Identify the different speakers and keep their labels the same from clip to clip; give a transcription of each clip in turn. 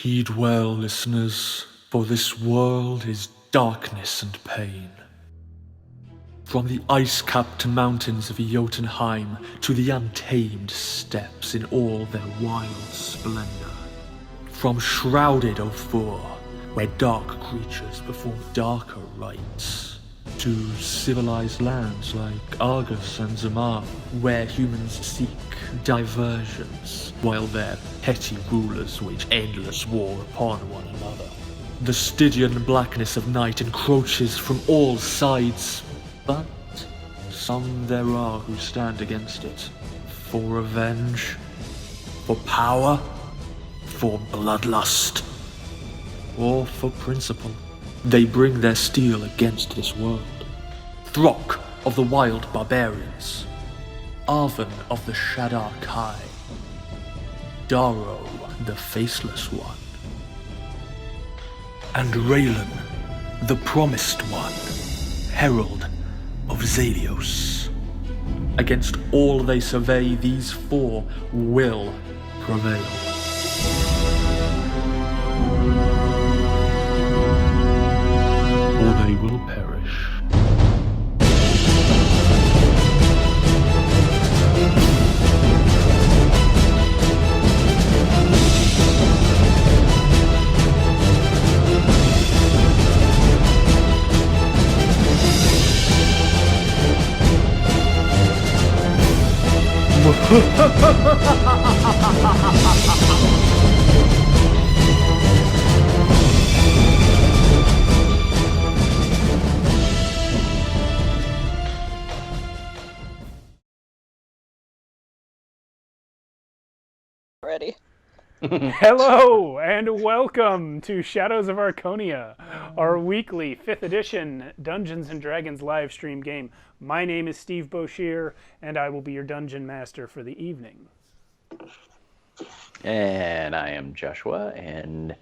Speaker 1: Heed well, listeners, for this world is darkness and pain. From the ice-capped mountains of Jotunheim to the untamed steppes in all their wild splendor. From shrouded Ophir, where dark creatures perform darker rites, to civilized lands like Argus and Zamar, where humans seek diversions, while their petty rulers wage endless war upon one another. The Stygian blackness of night encroaches from all sides, but some there are who stand against it. For revenge, for power, for bloodlust, or for principle. They bring their steel against this world. Throk of the wild barbarians, Arven of the Shadar Kai, Daro the Faceless One, and Raylan, the Promised One, Herald of Zalios. Against all they survey, these four will prevail. Or they will perish.
Speaker 2: Ready.
Speaker 3: Hello and welcome to Shadows of Archonia, our weekly 5th edition Dungeons & Dragons live stream game. My name is Steve Boshear, and I will be your dungeon master for the evening.
Speaker 4: And I am Joshua, and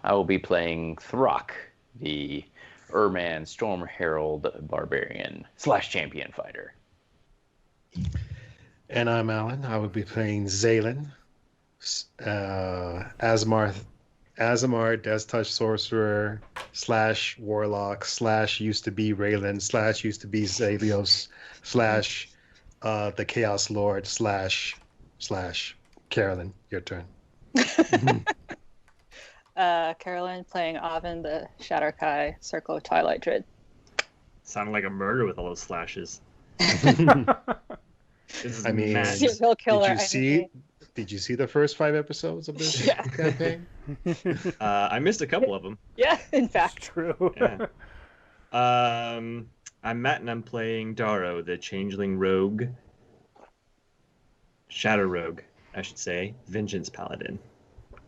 Speaker 4: I will be playing Throk, the Urman Storm Herald Barbarian / Champion Fighter.
Speaker 5: And I'm Alan. I will be playing Zaylin, Azamar Death Touch Sorcerer / Warlock / used to be Raylan / used to be Zalios / the Chaos Lord / Carolynn. Your turn.
Speaker 2: Carolynn playing Arven, the Shadar Kai, Circle of Twilight Dread.
Speaker 6: Sounded like a murder with all those slashes.
Speaker 5: I mean,
Speaker 2: Serial killer.
Speaker 5: Did you see the first 5 episodes of this campaign?
Speaker 6: I missed a couple of them.
Speaker 2: Yeah, in fact.
Speaker 3: True.
Speaker 6: Yeah. I'm Matt, and I'm playing Daro, the Changeling Rogue. Shadow Rogue, I should say. Vengeance Paladin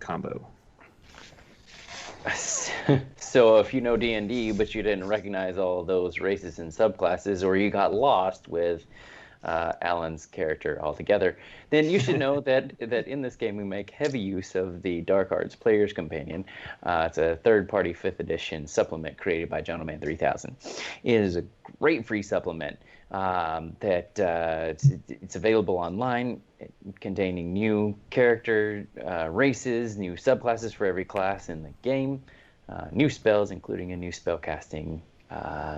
Speaker 6: combo.
Speaker 4: So if you know D&D, but you didn't recognize all those races and subclasses, or you got lost with Alan's character altogether, then you should know that in this game we make heavy use of the Dark Arts Player's Companion. It's a third-party 5th edition supplement created by Gentleman 3000. It is a great free supplement it's available online, containing new character races, new subclasses for every class in the game, new spells, including a new spellcasting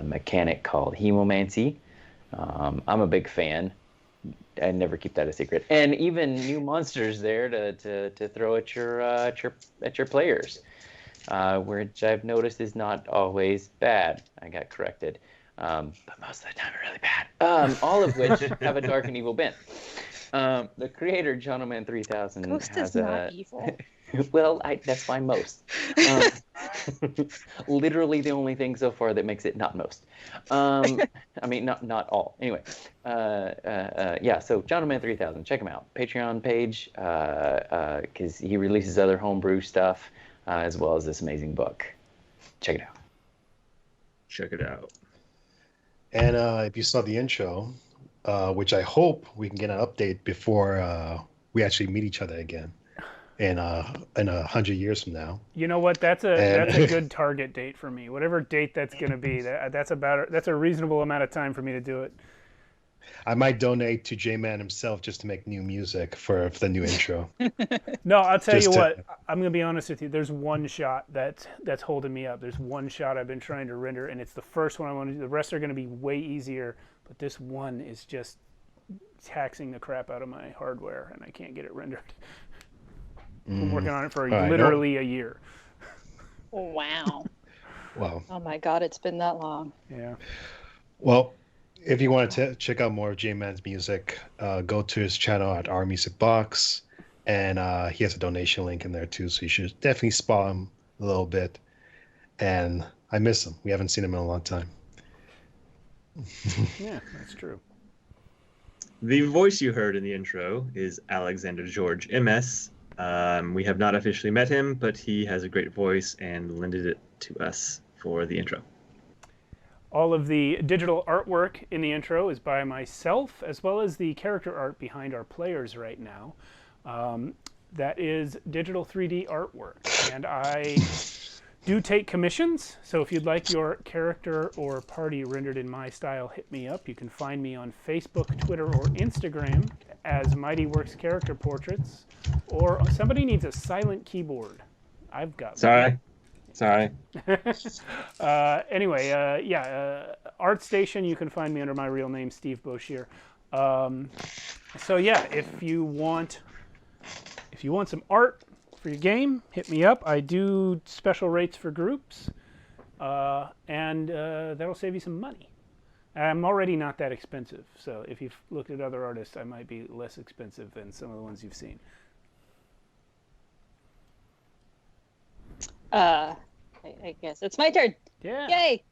Speaker 4: mechanic called Hemomancy. I'm a big fan. I never keep that a secret. And even new monsters there to throw at your players, which I've noticed is not always bad. I got corrected, but most of the time are really bad. All of which have a dark and evil bent. The creator, Gentleman 3000,
Speaker 2: Ghost
Speaker 4: has
Speaker 2: is not evil.
Speaker 4: Well, that's fine most. Literally the only thing so far that makes it not most. I mean, not all. Anyway, yeah, so Gentleman 3000, check him out. Patreon page, because he releases other homebrew stuff, as well as this amazing book. Check it out.
Speaker 6: Check it out.
Speaker 5: And if you saw the intro, which I hope we can get an update before we actually meet each other again in 100 years from now.
Speaker 3: You know what? That's a good target date for me. Whatever date that's going to be, that's a reasonable amount of time for me to do it.
Speaker 5: I might donate to J-Man himself just to make new music for the new intro.
Speaker 3: No, I'll tell you
Speaker 5: Just to-
Speaker 3: what. I'm gonna be honest with you. There's one shot that's holding me up. There's one shot I've been trying to render, and it's the first one I want to do. The rest are gonna be way easier, but this one is just taxing the crap out of my hardware, and I can't get it rendered. I'm working on it for
Speaker 5: right,
Speaker 3: literally a year.
Speaker 2: Wow.
Speaker 5: Wow.
Speaker 2: Oh my God, it's been that long.
Speaker 3: Yeah.
Speaker 5: Well, if you want to check out more of J-Man's music, go to his channel at OurMusicBox, and he has a donation link in there too, so you should definitely spot him a little bit. And I miss him. We haven't seen him in a long time.
Speaker 3: Yeah, that's true.
Speaker 6: The voice you heard in the intro is Alexander George M.S. We have not officially met him, but he has a great voice and lended it to us for the intro.
Speaker 3: All of the digital artwork in the intro is by myself, as well as the character art behind our players right now. That is digital 3D artwork, and I do take commissions, so if you'd like your character or party rendered in my style, hit me up. You can find me on Facebook, Twitter, or Instagram as Mighty Works Character Portraits, or somebody needs a silent keyboard. I've got one.
Speaker 6: Sorry.
Speaker 3: Anyway, ArtStation, you can find me under my real name, Steve Boshear. So yeah, if you want some art for your game, hit me up. I do special rates for groups, and that'll save you some money. I'm already not that expensive, so if you've looked at other artists, I might be less expensive than some of the ones you've seen.
Speaker 2: I guess it's my turn.
Speaker 3: Yeah.
Speaker 2: Yay!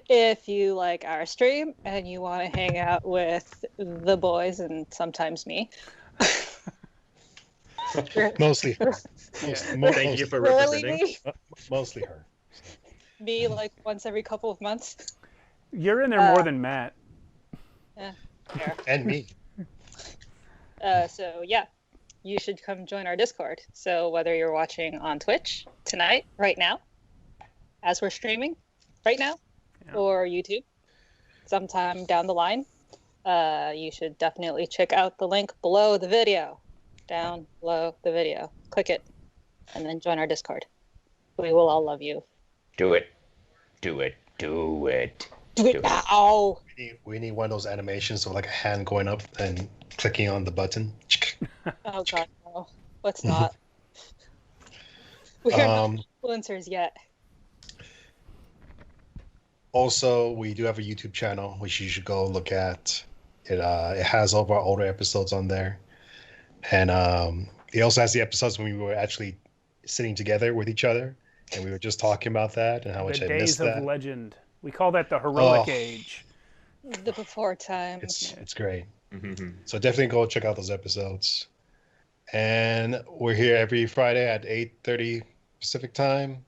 Speaker 2: If you like our stream and you want to hang out with the boys and sometimes me.
Speaker 5: Mostly her.
Speaker 6: Thank you for
Speaker 2: Really
Speaker 6: representing.
Speaker 2: me?
Speaker 5: Mostly her.
Speaker 2: Me like once every couple of months.
Speaker 3: You're in there more than Matt.
Speaker 2: Yeah, fair.
Speaker 5: And me.
Speaker 2: So yeah, you should come join our Discord. So whether you're watching on Twitch tonight, right now, as we're streaming, right now, or YouTube, sometime down the line, you should definitely check out the link below the video. Down below the video. Click it, and then join our Discord. We will all love you.
Speaker 4: Do it. Do it. Do it.
Speaker 2: Do it now!
Speaker 5: We need one of those animations of like a hand going up and clicking on the button.
Speaker 2: Oh God, no. Let's not. We are not influencers yet.
Speaker 5: Also, we do have a YouTube channel, which you should go look at. It has all of our older episodes on there. And it also has the episodes when we were actually sitting together with each other. And we were just talking about that and how much I missed
Speaker 3: The days
Speaker 5: that.
Speaker 3: of legend. We call that the heroic age.
Speaker 2: The before times.
Speaker 5: It's great.
Speaker 6: Mm-hmm.
Speaker 5: So definitely go check out those episodes. And we're here every Friday at 8:30 Pacific time.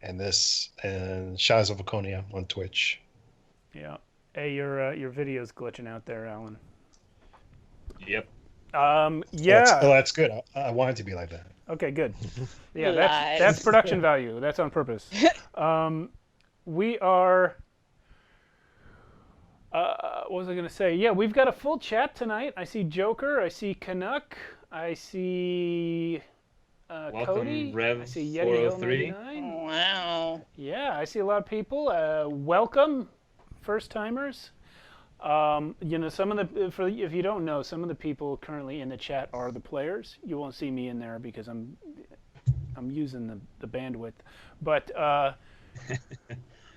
Speaker 5: And Shadows of Archonia on Twitch.
Speaker 3: Yeah. Hey, your video's glitching out there, Alan.
Speaker 6: Yep.
Speaker 3: Yeah.
Speaker 5: That's good. I want it to be like that.
Speaker 3: Okay, good. Yeah,
Speaker 2: Lies.
Speaker 3: that's production value. That's on purpose. We are. What was I going to say? Yeah, we've got a full chat tonight. I see Joker. I see Canuck. I see
Speaker 6: Welcome,
Speaker 3: Cody.
Speaker 6: Rev
Speaker 3: I see Yeti
Speaker 6: 403.
Speaker 3: 099.
Speaker 2: Wow.
Speaker 3: Yeah, I see a lot of people. Welcome, first timers. Some of the if you don't know, some of the people currently in the chat are the players. You won't see me in there because I'm using the bandwidth. But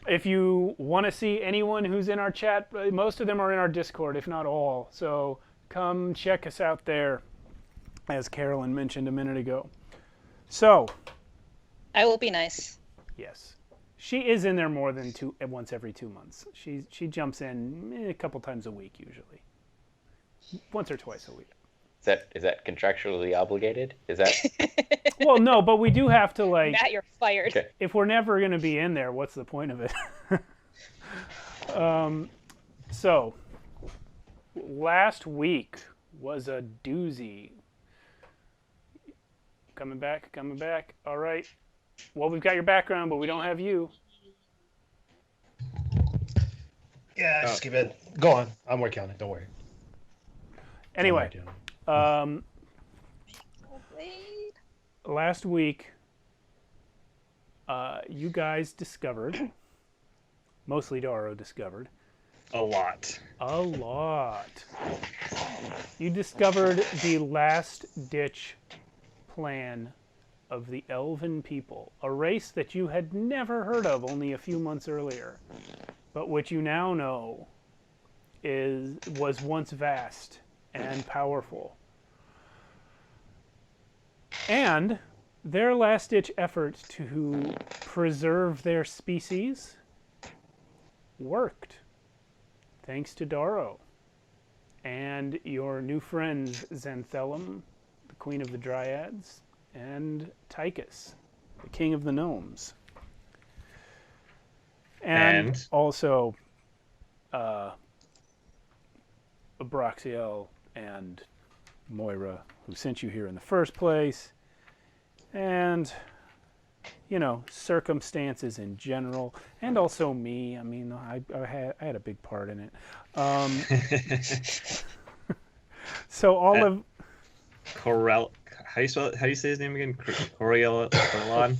Speaker 3: if you want to see anyone who's in our chat, most of them are in our Discord, if not all. So come check us out there, as Carolyn mentioned a minute ago. So,
Speaker 2: I will be nice.
Speaker 3: yes, she is in there more than once every 2 months. She jumps in a couple times a week usually, once or twice a week.
Speaker 4: Is that contractually obligated? Is that
Speaker 3: Well, no, but we do have to
Speaker 2: Matt, you're fired.
Speaker 4: okay?
Speaker 3: if we're never going to be in there, what's the point of it? So, last week was a doozy. Coming back. All right. Well, we've got your background, but we don't have you.
Speaker 5: Yeah, just keep it. Go on. I'm working on it. Don't worry.
Speaker 3: Anyway,
Speaker 2: Oh,
Speaker 3: last week, you guys discovered, mostly Daro discovered,
Speaker 6: A lot.
Speaker 3: a lot. You discovered the last-ditch plan of the Elven people, a race that you had never heard of only a few months earlier, but which you now know was once vast and powerful. And their last-ditch effort to preserve their species worked, thanks to Daro and your new friends Xanthelum, the Queen of the Dryads, and Tychus, the King of the Gnomes. And also Abraxiel and Moira, who sent you here in the first place, and, you know, circumstances in general, and also me. I mean, I had a big part in it. So all of...
Speaker 6: Corel. How do you spell it? How do you say his name again? Corellon.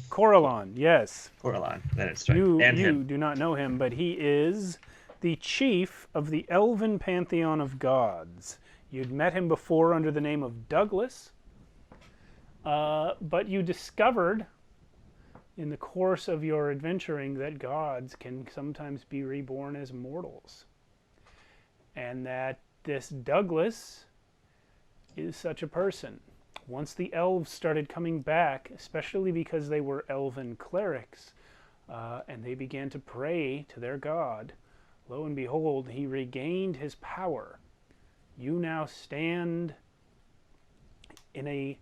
Speaker 3: Corellon, yes.
Speaker 6: Corellon. That is right.
Speaker 3: You
Speaker 6: him.
Speaker 3: do not know him, but he is the chief of the Elven Pantheon of Gods. You'd met him before under the name of Douglas, but you discovered in the course of your adventuring that gods can sometimes be reborn as mortals. And that this Douglas is such a person. Once the elves started coming back, especially because they were elven clerics, and they began to pray to their god, lo and behold, he regained his power. You now stand in a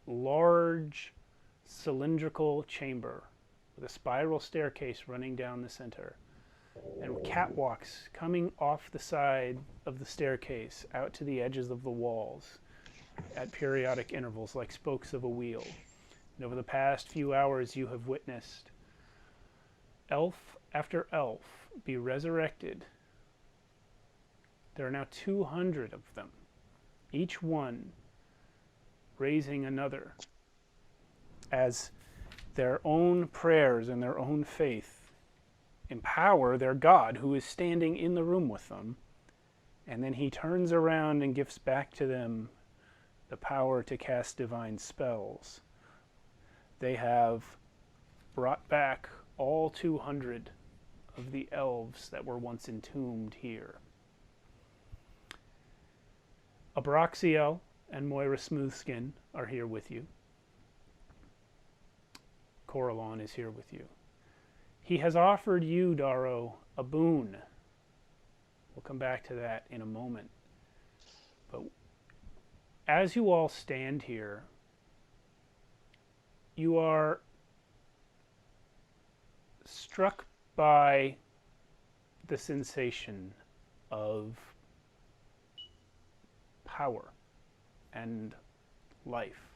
Speaker 3: large cylindrical chamber with a spiral staircase running down the center, and catwalks coming off the side of the staircase out to the edges of the walls at periodic intervals like spokes of a wheel. And over the past few hours you have witnessed elf after elf be resurrected. There are now 200 of them, each one raising another as their own prayers and their own faith empower their god who is standing in the room with them, and then he turns around and gives back to them the power to cast divine spells. They have brought back all 200 of the elves that were once entombed here. Abraxiel and Moira Smoothskin are here with you. Corellon is here with you. He has offered you, Daro, a boon. We'll come back to that in a moment. But as you all stand here, you are struck by the sensation of power and life.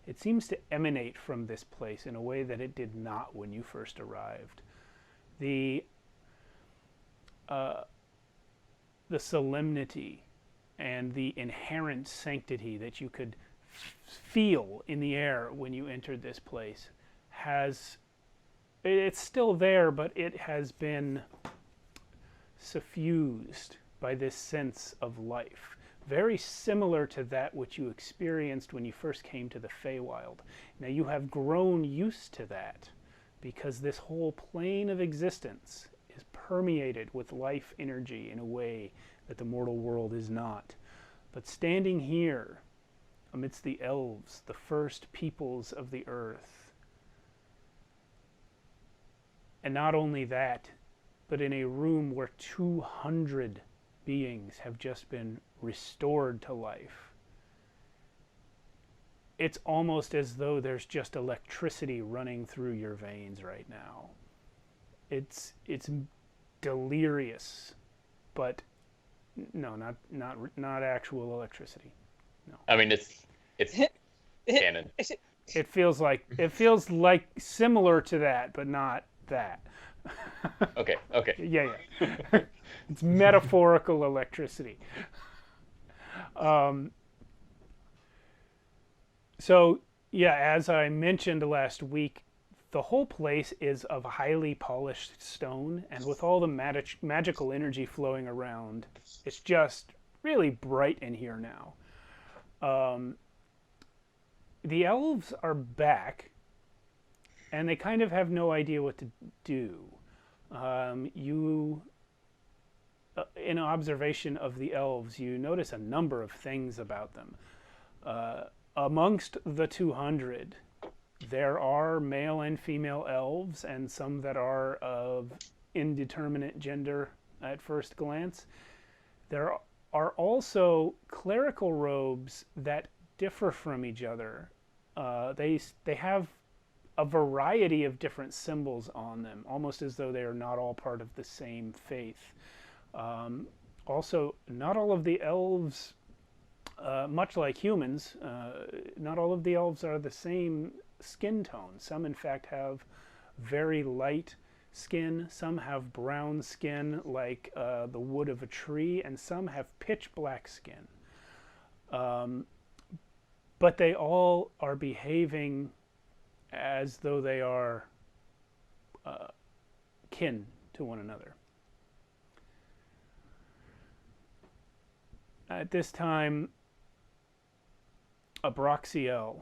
Speaker 3: It seems to emanate from this place in a way that it did not when you first arrived. The solemnity and the inherent sanctity that you could feel in the air when you entered this place it's still there, but it has been suffused by this sense of life, very similar to that which you experienced when you first came to the Feywild. Now you have grown used to that because this whole plane of existence is permeated with life energy in a way that the mortal world is not. But standing here amidst the elves, the first peoples of the earth, and not only that, but in a room where 200 beings have just been restored to life, it's almost as though there's just electricity running through your veins right now. It's delirious, but no, not actual electricity. No.
Speaker 4: I mean, it's canon.
Speaker 3: It feels like similar to that, but not that.
Speaker 4: Okay.
Speaker 3: Yeah. It's metaphorical electricity. So, yeah, as I mentioned last week, the whole place is of highly polished stone, and with all the magical energy flowing around, it's just really bright in here now. The elves are back, and they kind of have no idea what to do. In observation of the elves, you notice a number of things about them. Amongst the 200, there are male and female elves, and some that are of indeterminate gender at first glance. There are also clerical robes that differ from each other. They have a variety of different symbols on them, almost as though they are not all part of the same faith. Also, not all of the elves, much like humans, not all of the elves are the same skin tone. Some, in fact, have very light skin. Some have brown skin like the wood of a tree, and some have pitch black skin. But they all are behaving as though they are kin to one another. At this time, Abroxiel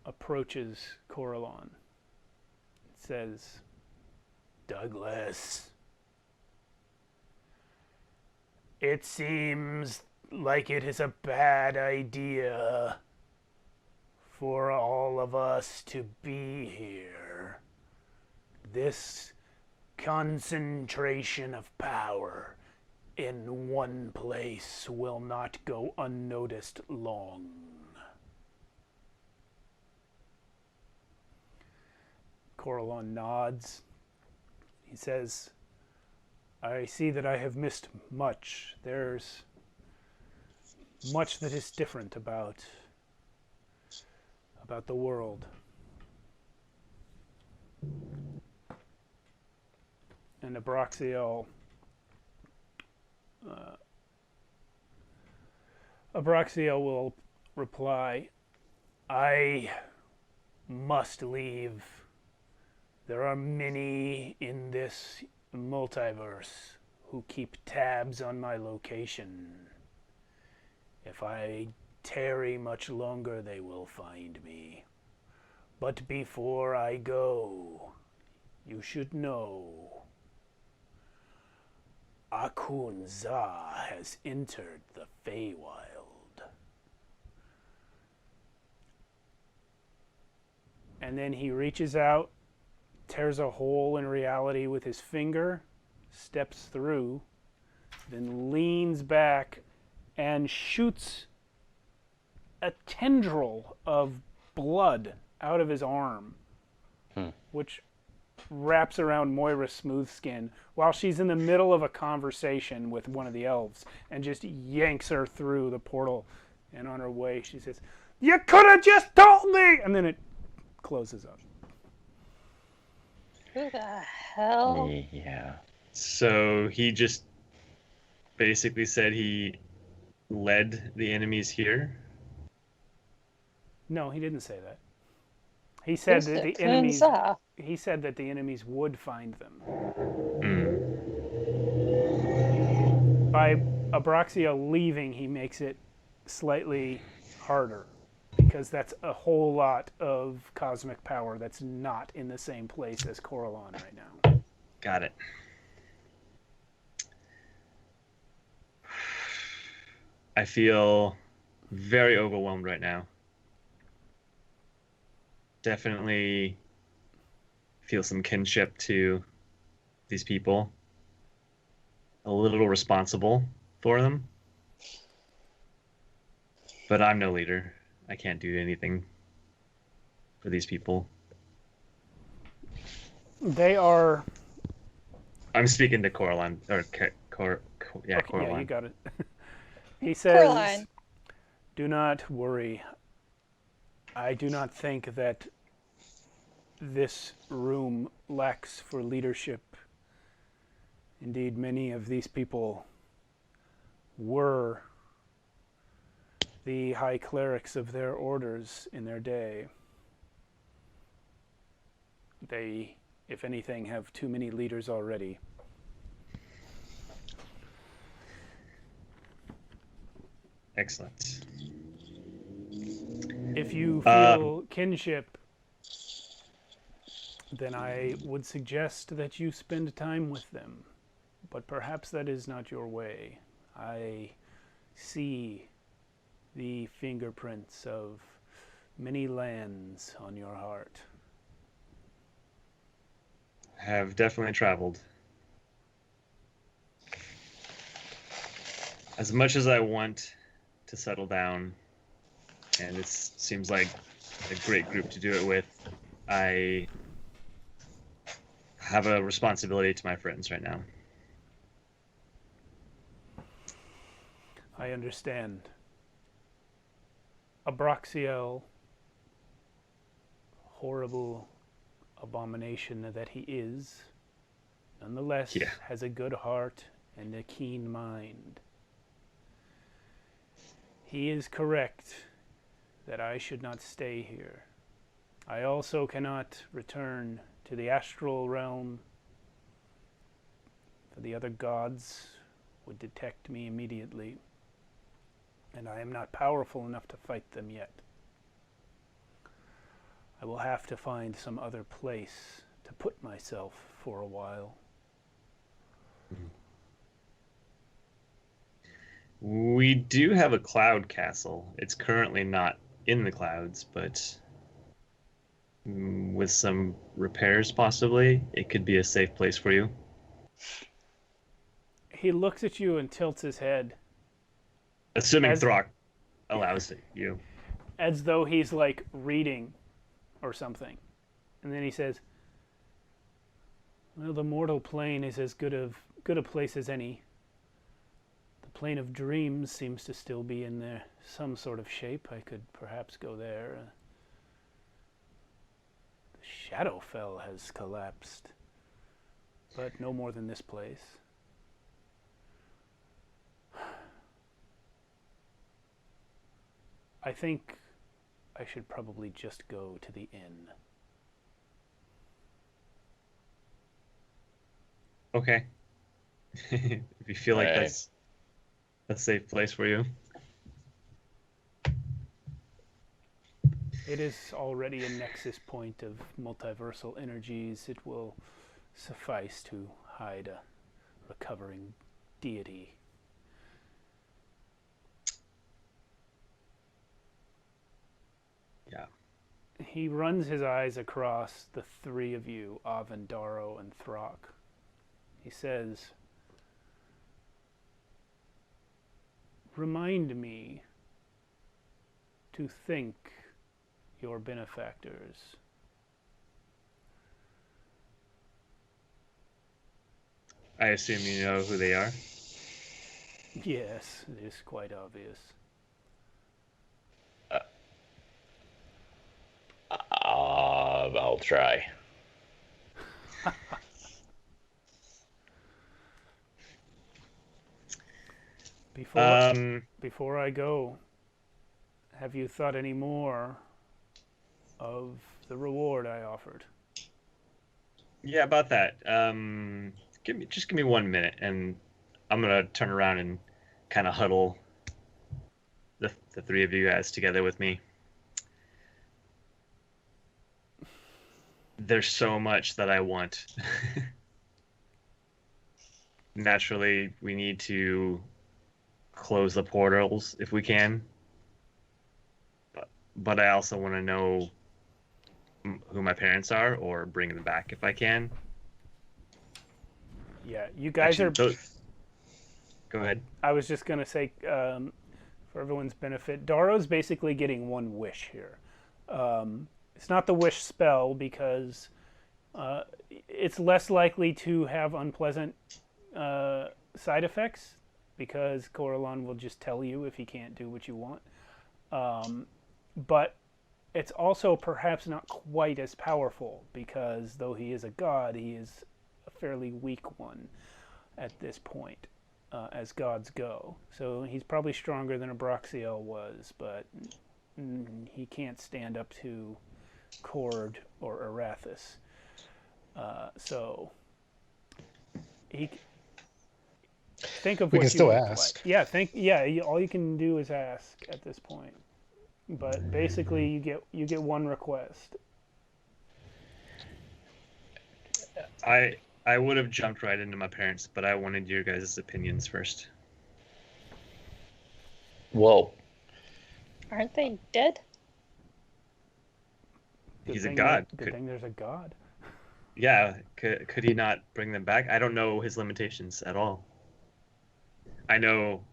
Speaker 3: approaches Carolynn. It says, "Douglas, it seems like it is a bad idea for all of us to be here. This concentration of power in one place will not go unnoticed long." Carolynn nods. He says, "I see that I have missed much. There's much that is different about the world." And Abroxiel will reply, "I must leave. There are many in this multiverse who keep tabs on my location. If I tarry much longer, they will find me. But before I go, you should know Achun has entered the Feywild." And then he reaches out, tears a hole in reality with his finger, steps through, then leans back and shoots a tendril of blood out of his arm, which wraps around Moira's smooth skin while she's in the middle of a conversation with one of the elves and just yanks her through the portal. And on her way, she says, "You could have just told me!" And then it closes up.
Speaker 2: Who the hell?
Speaker 4: Yeah.
Speaker 6: So he just basically said he led the enemies here.
Speaker 3: No, he didn't say that. He said that the enemies. He said that the enemies would find them. By Abroxiel leaving, he makes it slightly harder, because that's a whole lot of cosmic power that's not in the same place as Carolynn right now.
Speaker 6: Got it. I feel very overwhelmed right now. Definitely feel some kinship to these people. A little responsible for them. But I'm no leader. I can't do anything for these people.
Speaker 3: They are...
Speaker 6: I'm speaking to Carolynn. Or Carolynn.
Speaker 3: Yeah, you got it. He says,
Speaker 2: Carolynn.
Speaker 3: "Do not worry. I do not think that this room lacks for leadership. Indeed, many of these people were the high clerics of their orders in their day. They, if anything, have too many leaders already.
Speaker 6: Excellent.
Speaker 3: If you feel kinship, then I would suggest that you spend time with them. But perhaps that is not your way. I see the fingerprints of many lands on your heart.
Speaker 6: Have definitely traveled. As much as I want to settle down, and this seems like a great group to do it with, I have a responsibility to my friends right now.
Speaker 3: I understand. Abraxiel, horrible abomination that he is, nonetheless has a good heart and a keen mind. He is correct that I should not stay here. I also cannot return to the astral realm, for the other gods would detect me immediately, and I am not powerful enough to fight them yet. I will have to find some other place to put myself for a while.
Speaker 6: We do have a cloud castle. It's currently not in the clouds, but with some repairs possibly, it could be a safe place for you.
Speaker 3: He looks at you and tilts his head.
Speaker 6: Assuming Throck allows you.
Speaker 3: As though he's like reading or something. And then he says, well, the mortal plane is as good a place as any. The plane of dreams seems to still be in there, some sort of shape. I could perhaps go there. The Shadowfell has collapsed, but no more than this place. I think I should probably just go to the inn.
Speaker 6: Okay. If you feel like that's a safe place for you.
Speaker 3: It is already a nexus point of multiversal energies. It will suffice to hide a recovering deity.
Speaker 6: Yeah.
Speaker 3: He runs his eyes across the three of you, Avin, Darrow, and Throck. He says, remind me to thank your benefactors.
Speaker 6: I assume you know who they are?
Speaker 3: Yes, it is quite obvious.
Speaker 4: I'll try.
Speaker 3: Before I go, have you thought any more of the reward I offered?
Speaker 6: Yeah, about that. Give me 1 minute, and I'm gonna turn around and kind of huddle the three of you guys together with me. There's so much that I want. Naturally, we need to close the portals if we can. But I also want to know who my parents are, or bring them back if I can.
Speaker 3: Yeah, you guys
Speaker 6: Actually, Go ahead.
Speaker 3: I was just going to say, for everyone's benefit, Darrow's basically getting one wish here. It's not the wish spell because it's less likely to have unpleasant side effects because Carolynn will just tell you if he can't do what you want. But it's also perhaps not quite as powerful because though he is a god, he is a fairly weak one at this point, as gods go. So he's probably stronger than Abraxiel was, but he can't stand up to Cord or Arathis. So he think of
Speaker 5: We
Speaker 3: what
Speaker 5: can
Speaker 3: you
Speaker 5: still
Speaker 3: would
Speaker 5: ask.
Speaker 3: like. Yeah, all you can do is ask at this point. But basically, you get one request.
Speaker 6: I would have jumped right into my parents, but I wanted your guys' opinions first.
Speaker 4: Well,
Speaker 2: Aren't they dead?
Speaker 6: He's a god.
Speaker 3: Good thing there's a god.
Speaker 6: Yeah, could he not bring them back? I don't know his limitations at all. I know,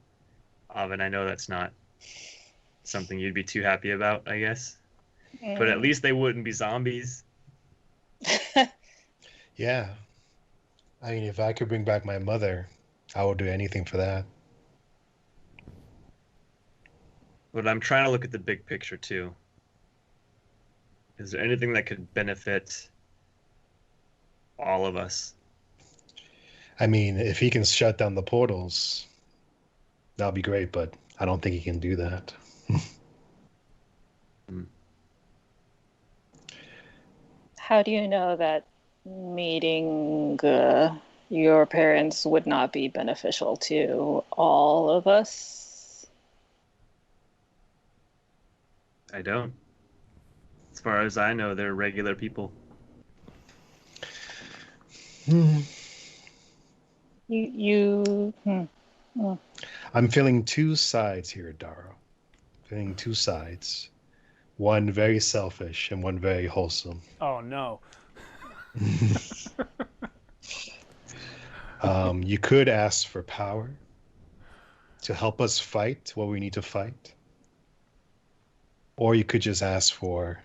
Speaker 6: Avin, I know that's not something you'd be too happy about, I guess. But at least they wouldn't be zombies.
Speaker 5: Yeah. I mean, if I could bring back my mother, I would do anything for that.
Speaker 6: But I'm trying to look at the big picture too. Is there anything that could benefit all of us?
Speaker 5: I mean, if he can shut down the portals, that'll be great, but I don't think he can do that.
Speaker 2: How do you know that meeting your parents would not be beneficial to all of us?
Speaker 6: I don't. As far as I know, they're regular people.
Speaker 5: I'm feeling two sides here, Daro. Feeling two sides. One very selfish and one very wholesome.
Speaker 3: Oh no.
Speaker 5: You could ask for power to help us fight what we need to fight. Or you could just ask for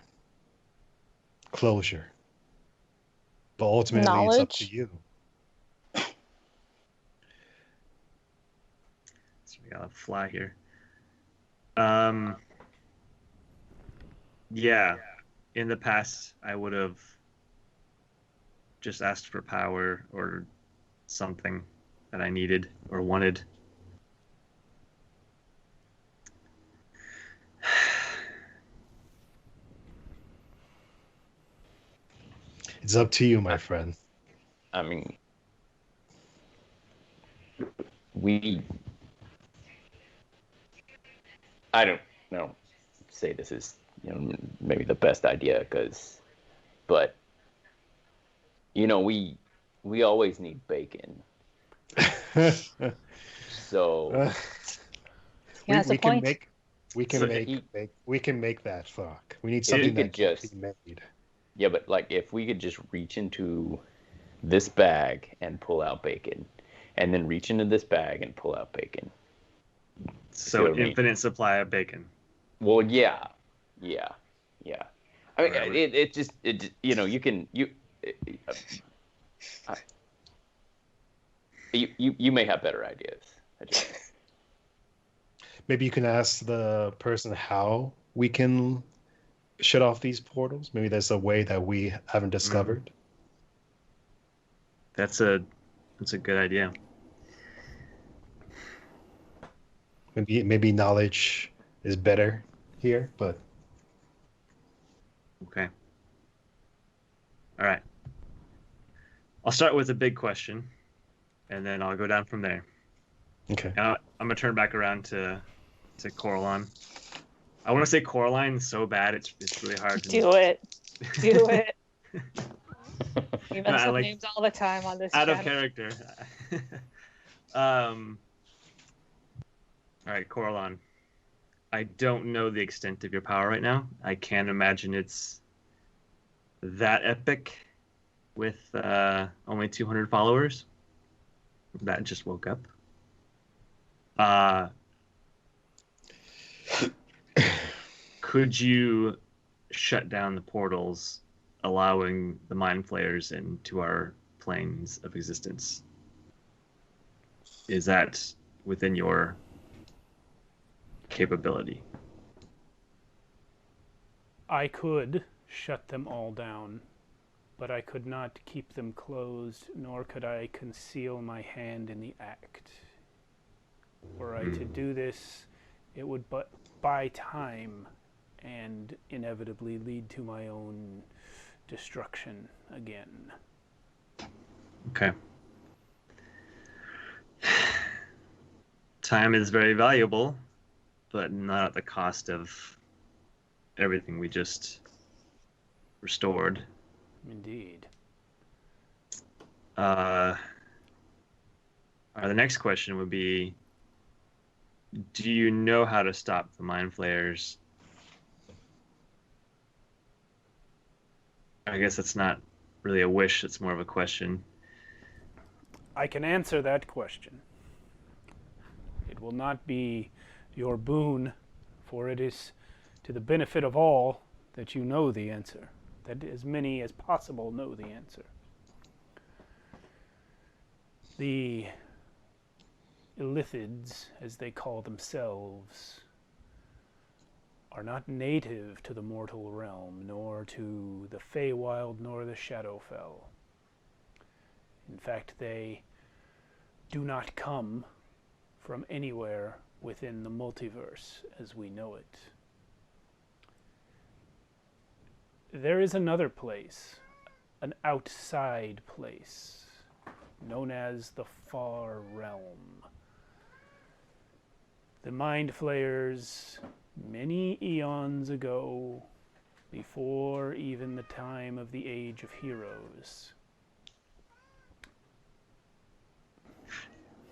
Speaker 5: closure. But ultimately, it's up to you.
Speaker 6: So we gotta fly here. Yeah, in the past, I would have just asked for power or something that I needed or wanted.
Speaker 5: It's up to you, my friend.
Speaker 4: I mean, I don't know, say this is, maybe the best idea, but, we always need bacon. So
Speaker 2: Yeah, that's a point.
Speaker 5: we can make that fuck. We need
Speaker 4: So he
Speaker 5: something
Speaker 4: could
Speaker 5: that can
Speaker 4: just-
Speaker 5: be made.
Speaker 4: yeah, but like if we could just reach into this bag and pull out bacon, and then reach into this bag and pull out bacon.
Speaker 6: So
Speaker 4: what I mean?
Speaker 6: infinite supply of bacon.
Speaker 4: Well, yeah. I mean,
Speaker 6: Whatever.
Speaker 4: it just you may have better ideas.
Speaker 5: Maybe you can ask the person how we can shut off these portals. Maybe there's a way that we haven't discovered.
Speaker 6: That's a good idea.
Speaker 5: Maybe knowledge is better here, but
Speaker 6: Okay. All right. I'll start with a big question, and then I'll go down from there.
Speaker 5: okay.
Speaker 6: And I'm gonna turn back around to Carolynn. I want to say Carolynn so bad it's really hard to
Speaker 2: Do it. Do it. You mess up names all the time on this
Speaker 6: out of
Speaker 2: channel.
Speaker 6: character. All right, Carolynn. I don't know the extent of your power right now. I can't imagine it's that epic with only 200 followers. That just woke up. Could you shut down the portals, allowing the mind flayers into our planes of existence? Is that within your capability?
Speaker 3: I could shut them all down, but I could not keep them closed, nor could I conceal my hand in the act. Were I to do this, it would but buy time and inevitably lead to my own destruction again.
Speaker 6: Okay. Time is very valuable, but not at the cost of everything we just restored.
Speaker 3: Indeed.
Speaker 6: The next question would be, do you know how to stop the mind flayers? I guess that's not really a wish, it's more of a question.
Speaker 3: I can answer that question. It will not be your boon, for it is to the benefit of all that you know the answer, that as many as possible know the answer. The Illithids, as they call themselves, are not native to the mortal realm, nor to the Feywild, nor the Shadowfell. In fact, they do not come from anywhere within the multiverse as we know it. There is another place, an outside place, known as the Far Realm. The Mind Flayers, many eons ago, before even the time of the Age of Heroes.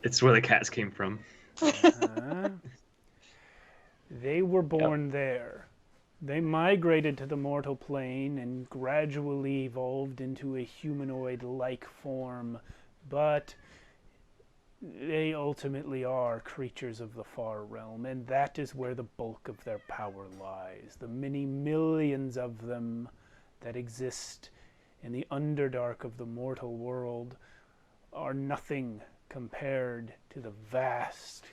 Speaker 6: It's where the cats came from.
Speaker 3: They were born there. They migrated to the mortal plane and gradually evolved into a humanoid-like form, but they ultimately are creatures of the Far Realm, and that is where the bulk of their power lies. The many millions of them that exist in the Underdark of the mortal world are nothing compared to the vast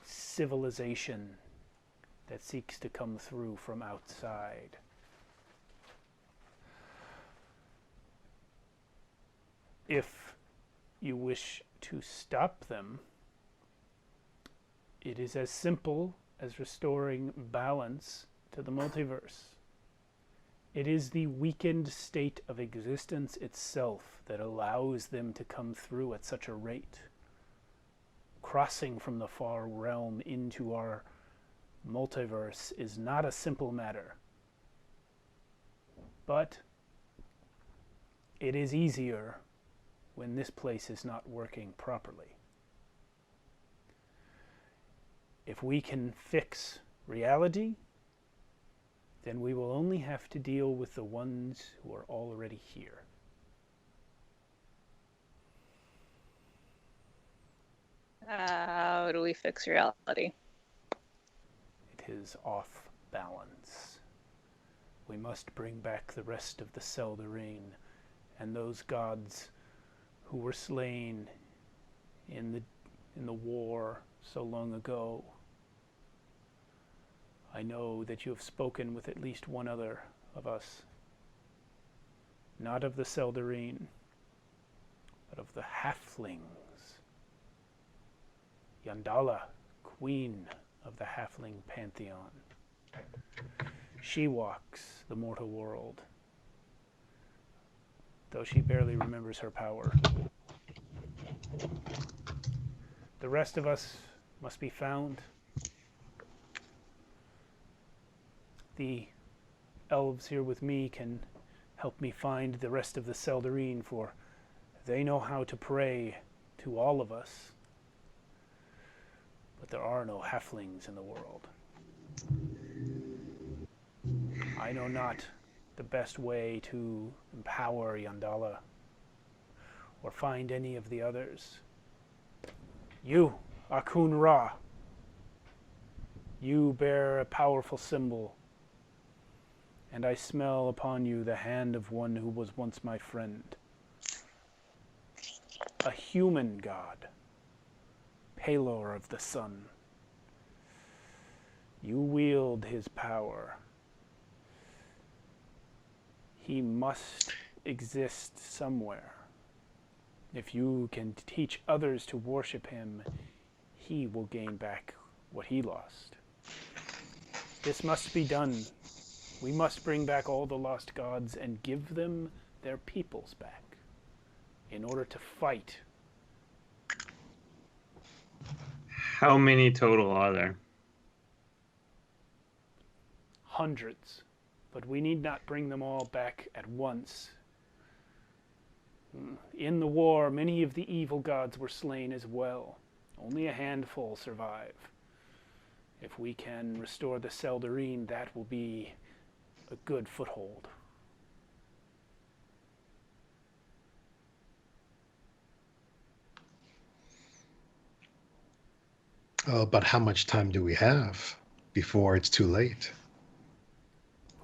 Speaker 3: civilization that seeks to come through from outside. If you wish to stop them, it is as simple as restoring balance to the multiverse. It is the weakened state of existence itself that allows them to come through at such a rate. Crossing from the Far Realm into our multiverse is not a simple matter, but it is easier when this place is not working properly. If we can fix reality, then we will only have to deal with the ones who are already here.
Speaker 2: How do we fix reality?
Speaker 3: It is off balance. We must bring back the rest of the Seldarine and those gods who were slain in the war so long ago. I know that you have spoken with at least one other of us, not of the Seldarine, but of the halflings. Yandala, queen of the halfling pantheon. She walks the mortal world, though she barely remembers her power. The rest of us must be found. The elves here with me can help me find the rest of the Seldarine, for they know how to pray to all of us. But there are no halflings in the world. I know not the best way to empower Yandala or find any of the others. You, Achun Ra, you bear a powerful symbol, and I smell upon you the hand of one who was once my friend. A human god, Palor of the sun. You wield his power. He must exist somewhere. If you can teach others to worship him, he will gain back what he lost. This must be done. We must bring back all the lost gods and give them their peoples back in order to fight.
Speaker 6: How many total are there?
Speaker 3: Hundreds. But we need not bring them all back at once. In the war, many of the evil gods were slain as well. Only a handful survive. If we can restore the Seldarine, that will be a good foothold.
Speaker 5: But how much time do we have before it's too late?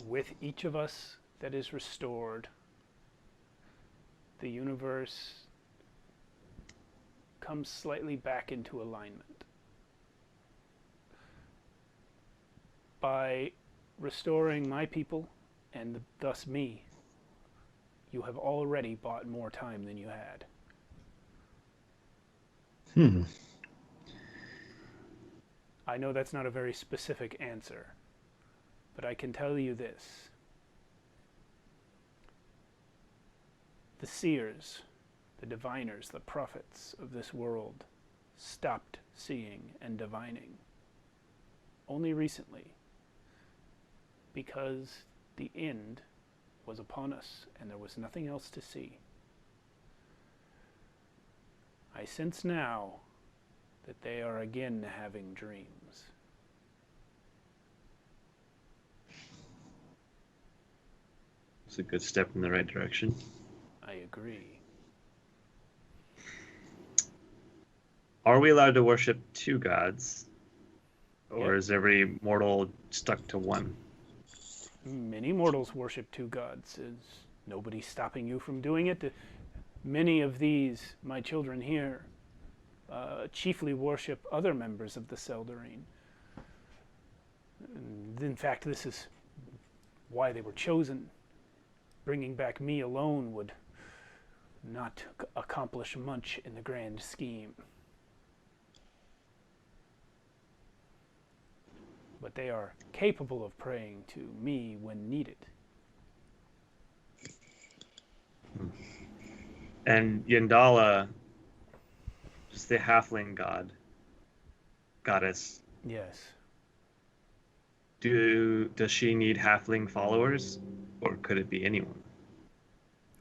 Speaker 3: With each of us that is restored, the universe comes slightly back into alignment. By restoring my people, and thus me, you have already bought more time than you had. I know that's not a very specific answer, but I can tell you this. The seers, the diviners, the prophets of this world stopped seeing and divining only recently, because the end was upon us and there was nothing else to see. I sense now that they are again having dreams.
Speaker 6: It's a good step in the right direction.
Speaker 3: I agree.
Speaker 6: Are we allowed to worship two gods? Or
Speaker 3: Yep.
Speaker 6: is every mortal stuck to one?
Speaker 3: Many mortals worship two gods. Is nobody stopping you from doing it? Many of these, my children here, chiefly worship other members of the Seldarine. In fact, this is why they were chosen. Bringing back me alone would not accomplish much in the grand scheme. But they are capable of praying to me when needed.
Speaker 6: And Yandala is the halfling goddess.
Speaker 3: Yes.
Speaker 6: Does she need halfling followers, or could it be anyone?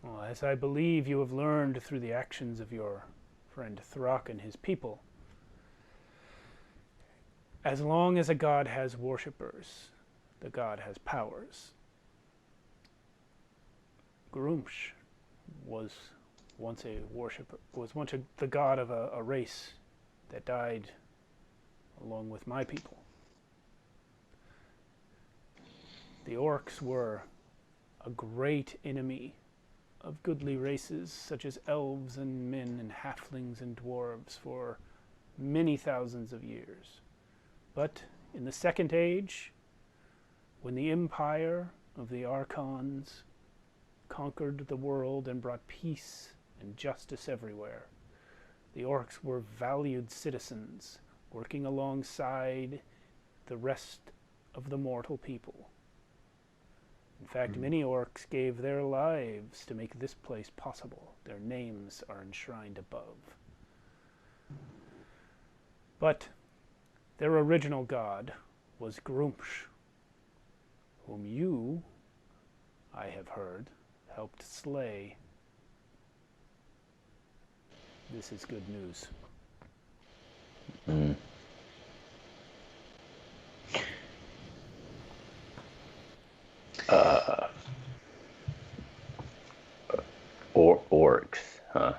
Speaker 3: Well, as I believe you have learned through the actions of your friend Throck and his people, as long as a god has worshippers, the god has powers. Grumsh was once a worshipper, the god of a race that died along with my people. The orcs were a great enemy of goodly races such as elves and men and halflings and dwarves for many thousands of years. But in the Second Age, when the empire of the Archons conquered the world and brought peace and justice everywhere, the orcs were valued citizens working alongside the rest of the mortal people. In fact, many orcs gave their lives to make this place possible. Their names are enshrined above. But their original god was Grumsh, whom you, I have heard, helped slay. This is good news.
Speaker 4: Orcs, huh?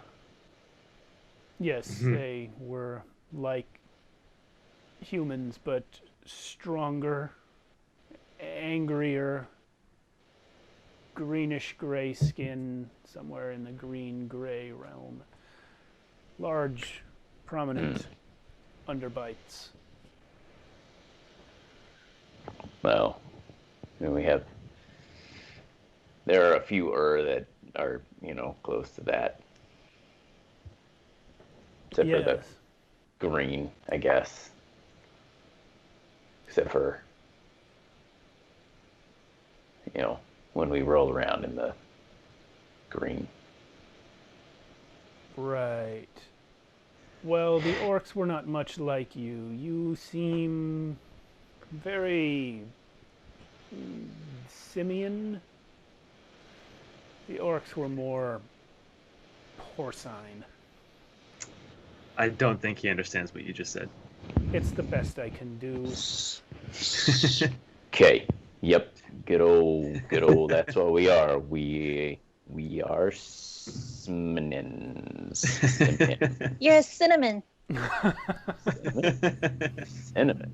Speaker 3: Yes, they were like humans, but stronger, angrier, greenish-gray skin, somewhere in the green-gray realm. Large, prominent underbites.
Speaker 4: Well, we have There are a few that are, close to that. Except for the
Speaker 3: Yes.
Speaker 4: green, I guess. Except for, when we roll around in the green.
Speaker 3: Right. Well, the orcs were not much like you. You seem very simian. The orcs were more porcine.
Speaker 6: I don't think he understands what you just said.
Speaker 3: It's the best I can do.
Speaker 4: Okay. Yep. Good old. That's what we are. We are Sminins.
Speaker 2: You're a cinnamon.
Speaker 4: Cinnamon.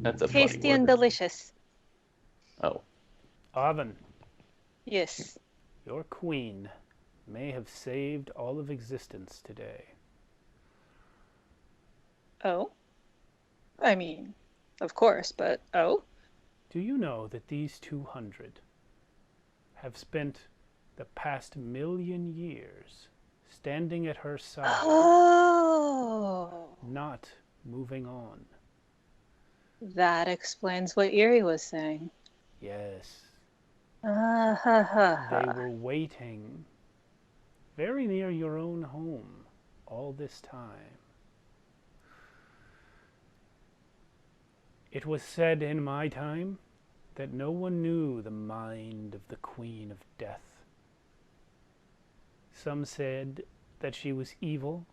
Speaker 4: That's a
Speaker 2: Tasty
Speaker 4: funny
Speaker 2: and
Speaker 4: word.
Speaker 2: delicious.
Speaker 4: Oh.
Speaker 3: Oven,
Speaker 2: Yes.
Speaker 3: your queen may have saved all of existence today.
Speaker 2: Oh? I mean, of course, but oh?
Speaker 3: Do you know that these 200 have spent the past 1,000,000 years standing at her side,
Speaker 2: Oh.
Speaker 3: not moving on?
Speaker 2: That explains what Erie was saying.
Speaker 3: Yes,
Speaker 2: Ah, ha, ha,
Speaker 3: they
Speaker 2: ha.
Speaker 3: were waiting very near your own home all this time. It was said in my time that no one knew the mind of the Queen of Death. Some said that she was evil,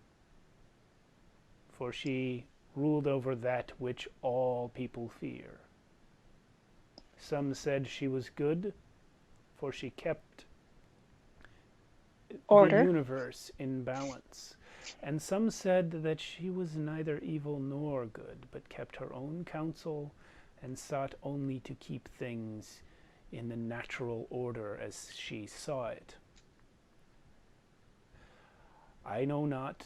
Speaker 3: for she ruled over that which all people fear. Some said she was good, for she kept
Speaker 2: Order.
Speaker 3: the universe in balance. And some said that she was neither evil nor good, but kept her own counsel and sought only to keep things in the natural order as she saw it. I know not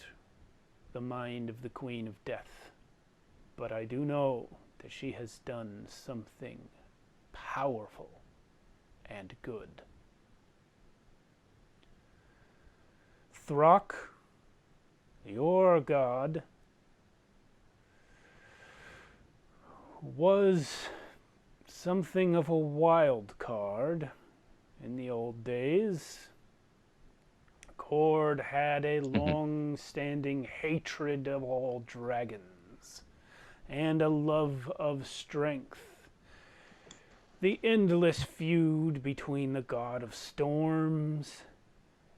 Speaker 3: the mind of the Queen of Death, but I do know that she has done something powerful and good. Throck, your god, was something of a wild card in the old days. Cord had a long-standing hatred of all dragons and a love of strength. The endless feud between the god of storms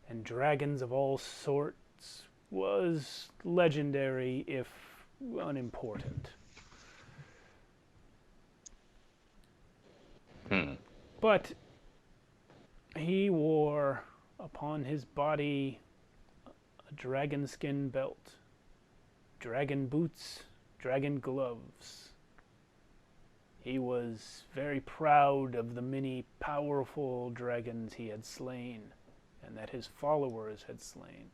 Speaker 3: and dragons of all sorts was legendary, if unimportant. But he wore upon his body a dragon skin belt, dragon boots, dragon gloves. He was very proud of the many powerful dragons he had slain and that his followers had slain.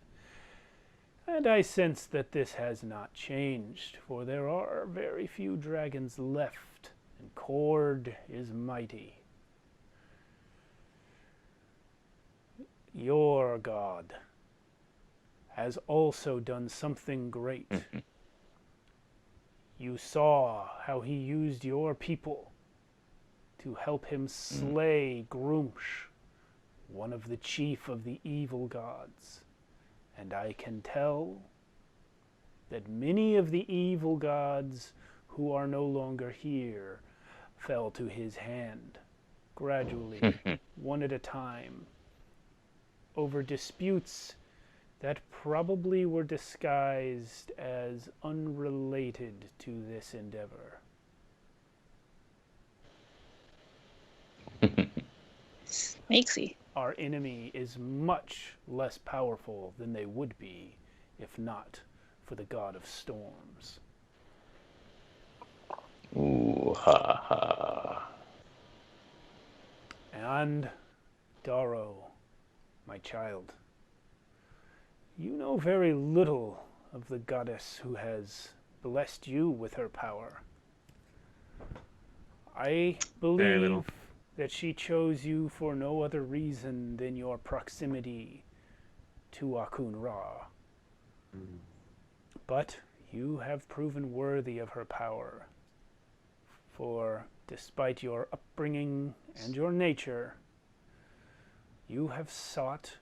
Speaker 3: And I sense that this has not changed, for there are very few dragons left, and Cord is mighty. Your god has also done something great. You saw how he used your people to help him slay Grumsh, one of the chief of the evil gods. And I can tell that many of the evil gods who are no longer here fell to his hand, gradually, one at a time, over disputes that probably were disguised as unrelated to this endeavor.
Speaker 2: Snakesy.
Speaker 3: Our enemy is much less powerful than they would be if not for the god of storms.
Speaker 4: Ooh, ha, ha.
Speaker 3: And Darrow, my child, you know very little of the goddess who has blessed you with her power. I
Speaker 6: Very little.
Speaker 3: believe that she chose you for no other reason than your proximity to Achun Ra. But you have proven worthy of her power, for despite your upbringing and your nature, you have sought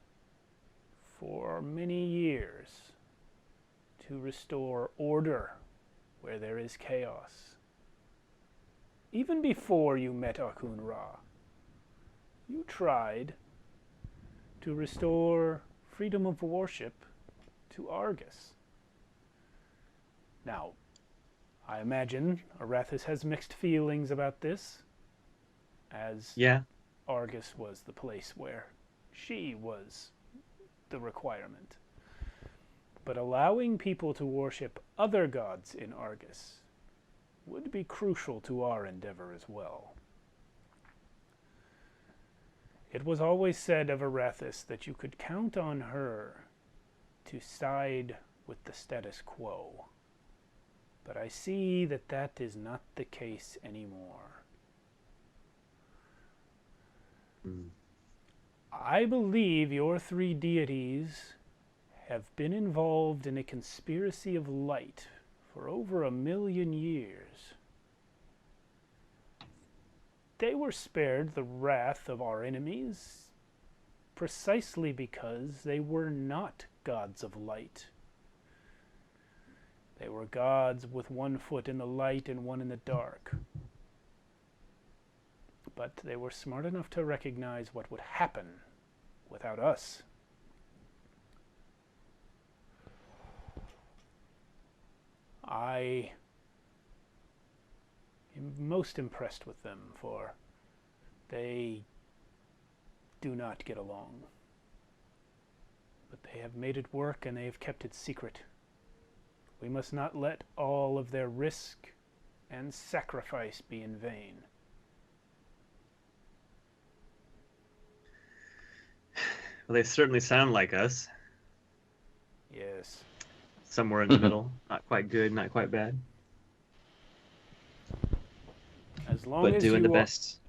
Speaker 3: for many years to restore order where there is chaos. Even before you met Achun Ra, you tried to restore freedom of worship to Argus. Now, I imagine Arathis has mixed feelings about this, as Argus was the place where she was the requirement. But allowing people to worship other gods in Argus would be crucial to our endeavor as well. It was always said of Arathis that you could count on her to side with the status quo. But I see that that is not the case anymore. I believe your three deities have been involved in a conspiracy of light for over 1,000,000 years. They were spared the wrath of our enemies precisely because they were not gods of light. They were gods with one foot in the light and one in the dark. But they were smart enough to recognize what would happen without us. I am most impressed with them, for they do not get along. But they have made it work, and they have kept it secret. We must not let all of their risk and sacrifice be in vain.
Speaker 6: Well, they certainly sound like us.
Speaker 3: Yes.
Speaker 6: Somewhere in the middle. Not quite good, not quite bad.
Speaker 3: As long
Speaker 6: But
Speaker 3: as
Speaker 6: doing
Speaker 3: you
Speaker 6: the
Speaker 3: are,
Speaker 6: best.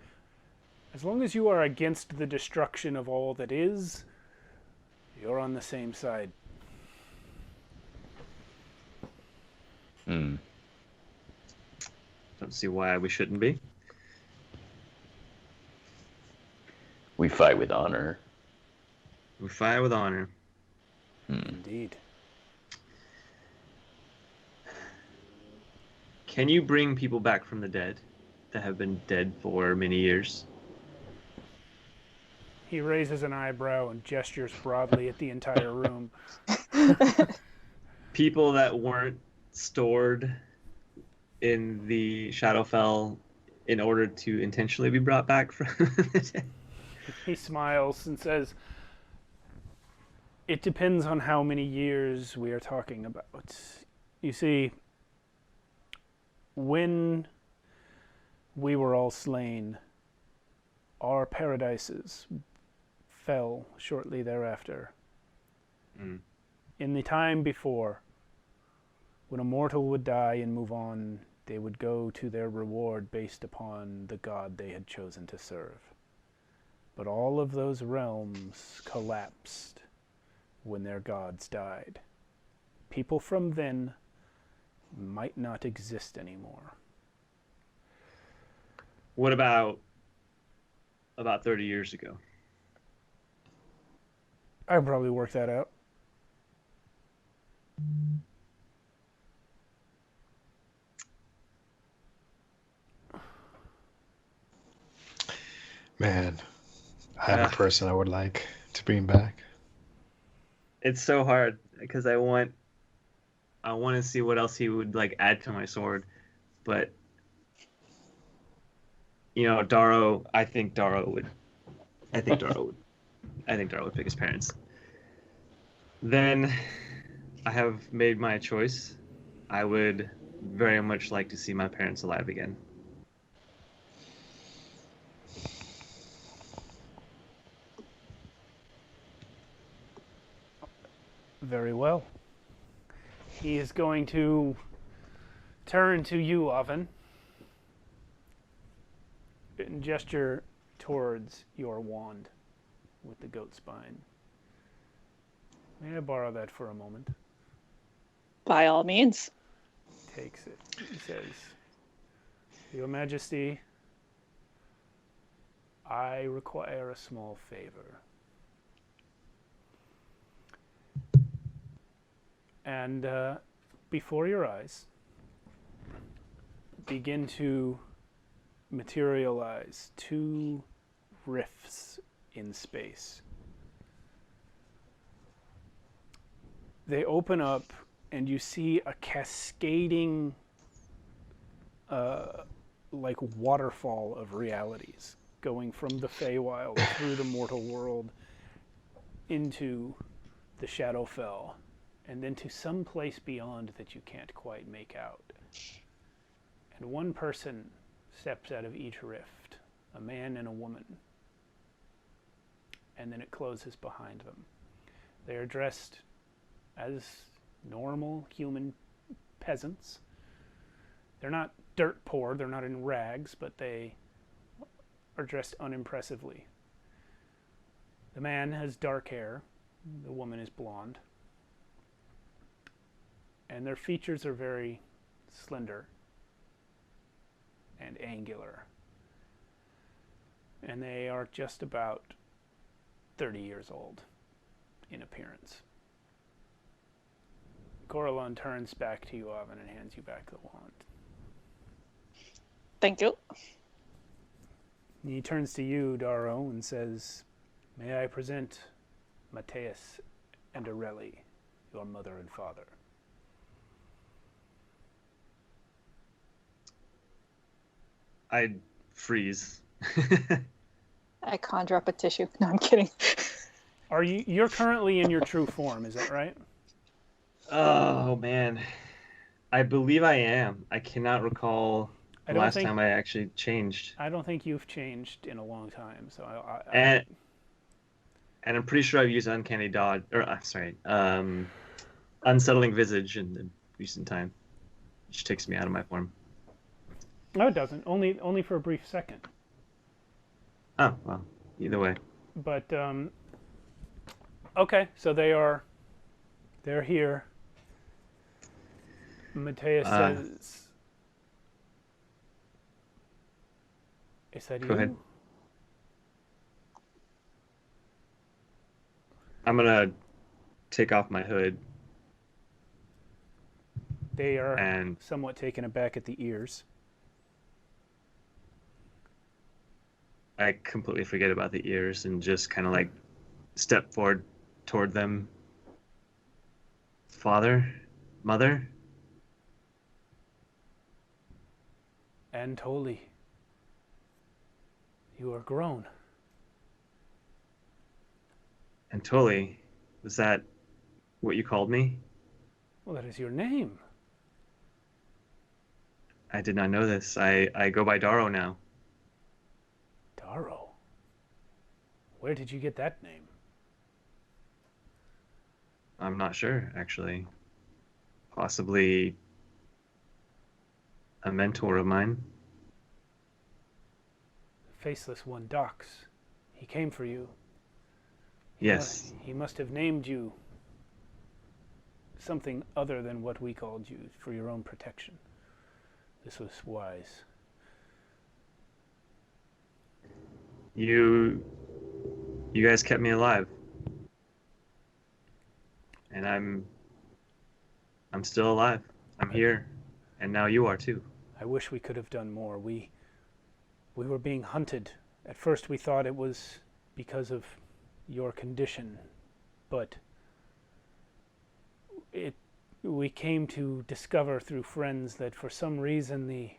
Speaker 3: as long as you are against the destruction of all that is, you're on the same side.
Speaker 4: Hmm.
Speaker 6: Don't see why we shouldn't be.
Speaker 4: We fight with honor.
Speaker 6: We fight with honor.
Speaker 3: Indeed.
Speaker 6: Can you bring people back from the dead that have been dead for many years?
Speaker 3: He raises an eyebrow and gestures broadly at the entire room.
Speaker 6: People that weren't stored in the Shadowfell in order to intentionally be brought back from the dead?
Speaker 3: He smiles and says, "It depends on how many years we are talking about. You see, when we were all slain, our paradises fell shortly thereafter. In the time before, when a mortal would die and move on, they would go to their reward based upon the god they had chosen to serve. But all of those realms collapsed when their gods died. People from then might not exist anymore."
Speaker 6: What about 30 years ago?
Speaker 3: I can probably work that out.
Speaker 5: Man, I have a person I would like to bring back.
Speaker 6: It's so hard because I want to see what else he would like add to my sword, but Darrow. I think Darrow would pick his parents. Then I have made my choice. I would very much like to see my parents alive again.
Speaker 3: Very well. He is going to turn to you, Oven, and gesture towards your wand with the goat spine. May I borrow that for a moment?
Speaker 2: By all means.
Speaker 3: Takes it. He says, Your Majesty, I require a small favor. And before your eyes, begin to materialize two rifts in space. They open up, and you see a cascading, like waterfall of realities going from the Feywild through the mortal world into the Shadowfell, and then to some place beyond that you can't quite make out. And one person steps out of each rift, a man and a woman, and then it closes behind them. They are dressed as normal human peasants. They're not dirt poor, they're not in rags, but they are dressed unimpressively. The man has dark hair, the woman is blonde, and their features are very slender and angular. And they are just about 30 years old in appearance. Carolynn turns back to you, Oven, and hands you back the wand.
Speaker 2: Thank you.
Speaker 3: He turns to you, Darrow, and says, May I present Matthias and Aurelie, your mother and father.
Speaker 6: I freeze.
Speaker 2: I conjure up a tissue. No, I'm kidding.
Speaker 3: You're currently in your true form, is that right?
Speaker 6: Oh man, I believe I am. I cannot recall the last time I actually changed.
Speaker 3: I don't think you've changed in a long time, so
Speaker 6: and I'm pretty sure I've used Uncanny Dodge, or Unsettling Visage in the recent time, which takes me out of my form.
Speaker 3: No, it doesn't. Only for a brief second.
Speaker 6: Oh well, either way.
Speaker 3: But okay, so they're here. Matthias says, "Is that you?"
Speaker 6: Go ahead. I'm gonna take off my hood.
Speaker 3: They are somewhat taken aback at the ears.
Speaker 6: I completely forget about the ears and just kind of like step forward toward them. Father? Mother?
Speaker 3: Antoli, you are grown.
Speaker 6: Antoli? Was that what you called me?
Speaker 3: Well, that is your name.
Speaker 6: I did not know this. I go by Darrow now.
Speaker 3: Darrow? Where did you get that name?
Speaker 6: I'm not sure, actually. Possibly a mentor of mine.
Speaker 3: The faceless one, Dox. He came for you.
Speaker 6: Yes.
Speaker 3: He must have named you something other than what we called you for your own protection. This was wise.
Speaker 6: You guys kept me alive. And I'm still alive. I'm here. And now you are too.
Speaker 3: I wish we could have done more. We were being hunted. At first we thought it was because of your condition, but we came to discover through friends that for some reason the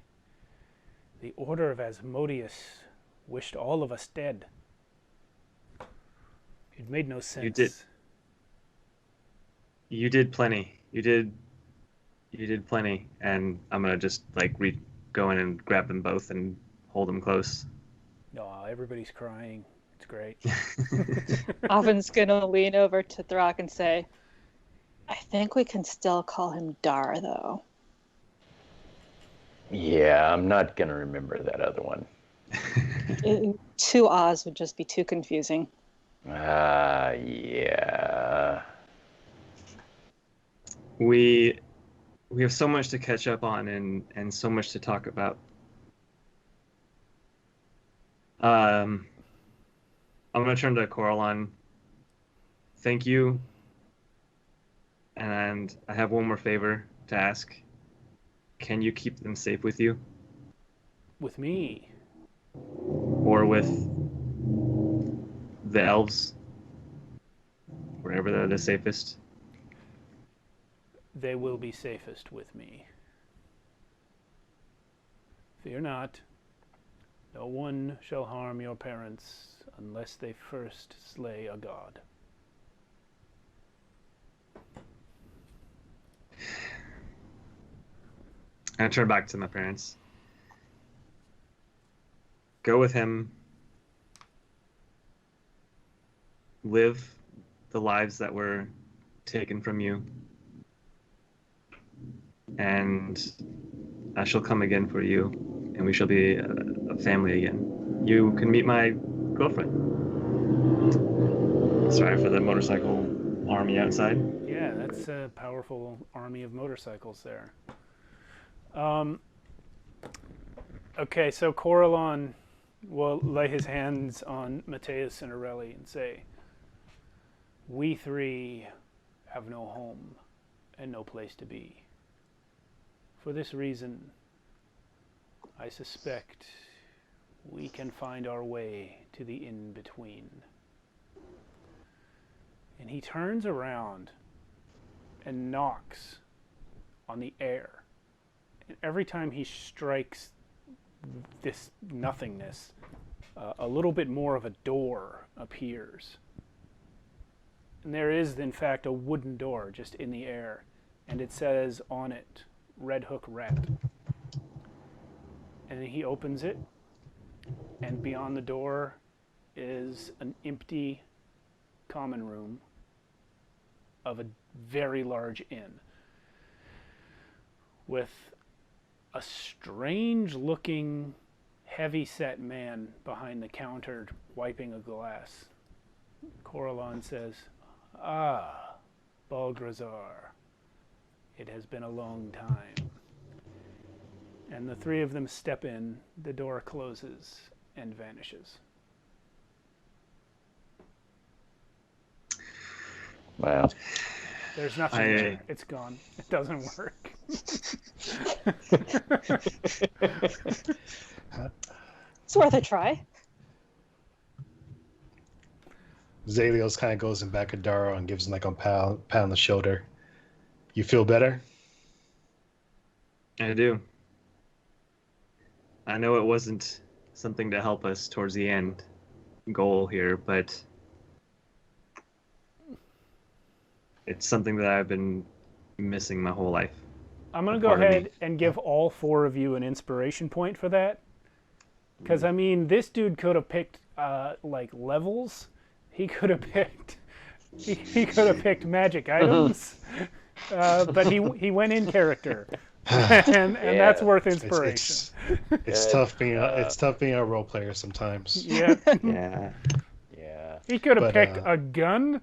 Speaker 3: Order of Asmodeus wished all of us dead. It made no sense.
Speaker 6: You did plenty. You did plenty, and I'm gonna just like go in and grab them both and hold them close.
Speaker 3: No, everybody's crying. It's great.
Speaker 2: Oven's gonna lean over to Throck and say, I think we can still call him Dar, though.
Speaker 4: Yeah, I'm not gonna remember that other one.
Speaker 2: Two Oz would just be too confusing.
Speaker 4: Yeah.
Speaker 6: We have so much to catch up on and so much to talk about. I'm gonna turn to Carolynn. Thank you. And I have one more favor to ask. Can you keep them safe with you?
Speaker 3: With me?
Speaker 6: Or with the elves? Wherever they're the safest?
Speaker 3: They will be safest with me. Fear not. No one shall harm your parents unless they first slay a god.
Speaker 6: And I turn back to my parents. Go with him. Live the lives that were taken from you. And I shall come again for you, and we shall be a family again. You can meet my girlfriend. Sorry for the motorcycle army outside.
Speaker 3: Yeah, that's a powerful army of motorcycles there. Okay, so Carolynn will lay his hands on Mateus and Aurelie and say, we three have no home and no place to be. For this reason, I suspect we can find our way to the in-between. And he turns around and knocks on the air. And every time he strikes this nothingness, a little bit more of a door appears. And there is, in fact, a wooden door just in the air. And it says on it, Red Hook Rat. And then he opens it, and beyond the door is an empty common room of a very large inn with a strange-looking, heavy-set man behind the counter wiping a glass. Carolynn says, "Ah, Balgrazar, it has been a long time." And the three of them step in, the door closes and vanishes.
Speaker 4: Wow.
Speaker 3: There's nothing there. It's gone. It doesn't work.
Speaker 2: It's worth a try.
Speaker 5: Zalios kind of goes in back of Daro and gives him like a pound on the shoulder. You feel better?
Speaker 6: I do. I know it wasn't something to help us towards the end goal here, but it's something that I've been missing my whole life.
Speaker 3: I'm going to go ahead and give all four of you an inspiration point for that. Because, I mean, this dude could have picked, like, levels. He could have picked... He could have picked magic items. But he went in character. and that's worth inspiration.
Speaker 5: It's tough being a role player sometimes.
Speaker 3: Yeah.
Speaker 4: Yeah.
Speaker 3: He could have picked a gun.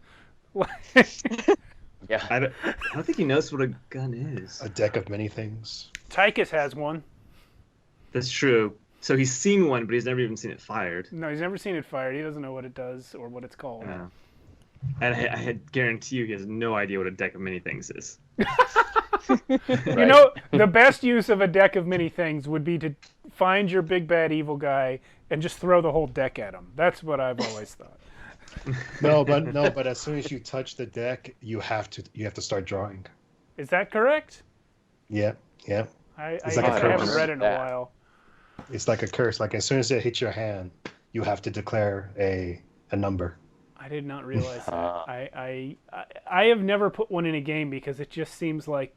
Speaker 4: Yeah.
Speaker 6: I don't think he knows what a gun is.
Speaker 5: A deck of many things.
Speaker 3: Tychus has one.
Speaker 6: That's true. So he's seen one, but he's never even seen it fired.
Speaker 3: No, he's never seen it fired. He doesn't know what it does or what it's called.
Speaker 6: Yeah. And I guarantee you he has no idea what a deck of many things is.
Speaker 3: You know, the best use of a deck of many things would be to find your big bad evil guy and just throw the whole deck at him. That's what I've always thought.
Speaker 5: No, but as soon as you touch the deck, you have to start drawing.
Speaker 3: Is that correct?
Speaker 5: Yeah.
Speaker 3: I
Speaker 5: like a
Speaker 3: haven't
Speaker 5: curse.
Speaker 3: read it in a while.
Speaker 5: It's like a curse. Like as soon as it hits your hand, you have to declare a number.
Speaker 3: I did not realize that. I have never put one in a game because it just seems like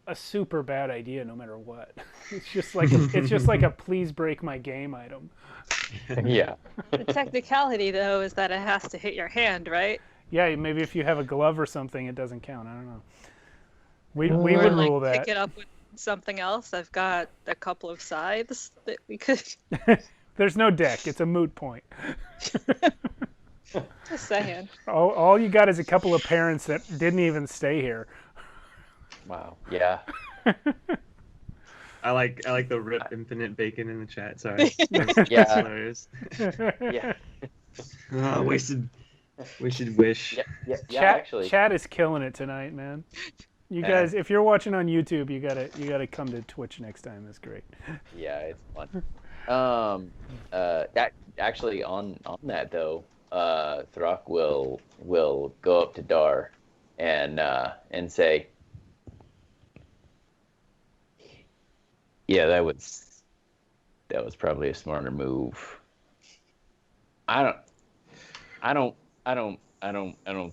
Speaker 3: a super bad idea no matter what. It's just like a please break my game item.
Speaker 4: Yeah.
Speaker 2: The technicality, though, is that it has to hit your hand, right?
Speaker 3: Yeah, maybe if you have a glove or something, it doesn't count. I don't know. We
Speaker 2: Or
Speaker 3: would
Speaker 2: like
Speaker 3: rule that.
Speaker 2: pick it up with something else. I've got a couple of scythes that we could.
Speaker 3: There's no deck. It's a moot point.
Speaker 2: Just saying.
Speaker 3: All you got is a couple of parents that didn't even stay here.
Speaker 4: Wow. Yeah.
Speaker 6: I like the rip infinite bacon in the chat. Sorry. That's
Speaker 4: Yeah.
Speaker 6: hilarious.
Speaker 4: Yeah.
Speaker 6: Wasted wish.
Speaker 4: Yeah.
Speaker 3: Chat,
Speaker 4: Actually.
Speaker 3: chat is killing it tonight, man. You guys, if you're watching on YouTube, you gotta come to Twitch next time. That's great.
Speaker 4: Yeah, it's fun. That actually on that though, Throck will go up to Dar and say, yeah, that was probably a smarter move. I don't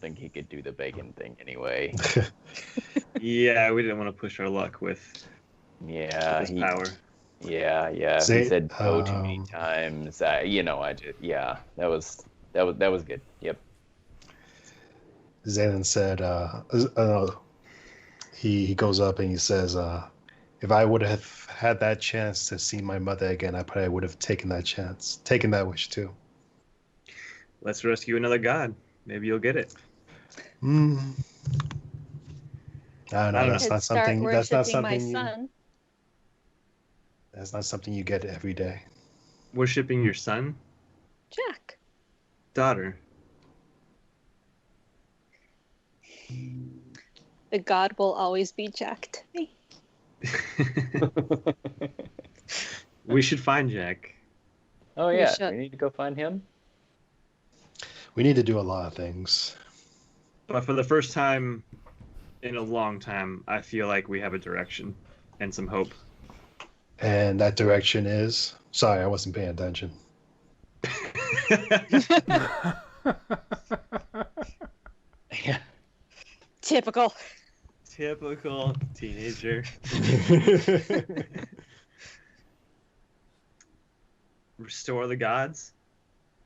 Speaker 4: think he could do the bacon thing anyway.
Speaker 6: Yeah, we didn't want to push our luck with
Speaker 4: Yeah,
Speaker 6: his power.
Speaker 4: Yeah. He said no too many times. That was good. Yep.
Speaker 5: Zaylan said, he goes up and he says, if I would have had that chance to see my mother again, I probably would have taken that chance, taken that wish too.
Speaker 6: Let's rescue another god. Maybe you'll get it.
Speaker 5: I don't know. That's not something. That's not
Speaker 2: my
Speaker 5: something.
Speaker 2: son.
Speaker 5: That's not something you get every day.
Speaker 6: Worshipping your son,
Speaker 2: Jack.
Speaker 6: daughter.
Speaker 2: The god will always be Jack to me.
Speaker 6: We should find Jack.
Speaker 4: Oh
Speaker 2: We
Speaker 4: yeah,
Speaker 2: should.
Speaker 4: we need to go find him.
Speaker 5: We need to do a lot of things.
Speaker 6: But for the first time in a long time, I feel like we have a direction and some hope.
Speaker 5: And that direction is... Sorry, I wasn't paying attention.
Speaker 4: Yeah.
Speaker 2: Typical.
Speaker 6: Typical teenager. Restore the gods.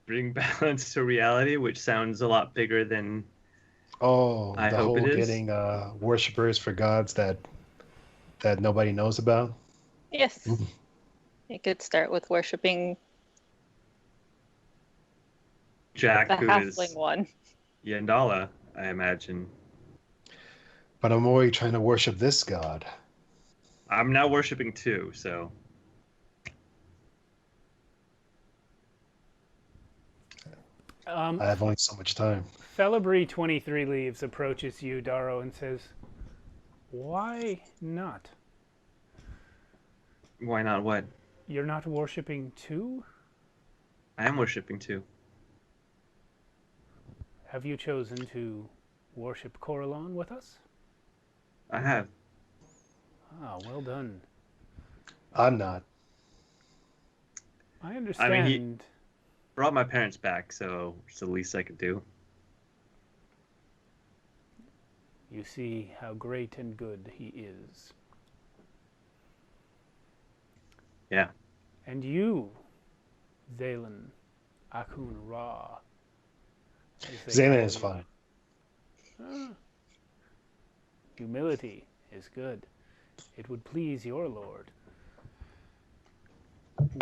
Speaker 6: Bring balance to reality, which sounds a lot bigger than
Speaker 5: Oh,
Speaker 6: I
Speaker 5: the
Speaker 6: hope
Speaker 5: whole
Speaker 6: it is.
Speaker 5: getting worshippers for gods that nobody knows about.
Speaker 2: Yes. You could start with worshipping
Speaker 6: Jack,
Speaker 2: the
Speaker 6: who is
Speaker 2: halfling one.
Speaker 6: Yandala, I imagine.
Speaker 5: But I'm already trying to worship this god.
Speaker 6: I'm now worshipping two, so
Speaker 5: I have only so much time.
Speaker 3: Felibri 23 Leaves approaches you, Daro, and says, "Why not?
Speaker 6: why not what?
Speaker 3: You're not worshipping too?
Speaker 6: I am worshipping two.
Speaker 3: Have you chosen to worship Carolynn with us?"
Speaker 6: I have.
Speaker 3: Ah, well done.
Speaker 5: I'm not.
Speaker 3: I understand.
Speaker 6: Brought my parents back, so it's the least I could do.
Speaker 3: You see how great and good he is.
Speaker 6: Yeah.
Speaker 3: And you, Zaylan, Achun Ra. as they
Speaker 5: Zaylan
Speaker 3: call
Speaker 5: is
Speaker 3: you.
Speaker 5: fine.
Speaker 3: Ah. Humility is good. It would please your lord.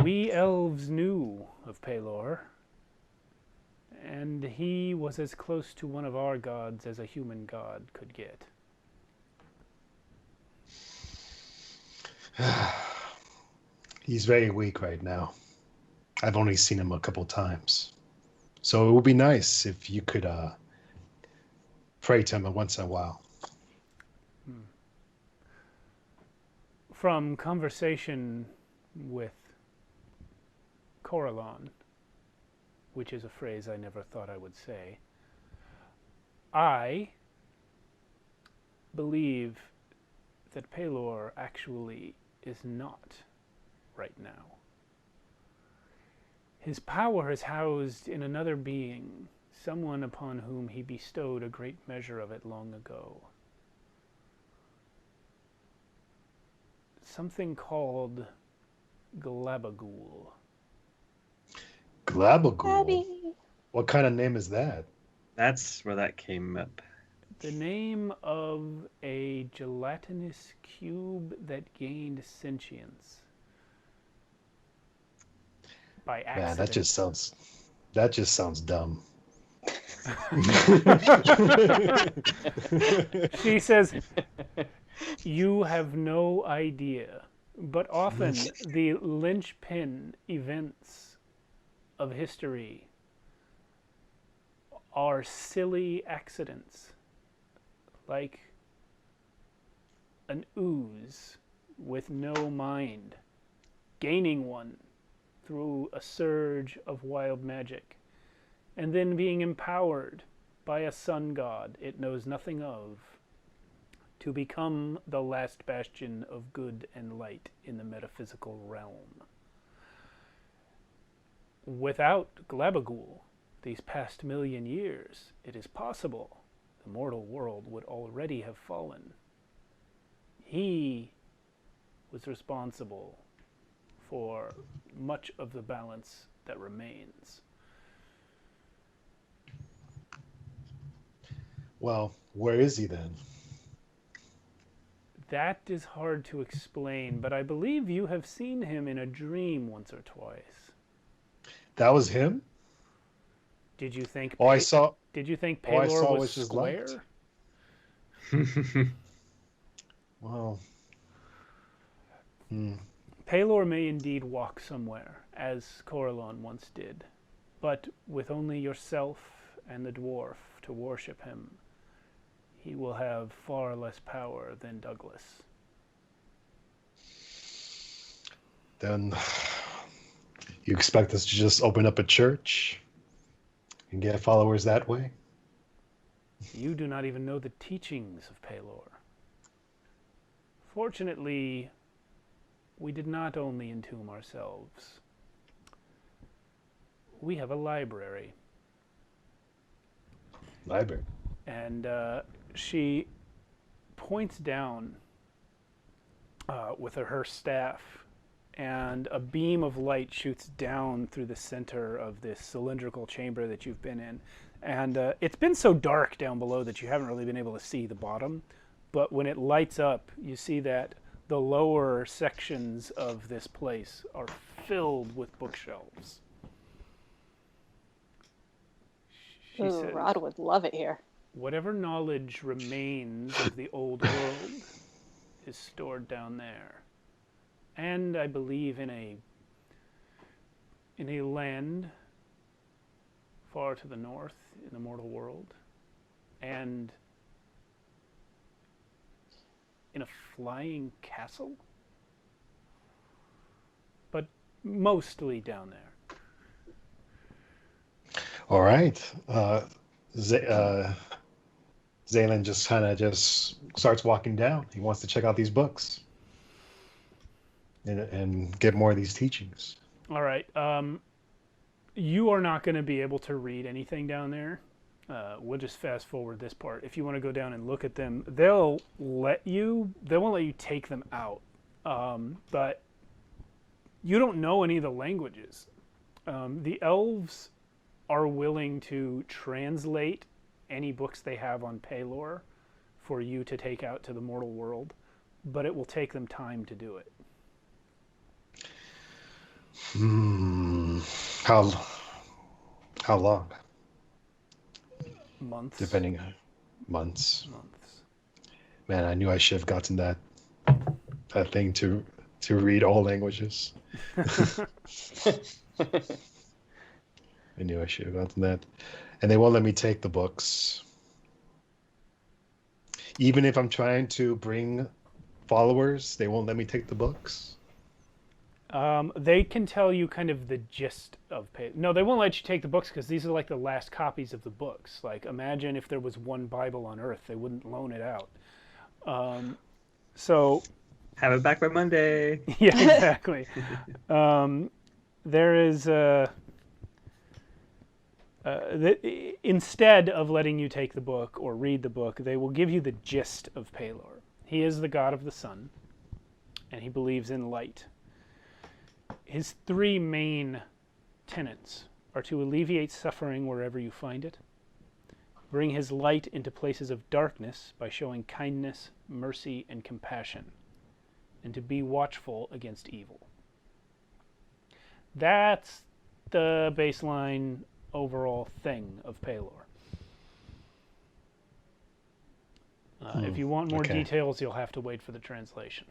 Speaker 3: We elves knew of Pelor, and he was as close to one of our gods as a human god could get.
Speaker 5: He's very weak right now. I've only seen him a couple times. So it would be nice if you could pray to him once in a while.
Speaker 3: From conversation with Carolynn, which is a phrase I never thought I would say, I believe that Pelor actually is not right now. His power is housed in another being, someone upon whom he bestowed a great measure of it long ago. Something called Glabagul.
Speaker 5: Glabagul? What kind of name is that?
Speaker 6: That's where that came up.
Speaker 3: The name of a gelatinous cube that gained sentience. by
Speaker 5: Man,
Speaker 3: accident.
Speaker 5: that just sounds dumb.
Speaker 3: She says, "You have no idea, but often the linchpin events of history are silly accidents, like an ooze with no mind, gaining one through a surge of wild magic, and then being empowered by a sun god it knows nothing of, to become the last bastion of good and light in the metaphysical realm. Without Glabagul, these past million years, it is possible the mortal world would already have fallen. He was responsible for much of the balance that remains."
Speaker 5: Well, where is he then?
Speaker 3: That is hard to explain, but I believe you have seen him in a dream once or twice.
Speaker 5: That was him?
Speaker 3: Did you think?
Speaker 5: Oh, I saw.
Speaker 3: Did you think
Speaker 5: All I
Speaker 3: Pelor
Speaker 5: saw
Speaker 3: was
Speaker 5: was his light.
Speaker 3: square?
Speaker 5: Well,
Speaker 3: Pelor may indeed walk somewhere, as Carolynn once did, but with only yourself and the dwarf to worship him, he will have far less power than Douglas.
Speaker 5: then you expect us to just open up a church and get followers that way?
Speaker 3: You do not even know the teachings of Pelor. Fortunately, we did not only entomb ourselves. We have a library.
Speaker 5: Library.
Speaker 3: And she points down with her staff, and a beam of light shoots down through the center of this cylindrical chamber that you've been in. And it's been so dark down below that you haven't really been able to see the bottom. But when it lights up, you see that the lower sections of this place are filled with bookshelves. She
Speaker 2: Ooh,
Speaker 3: says,
Speaker 2: Rod would love it here.
Speaker 3: whatever knowledge remains of the old world is stored down there. And I believe in a land far to the north in the mortal world, and in a flying castle, but mostly down there.
Speaker 5: All right. Zaylan just kind of just starts walking down. He wants to check out these books and get more of these teachings.
Speaker 3: All right. You are not going to be able to read anything down there. We'll just fast forward this part. If you want to go down and look at them, they won't let you take them out. But you don't know any of the languages. The elves are willing to translate any books they have on Pelor for you to take out to the mortal world, but it will take them time to do it.
Speaker 5: How long?
Speaker 3: Months.
Speaker 5: Depending on months.
Speaker 3: Months.
Speaker 5: Man, I knew I should have gotten that thing to read all languages. I knew I should have gotten that. And they won't let me take the books. Even if I'm trying to bring followers, they won't let me take the books.
Speaker 3: They can tell you kind of the gist of No, they won't let you take the books because these are like the last copies of the books. Like, imagine if there was one Bible on Earth, they wouldn't loan it out. So
Speaker 6: Have it back by Monday.
Speaker 3: yeah, exactly. There is instead of letting you take the book or read the book, they will give you the gist of Pelor. He is the god of the sun, and he believes in light. His three main tenets are to alleviate suffering wherever you find it, bring his light into places of darkness by showing kindness, mercy, and compassion, and to be watchful against evil. That's the baseline overall thing of Paylor. If you want more details, you'll have to wait for the translation.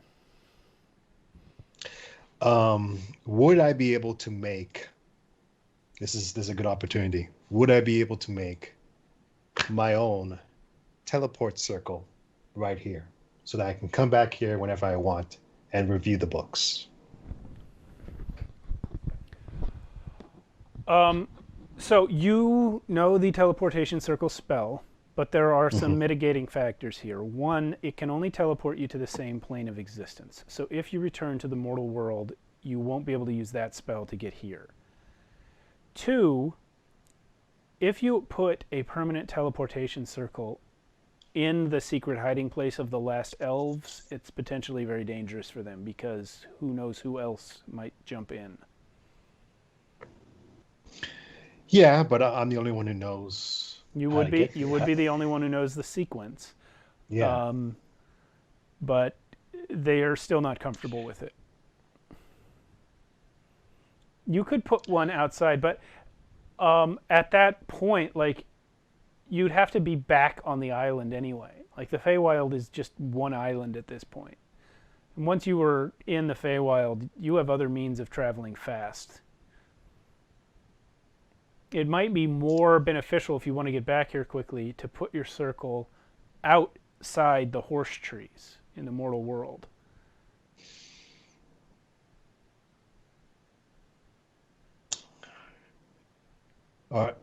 Speaker 5: Would I be able to make? This is a good opportunity. Would I be able to make my own teleport circle right here, so that I can come back here whenever I want and review the books?
Speaker 3: So you know the teleportation circle spell, but there are some mitigating factors here. One, it can only teleport you to the same plane of existence. So if you return to the mortal world, you won't be able to use that spell to get here. Two, if you put a permanent teleportation circle in the secret hiding place of the last elves, it's potentially very dangerous for them, because who knows who else might jump in.
Speaker 5: Yeah, but I'm the only one who knows.
Speaker 3: You would be the only one who knows the sequence.
Speaker 5: Yeah.
Speaker 3: But they are still not comfortable with it. You could put one outside, but at that point, like, you'd have to be back on the island anyway. Like, the Feywild is just one island at this point. And once you were in the Feywild, you have other means of traveling fast. It might be more beneficial, if you want to get back here quickly, to put your circle outside the horse trees in the mortal world. Or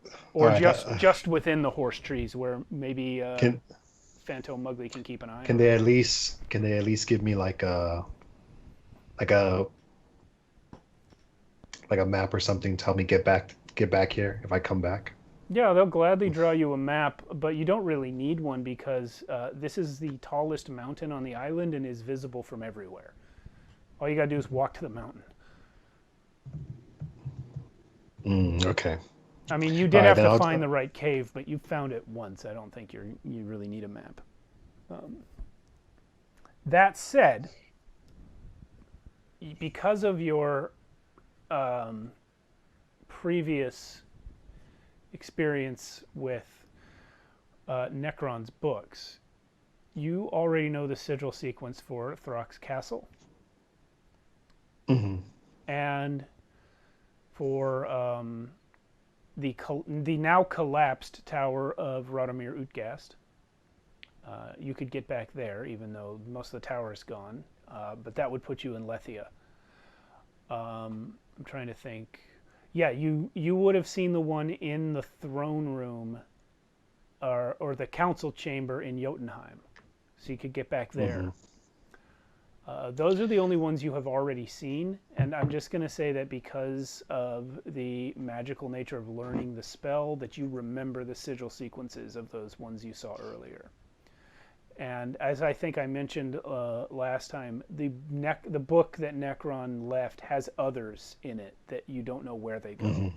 Speaker 3: just within the horse trees, where maybe Phantom Mugly can keep an eye.
Speaker 5: Can they at least give me like a map or something to help me get back here if I come back?
Speaker 3: Yeah, they'll gladly draw you a map, but you don't really need one, because this is the tallest mountain on the island and is visible from everywhere. All you gotta do is walk to the mountain.
Speaker 5: Okay.
Speaker 3: I mean, you did have to find the right cave, but you found it once. I don't think you really need a map. That said, because of your previous experience with Necron's books, you already know the sigil sequence for Throck's Castle. And for the now collapsed tower of Radomir Utgast. You could get back there, even though most of the tower is gone, but that would put you in Lethia. I'm trying to think. Yeah, you would have seen the one in the throne room, or the council chamber in Jotunheim, so you could get back there. Those are the only ones you have already seen, and I'm just going to say that because of the magical nature of learning the spell, that you remember the sigil sequences of those ones you saw earlier. And as I think I mentioned last time, the book that Necron left has others in it that you don't know where they go.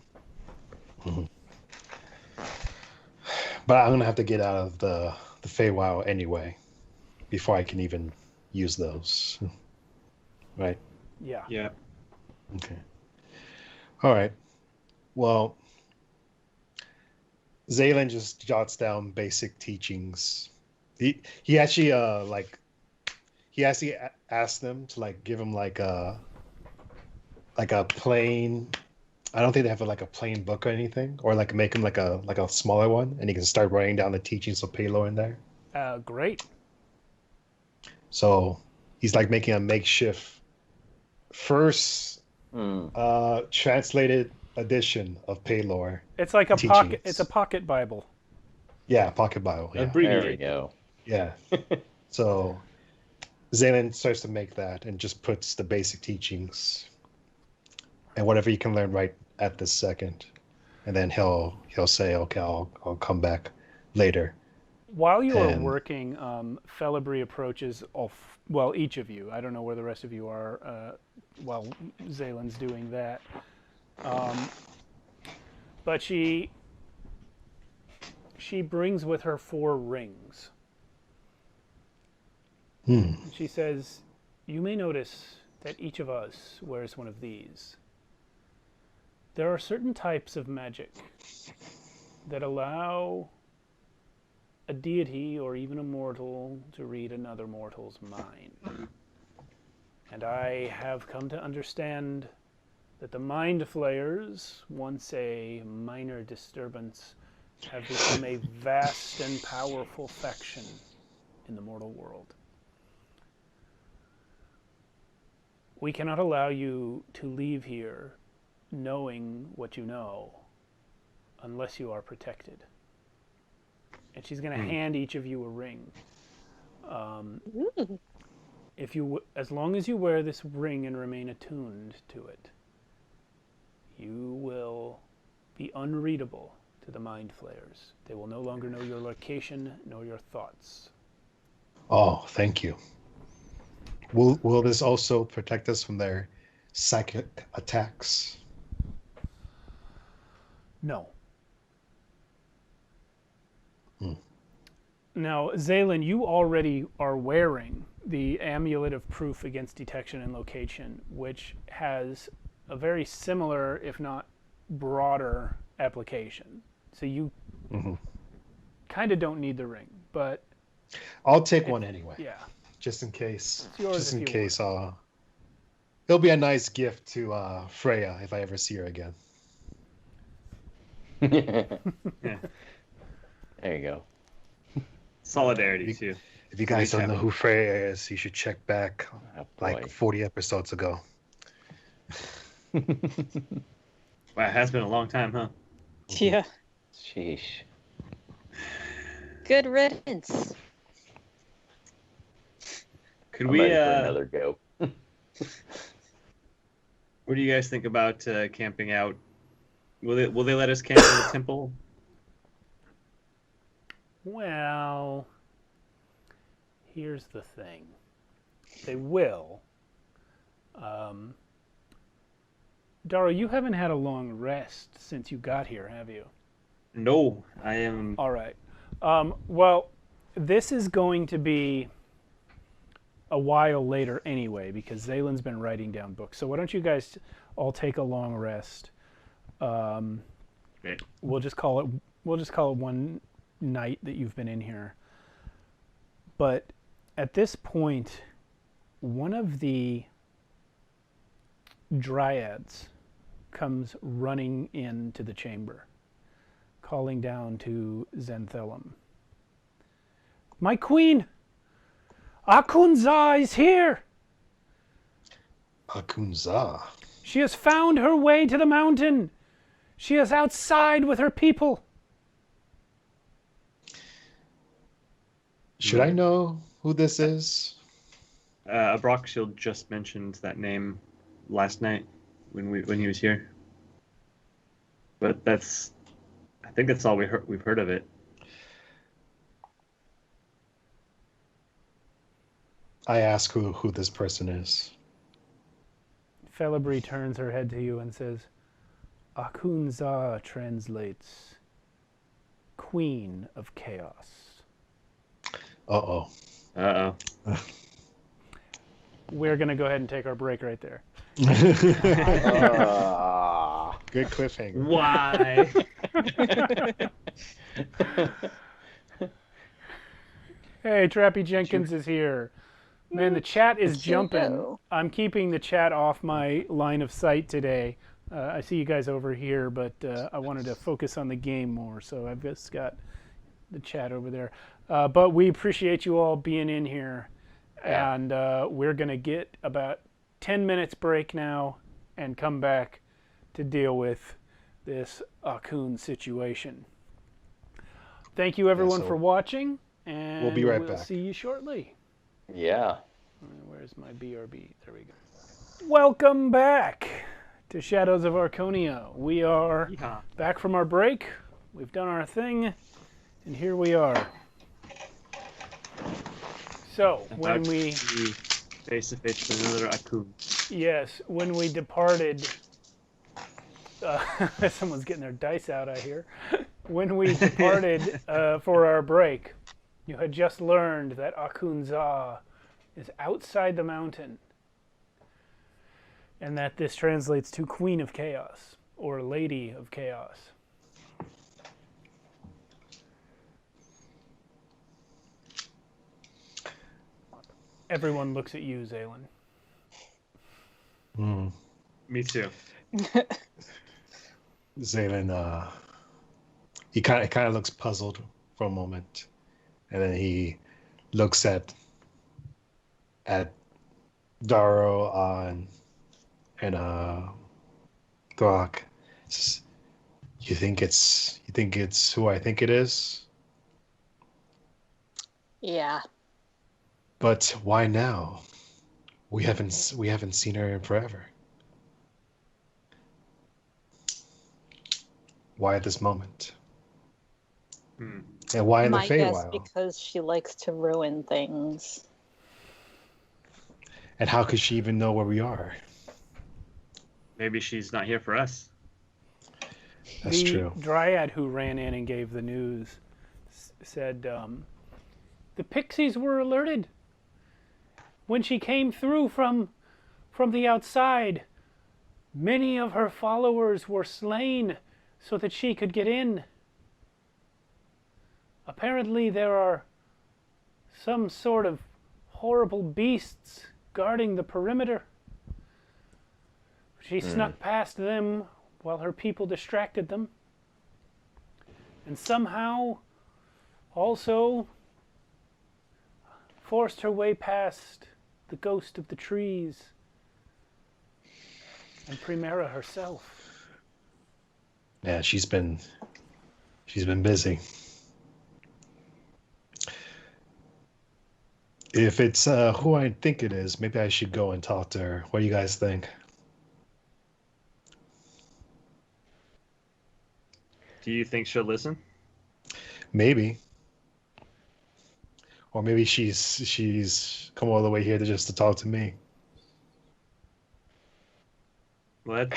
Speaker 5: But I'm going to have to get out of the Feywild anyway before I can even use those, right?
Speaker 3: Yeah.
Speaker 6: Yeah.
Speaker 5: Okay. All right. Well, Zaylen just jots down basic teachings. He actually asked them to like give him like a plain. I don't think they have like a plain book or anything, or like make him like a smaller one, and he can start writing down the teachings of Paylor in there.
Speaker 3: Great.
Speaker 5: So he's like making a makeshift first translated edition of Paylor.
Speaker 3: It's like a pocket. It's a pocket Bible.
Speaker 5: Yeah, pocket Bible. Yeah.
Speaker 4: There we go.
Speaker 5: Yeah. So Zaylen starts to make that and just puts the basic teachings and whatever you can learn right at this second, and then he'll say, "Okay, I'll come back later."
Speaker 3: While you are working, Felibri approaches each of you. I don't know where the rest of you are while Zaylen's doing that. But she brings with her 4 rings. She says, "You may notice that each of us wears one of these. There are certain types of magic that allow a deity or even a mortal to read another mortal's mind. And I have come to understand that the mind flayers, once a minor disturbance, have become a vast and powerful faction in the mortal world. We cannot allow you to leave here knowing what you know unless you are protected. And she's going to hand each of you a ring. As long as you wear this ring and remain attuned to it, you will be unreadable to the mind flayers. They will no longer know your location nor your thoughts.
Speaker 5: Oh, thank you. Will this also protect us from their psychic attacks?
Speaker 3: No. Now, Zaylin, you already are wearing the Amulet of Proof Against Detection and Location, which has a very similar, if not broader, application. So you kind of don't need the ring, but...
Speaker 5: I'll take one anyway.
Speaker 3: Yeah.
Speaker 5: Just in case.
Speaker 3: It's yours
Speaker 5: Just
Speaker 3: if
Speaker 5: in
Speaker 3: you
Speaker 5: case. It'll be a nice gift to Freya if I ever see her again.
Speaker 4: There you go.
Speaker 6: Solidarity, too.
Speaker 5: If you guys don't know who Freya is, you should check back like 40 episodes ago.
Speaker 6: Wow, it has been a long time, huh?
Speaker 2: Yeah.
Speaker 4: Sheesh.
Speaker 2: Good riddance.
Speaker 6: Could
Speaker 4: I'm
Speaker 6: we,
Speaker 4: ready for another go.
Speaker 6: what do you guys think about camping out? Will they let us camp in the temple?
Speaker 3: Well, here's the thing. They will. Dara, you haven't had a long rest since you got here, have you?
Speaker 6: No, I am.
Speaker 3: All right. Well, this is going to be a while later anyway, because Zaylin's been writing down books. So why don't you guys all take a long rest?
Speaker 6: Okay.
Speaker 3: We'll just call it one night that you've been in here. But at this point, one of the dryads comes running into the chamber, calling down to Xanthelum. My queen! Achun is here!
Speaker 5: Achun.
Speaker 3: She has found her way to the mountain! She is outside with her people!
Speaker 5: Should I know who this is?
Speaker 6: Brockshield just mentioned that name last night when he was here. But I think that's all we've heard of it.
Speaker 5: I ask who this person is.
Speaker 3: Felibri turns her head to you and says, Achun translates Queen of Chaos.
Speaker 5: Uh-oh.
Speaker 6: Uh-oh.
Speaker 3: We're going to go ahead and take our break right there.
Speaker 5: Good cliffhanger.
Speaker 6: Why?
Speaker 3: Hey, Trappy Jenkins is here. Man, the chat is jumping.
Speaker 2: Hello.
Speaker 3: I'm keeping the chat off my line of sight today. I see you guys over here, but I wanted to focus on the game more, so I've just got the chat over there. But we appreciate you all being in here.
Speaker 4: Yeah.
Speaker 3: And we're going to get about 10 minutes break now and come back to deal with this Achun situation. Thank you, everyone, for watching. And
Speaker 5: we'll be right
Speaker 3: we'll
Speaker 5: back.
Speaker 3: see you shortly.
Speaker 4: Yeah.
Speaker 3: Where's my BRB? There we go. Welcome back to Shadows of Archonia. We are back from our break. We've done our thing, and here we are. So, when we...
Speaker 6: Face to face with another Achun.
Speaker 3: Yes, when we departed... someone's getting their dice out, I hear. When we departed for our break, you had just learned that Achun is outside the mountain, and that this translates to Queen of Chaos. or Lady of Chaos? Everyone looks at you, Zaylin.
Speaker 6: Me too.
Speaker 5: Zaylin, he kind of looks puzzled for a moment, and then he looks at Daro and Glock. Says, You think it's who I think it is?
Speaker 2: Yeah.
Speaker 5: But why now? We haven't seen her in forever. Why at this moment? And why in the
Speaker 2: My guess
Speaker 5: Feywild?
Speaker 2: because she likes to ruin things.
Speaker 5: And how could she even know where we are?
Speaker 6: Maybe she's not here for us.
Speaker 5: That's
Speaker 3: the
Speaker 5: true.
Speaker 3: Dryad who ran in and gave the news said, the pixies were alerted when she came through from the outside. Many of her followers were slain so that she could get in. Apparently there are some sort of horrible beasts guarding the perimeter. She snuck past them while her people distracted them, and somehow also forced her way past the ghost of the trees and Primera herself.
Speaker 5: Yeah, she's been busy. If it's who I think it is, maybe I should go and talk to her. What do you guys think?
Speaker 6: Do you think she'll listen?
Speaker 5: Maybe. Or maybe she's come all the way here just to talk to me.
Speaker 6: What?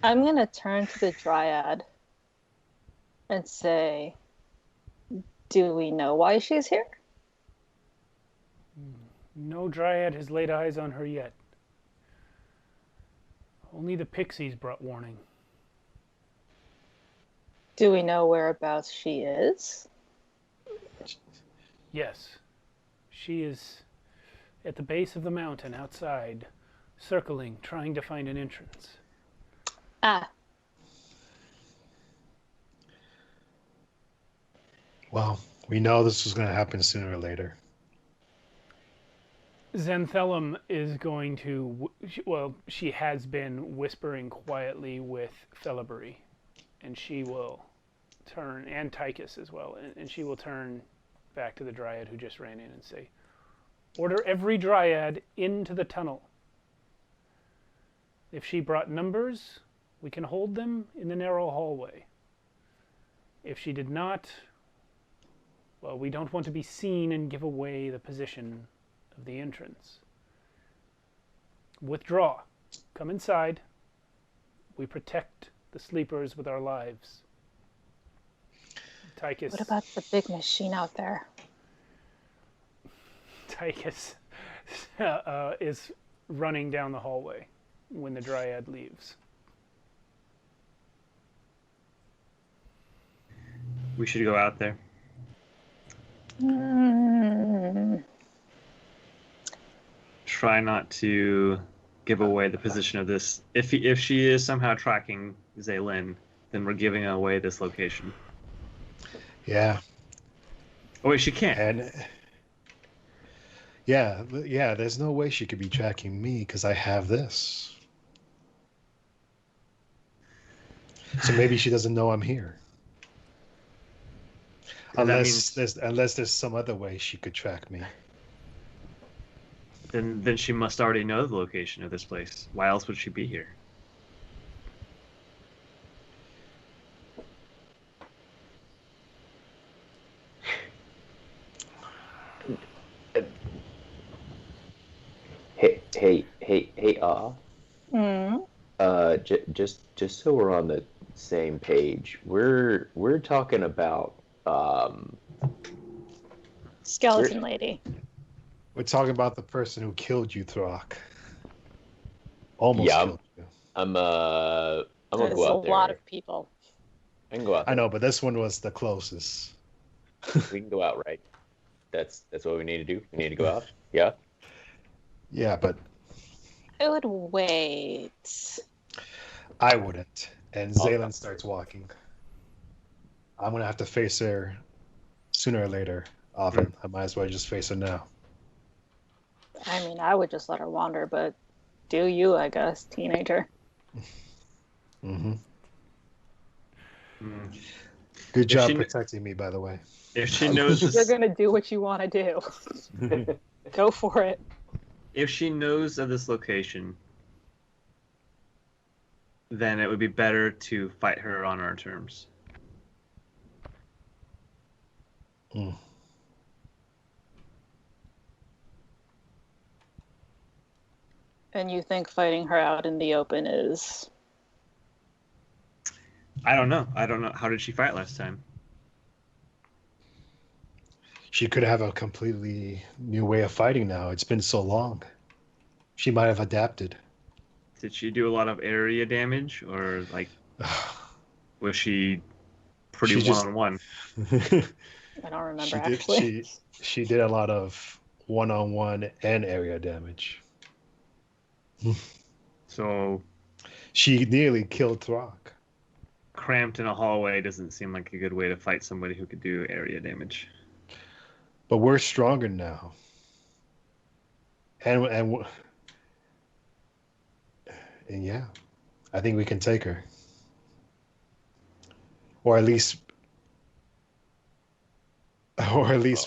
Speaker 2: I'm going to turn to the Dryad and say, do we know why she's here?
Speaker 3: No Dryad has laid eyes on her yet. Only the pixies brought warning.
Speaker 2: Do we know whereabouts she is?
Speaker 3: Yes. She is at the base of the mountain outside, circling, trying to find an entrance.
Speaker 2: Ah,
Speaker 5: Well, we know this was going to happen sooner or later.
Speaker 3: Xanthelum is going to, well, she has been whispering quietly with Felibri, and she will turn, and Tychus as well, and she will turn back to the Dryad who just ran in and say, order every Dryad into the tunnel. If she brought numbers, we can hold them in the narrow hallway. If she did not, well, we don't want to be seen and give away the position of the entrance. Withdraw. Come inside. We protect the sleepers with our lives. Tychus.
Speaker 2: what about the big machine out there?
Speaker 3: Tychus is running down the hallway when the Dryad leaves.
Speaker 6: We should go out there. Try not to give away the position of this. If she is somehow tracking Zaylin, then we're giving away this location.
Speaker 5: Yeah.
Speaker 6: Oh wait, she can't.
Speaker 5: And yeah, there's no way she could be tracking me because I have this. So maybe she doesn't know I'm here. Unless there's some other way she could track me.
Speaker 6: Then she must already know the location of this place. Why else would she be here?
Speaker 4: Just so we're on the same page, we're talking about
Speaker 2: Skeleton lady.
Speaker 5: We're talking about the person who killed you, Throck. Almost
Speaker 4: Yeah,
Speaker 5: killed you.
Speaker 4: I'm I'm gonna
Speaker 2: There's
Speaker 4: go
Speaker 2: a
Speaker 4: out there.
Speaker 2: lot of people.
Speaker 4: I can go out
Speaker 5: I
Speaker 4: there.
Speaker 5: know, but this one was the closest.
Speaker 4: We can go out, right? That's what we need to do. We need to go out. Yeah.
Speaker 5: Yeah, but
Speaker 2: I would wait.
Speaker 5: I wouldn't. And
Speaker 4: Oh,
Speaker 5: Zaylin starts walking. I'm gonna have to face her sooner or later. Often, I might as well just face her now.
Speaker 2: I mean, I would just let her wander, but do you, I guess, teenager.
Speaker 5: Mm-hmm.
Speaker 6: Mm.
Speaker 5: Good
Speaker 6: If
Speaker 5: job
Speaker 6: she kn-
Speaker 5: protecting me, by the way.
Speaker 6: If she knows
Speaker 2: You're
Speaker 6: this,
Speaker 2: gonna do what you want to do. Go for it.
Speaker 6: if she knows of this location, then it would be better to fight her on our terms.
Speaker 5: Mm.
Speaker 2: And you think fighting her out in the open is...
Speaker 6: I don't know. How did she fight last time?
Speaker 5: She could have a completely new way of fighting now. It's been so long. She might have adapted.
Speaker 6: Did she do a lot of area damage, or like was she pretty
Speaker 5: She just-
Speaker 6: one-on-one?
Speaker 2: I don't remember,
Speaker 5: she did.
Speaker 2: actually.
Speaker 5: She did a lot of one-on-one and area damage.
Speaker 6: So
Speaker 5: She nearly killed Throck.
Speaker 6: cramped in a hallway doesn't seem like a good way to fight somebody who could do area damage.
Speaker 5: But we're stronger now. And yeah, I think we can take her. Or at least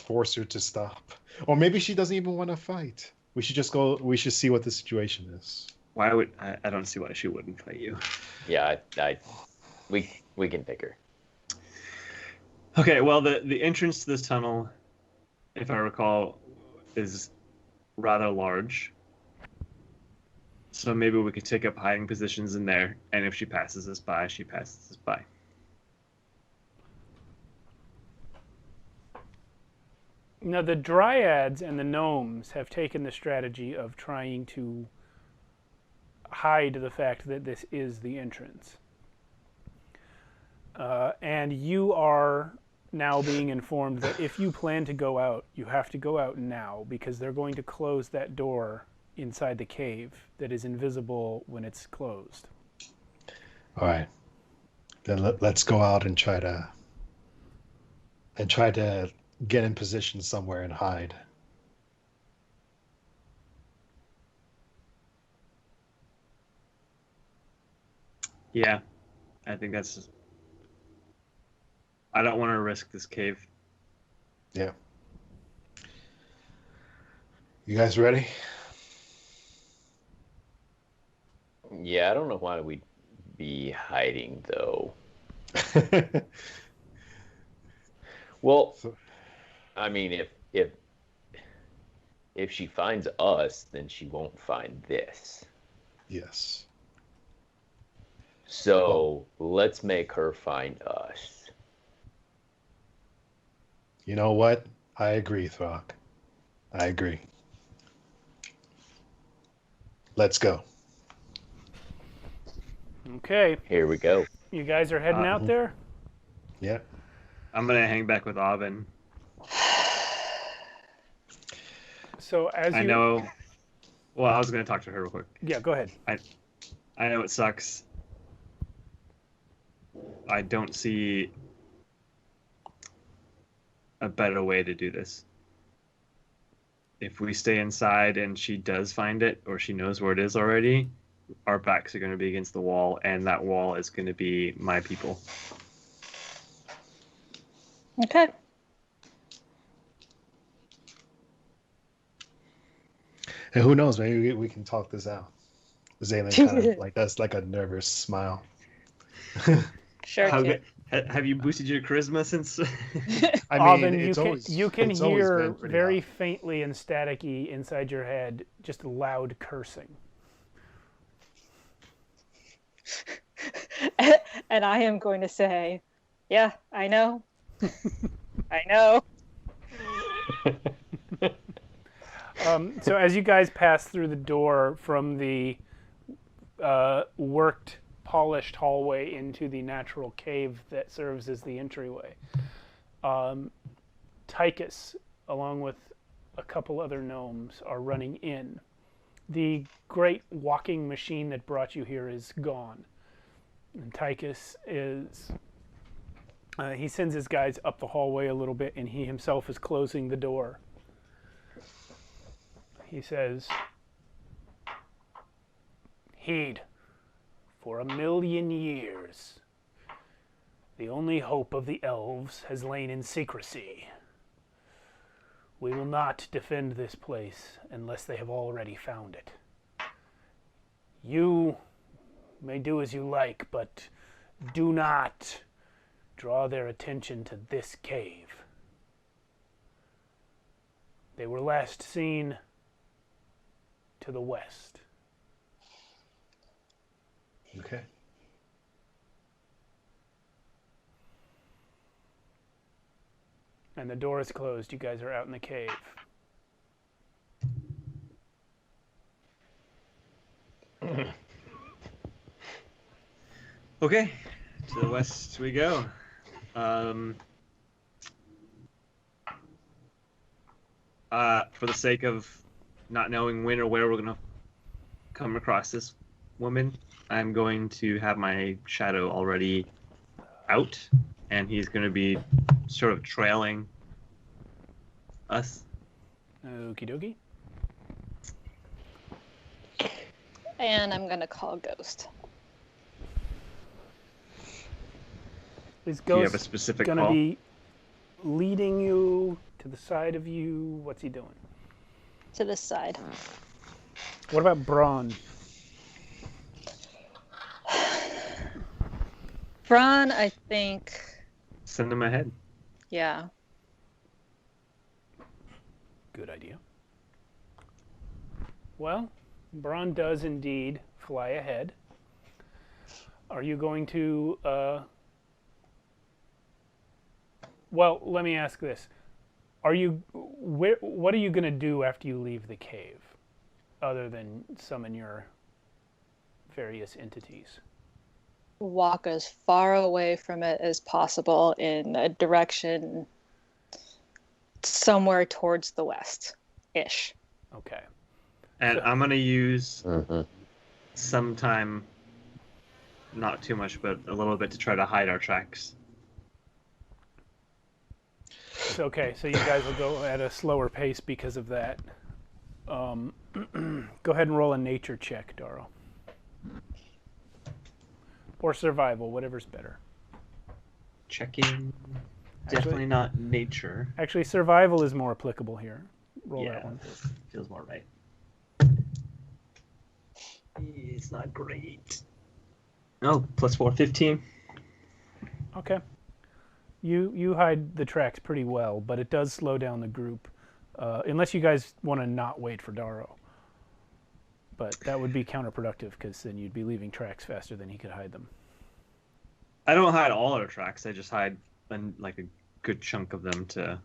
Speaker 5: force her to stop. Or maybe she doesn't even want to fight. We should just go. We should see what the situation is.
Speaker 6: Why would I don't see why she wouldn't fight you.
Speaker 4: Yeah. We can take her.
Speaker 6: Okay, well the entrance to this tunnel, if I recall, is rather large. So maybe we could take up hiding positions in there, and if she passes us by, she passes us by.
Speaker 3: Now, the dryads and the gnomes have taken the strategy of trying to hide the fact that this is the entrance. And you are now being informed that if you plan to go out, you have to go out now, because they're going to close that door inside the cave that is invisible when it's closed.
Speaker 5: All right. Then let's go out and try to get in position somewhere and hide.
Speaker 6: Yeah, I think that's. I don't want to risk this cave.
Speaker 5: Yeah. You guys ready?
Speaker 4: Yeah, I don't know why we'd be hiding though. Well, I mean, if she finds us, then she won't find this.
Speaker 5: Yes.
Speaker 4: So let's make her find us.
Speaker 5: You know what? I agree, Throck. I agree. Let's go.
Speaker 3: Okay,
Speaker 4: Here we go.
Speaker 3: you guys are heading out there?
Speaker 5: Yeah.
Speaker 6: I'm gonna hang back with Avin.
Speaker 3: So as you...
Speaker 6: I know. Well, I was gonna talk to her real quick.
Speaker 3: Yeah, go ahead.
Speaker 6: I know it sucks. I don't see a better way to do this. If we stay inside and she does find it, or she knows where it is already, our backs are going to be against the wall, and that wall is going to be my people.
Speaker 2: Okay.
Speaker 5: And who knows? Maybe we can talk this out. Zaylin kind of like does like a nervous smile.
Speaker 2: Sure, kid.
Speaker 6: Have you boosted your charisma since?
Speaker 5: I
Speaker 3: Alvin,
Speaker 5: it's
Speaker 3: you can
Speaker 5: it's always
Speaker 3: hear
Speaker 5: been pretty
Speaker 3: very
Speaker 5: hot.
Speaker 3: faintly and staticky inside your head just loud cursing.
Speaker 2: And I am going to say, yeah, I know. I know.
Speaker 3: So as you guys pass through the door from the worked polished hallway into the natural cave that serves as the entryway. Tychus, along with a couple other gnomes, are running in. The great walking machine that brought you here is gone. And Tychus is... he sends his guys up the hallway a little bit, and he himself is closing the door. He says, "Heed, for 1,000,000 years, the only hope of the elves has lain in secrecy. We will not defend this place unless they have already found it. You may do as you like, but do not draw their attention to this cave. They were last seen to the west."
Speaker 5: Okay.
Speaker 3: And the door is closed. You guys are out in the cave.
Speaker 6: Okay, to the west we go. For the sake of not knowing when or where we're gonna come across this woman, I'm going to have my shadow already out, and he's gonna be sort of trailing us.
Speaker 3: Okie dokie.
Speaker 2: And I'm gonna call Ghost.
Speaker 3: Is
Speaker 6: Do you have a
Speaker 3: Ghost
Speaker 6: specific
Speaker 3: gonna
Speaker 6: call?
Speaker 3: be leading you to the side of you? What's he doing?
Speaker 2: To this side.
Speaker 3: What about Braun?
Speaker 2: Braun, I think.
Speaker 6: Send him ahead.
Speaker 2: Yeah.
Speaker 3: Good idea. Well, Braun does indeed fly ahead. Are you going to... Well, let me ask this. What are you going to do after you leave the cave, other than summon your various entities?
Speaker 2: Walk as far away from it as possible in a direction somewhere towards the west-ish.
Speaker 3: Okay.
Speaker 6: And I'm gonna use some time, not too much, but a little bit, to try to hide our tracks.
Speaker 3: It's okay, so you guys will go at a slower pace because of that. Go ahead and roll a nature check, Daro. Or survival, whatever's better.
Speaker 6: Checking. Definitely not nature.
Speaker 3: Actually, survival is more applicable here. Roll that one.
Speaker 6: Feels more right. It's not great. Oh, +4, 15.
Speaker 3: Okay. You hide the tracks pretty well, but it does slow down the group. Unless you guys want to not wait for Daro. But that would be counterproductive, because then you'd be leaving tracks faster than he could hide them.
Speaker 6: I don't hide all our tracks. I just hide like a good chunk of them to...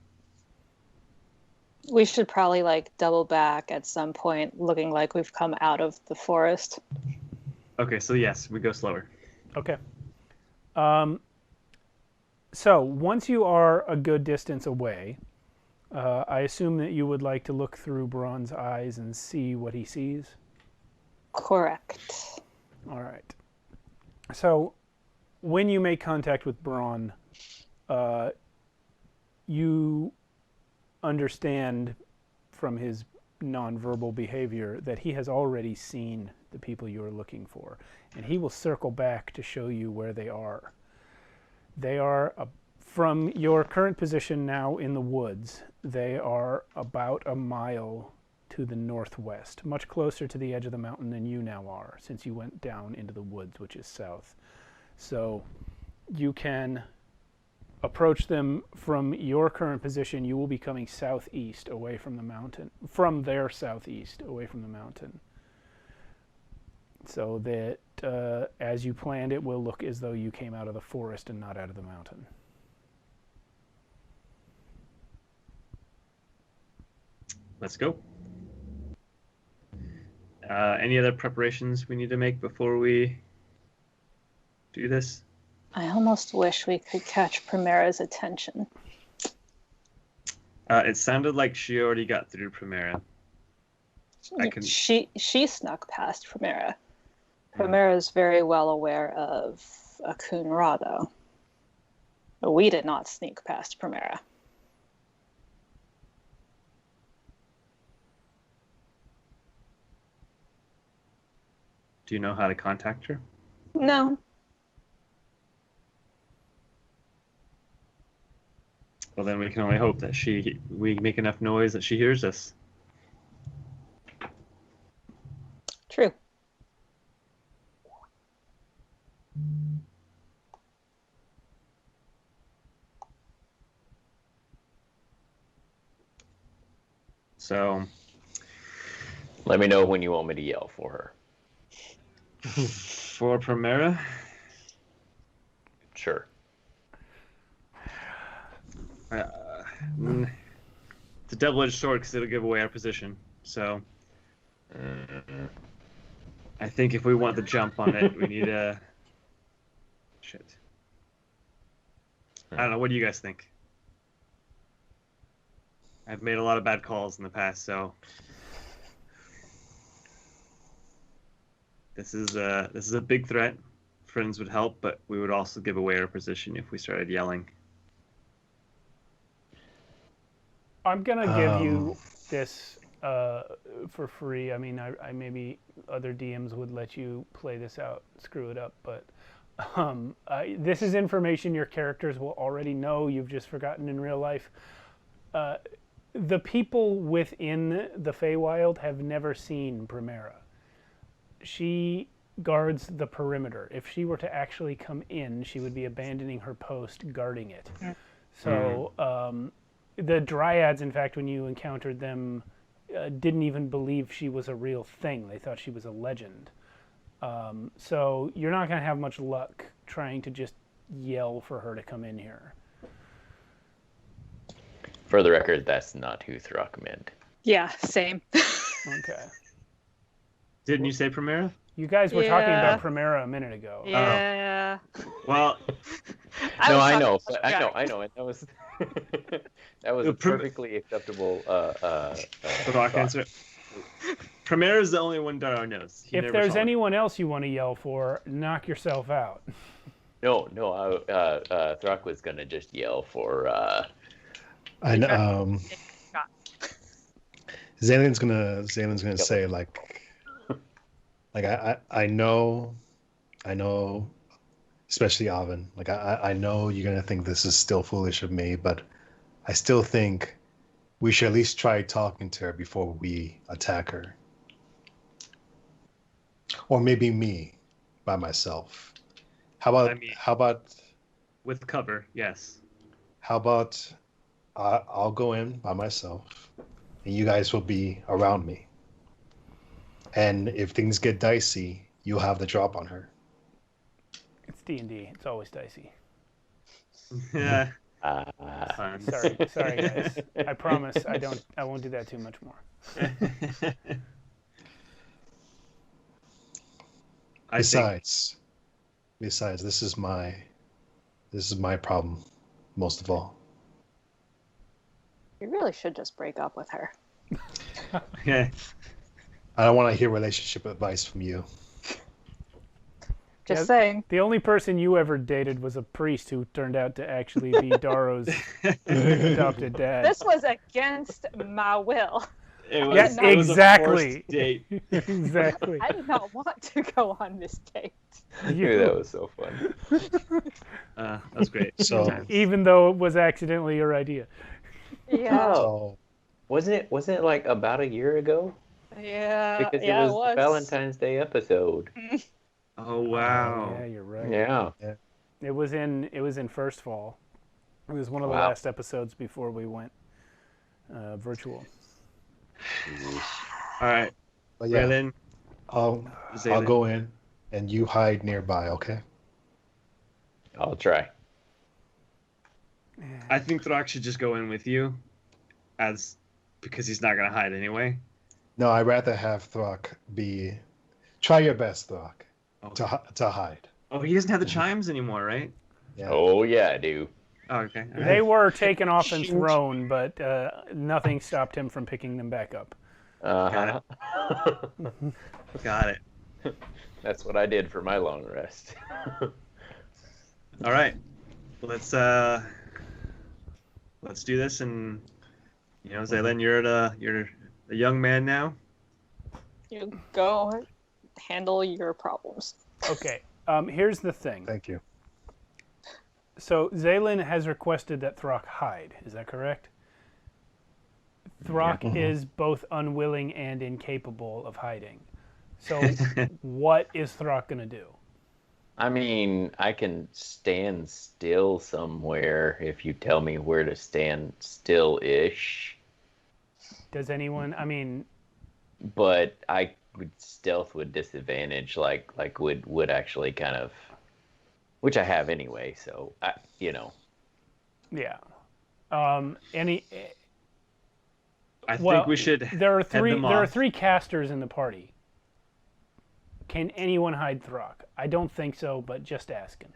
Speaker 2: We should probably double back at some point, looking like we've come out of the forest.
Speaker 6: Okay, so yes, we go slower.
Speaker 3: Okay. So once you are a good distance away, I assume that you would like to look through Braun's eyes and see what he sees?
Speaker 2: Correct.
Speaker 3: All right. So when you make contact with Braun, you understand from his nonverbal behavior that he has already seen the people you are looking for, and he will circle back to show you where they are. They are, from your current position now in the woods, they are about a mile to the northwest, much closer to the edge of the mountain than you now are, since you went down into the woods, which is south. So you can approach them from your current position. You will be coming southeast away from the mountain, from their southeast away from the mountain. So that as you planned, it will look as though you came out of the forest and not out of the mountain.
Speaker 6: Let's go. Any other preparations we need to make before we do this?
Speaker 2: I almost wish we could catch Primera's attention.
Speaker 6: It sounded like she already got through Primera.
Speaker 2: She snuck past Primera. Primera is very well aware of Achun though. But we did not sneak past Primera.
Speaker 6: Do you know how to contact her?
Speaker 2: No.
Speaker 6: Well, then we can only hope that we make enough noise that she hears us.
Speaker 2: True.
Speaker 6: So,
Speaker 4: Let me know when you want me to yell for her.
Speaker 6: for Primera,
Speaker 4: Sure.
Speaker 6: it's a double-edged sword because it'll give away our position. So, I think if we want the jump on it, we need a. Shit. I don't know. What do you guys think? I've made a lot of bad calls in the past, so this is a big threat. Friends would help, but we would also give away our position if we started yelling.
Speaker 3: I'm gonna give you this for free. I mean, I maybe other DMs would let you play this out, screw it up, but this is information your characters will already know. You've just forgotten in real life. The people within the Feywild have never seen Primera. She guards the perimeter. If she were to actually come in, she would be abandoning her post guarding it. So the Dryads, in fact, when you encountered them, didn't even believe she was a real thing. They thought she was a legend. So you're not going to have much luck trying to just yell for her to come in here.
Speaker 4: For the record, that's not who Throck meant.
Speaker 2: Yeah, same.
Speaker 3: Okay.
Speaker 6: Didn't you say Primera?
Speaker 3: You guys were talking
Speaker 2: Yeah.
Speaker 3: about Primera a minute ago.
Speaker 2: Yeah.
Speaker 6: Well,
Speaker 4: I know,
Speaker 2: was
Speaker 4: but
Speaker 2: talking about
Speaker 4: I know, and that was that was a perfectly acceptable.
Speaker 6: the rock answer. Primera is the only one Daro knows. He
Speaker 3: If
Speaker 6: never
Speaker 3: there's
Speaker 6: saw it.
Speaker 3: anyone else you want to yell for, knock yourself out.
Speaker 4: No, Throck was gonna just yell for.
Speaker 5: Zalen's gonna say like I know, especially Avin. Like I know you're gonna think this is still foolish of me, but I still think we should at least try talking to her before we attack her, or maybe me by myself. How about
Speaker 6: with cover? Yes.
Speaker 5: how about I'll go in by myself, and you guys will be around me. And if things get dicey, you'll have the drop on her.
Speaker 3: It's D&D. It's always dicey.
Speaker 6: Yeah.
Speaker 4: Fun.
Speaker 3: Sorry guys. I promise I won't do that too much more.
Speaker 5: Besides, this is my problem most of all.
Speaker 2: You really should just break up with her.
Speaker 6: Okay.
Speaker 5: I don't want to hear relationship advice from you.
Speaker 2: Just
Speaker 3: Yeah.
Speaker 2: saying.
Speaker 3: The only person you ever dated was a priest who turned out to actually be Daro's adopted dad.
Speaker 2: This was against my will.
Speaker 6: It was,
Speaker 3: Yes,
Speaker 6: it was a
Speaker 3: exactly.
Speaker 6: forced date.
Speaker 3: Exactly.
Speaker 2: I did not want to go on this date.
Speaker 4: That was so fun.
Speaker 6: That was great.
Speaker 5: So,
Speaker 3: Even though it was accidentally your idea.
Speaker 2: Yeah.
Speaker 5: so
Speaker 4: Wasn't it like about a year ago?
Speaker 2: Yeah.
Speaker 4: Because
Speaker 2: yeah,
Speaker 4: it was the Valentine's Day episode.
Speaker 6: Oh wow.
Speaker 3: Yeah, you're right.
Speaker 4: Yeah.
Speaker 3: It was in First Fall. It was one of the
Speaker 4: Wow.
Speaker 3: last episodes before we went virtual.
Speaker 6: All right.
Speaker 5: but yeah,
Speaker 6: Carolynn,
Speaker 5: I'll
Speaker 6: Zaylen.
Speaker 5: go in, and you hide nearby. Okay.
Speaker 4: I'll try.
Speaker 6: I think Throck should just go in with you, because he's not gonna hide anyway.
Speaker 5: No, I'd rather have Throck be. Try your best, Throck,
Speaker 6: Okay.
Speaker 5: to hide.
Speaker 6: Oh, he doesn't have the chimes anymore, right?
Speaker 5: Yeah.
Speaker 4: Oh yeah, I do.
Speaker 6: Oh, okay. All
Speaker 3: They
Speaker 6: right.
Speaker 3: were taken off and thrown, but nothing stopped him from picking them back up.
Speaker 4: Uh-huh.
Speaker 6: Got it.
Speaker 4: That's what I did for my long rest.
Speaker 6: All right. Let's do this, and Zaylin, you're a young man now.
Speaker 2: You go handle your problems.
Speaker 3: Okay, here's the thing.
Speaker 5: Thank you.
Speaker 3: So Zaylin has requested that Throck hide. Is that correct? Throck is both unwilling and incapable of hiding. So what is Throck going to do?
Speaker 4: I mean, I can stand still somewhere if you tell me where to stand still-ish.
Speaker 3: Does anyone, I mean...
Speaker 4: But I would stealth with disadvantage, like would actually kind of... Which I have anyway, so,
Speaker 3: Yeah.
Speaker 6: I think we should
Speaker 3: There are
Speaker 6: head them off.
Speaker 3: three casters in the party. Can anyone hide Throck? I don't think so, but just asking.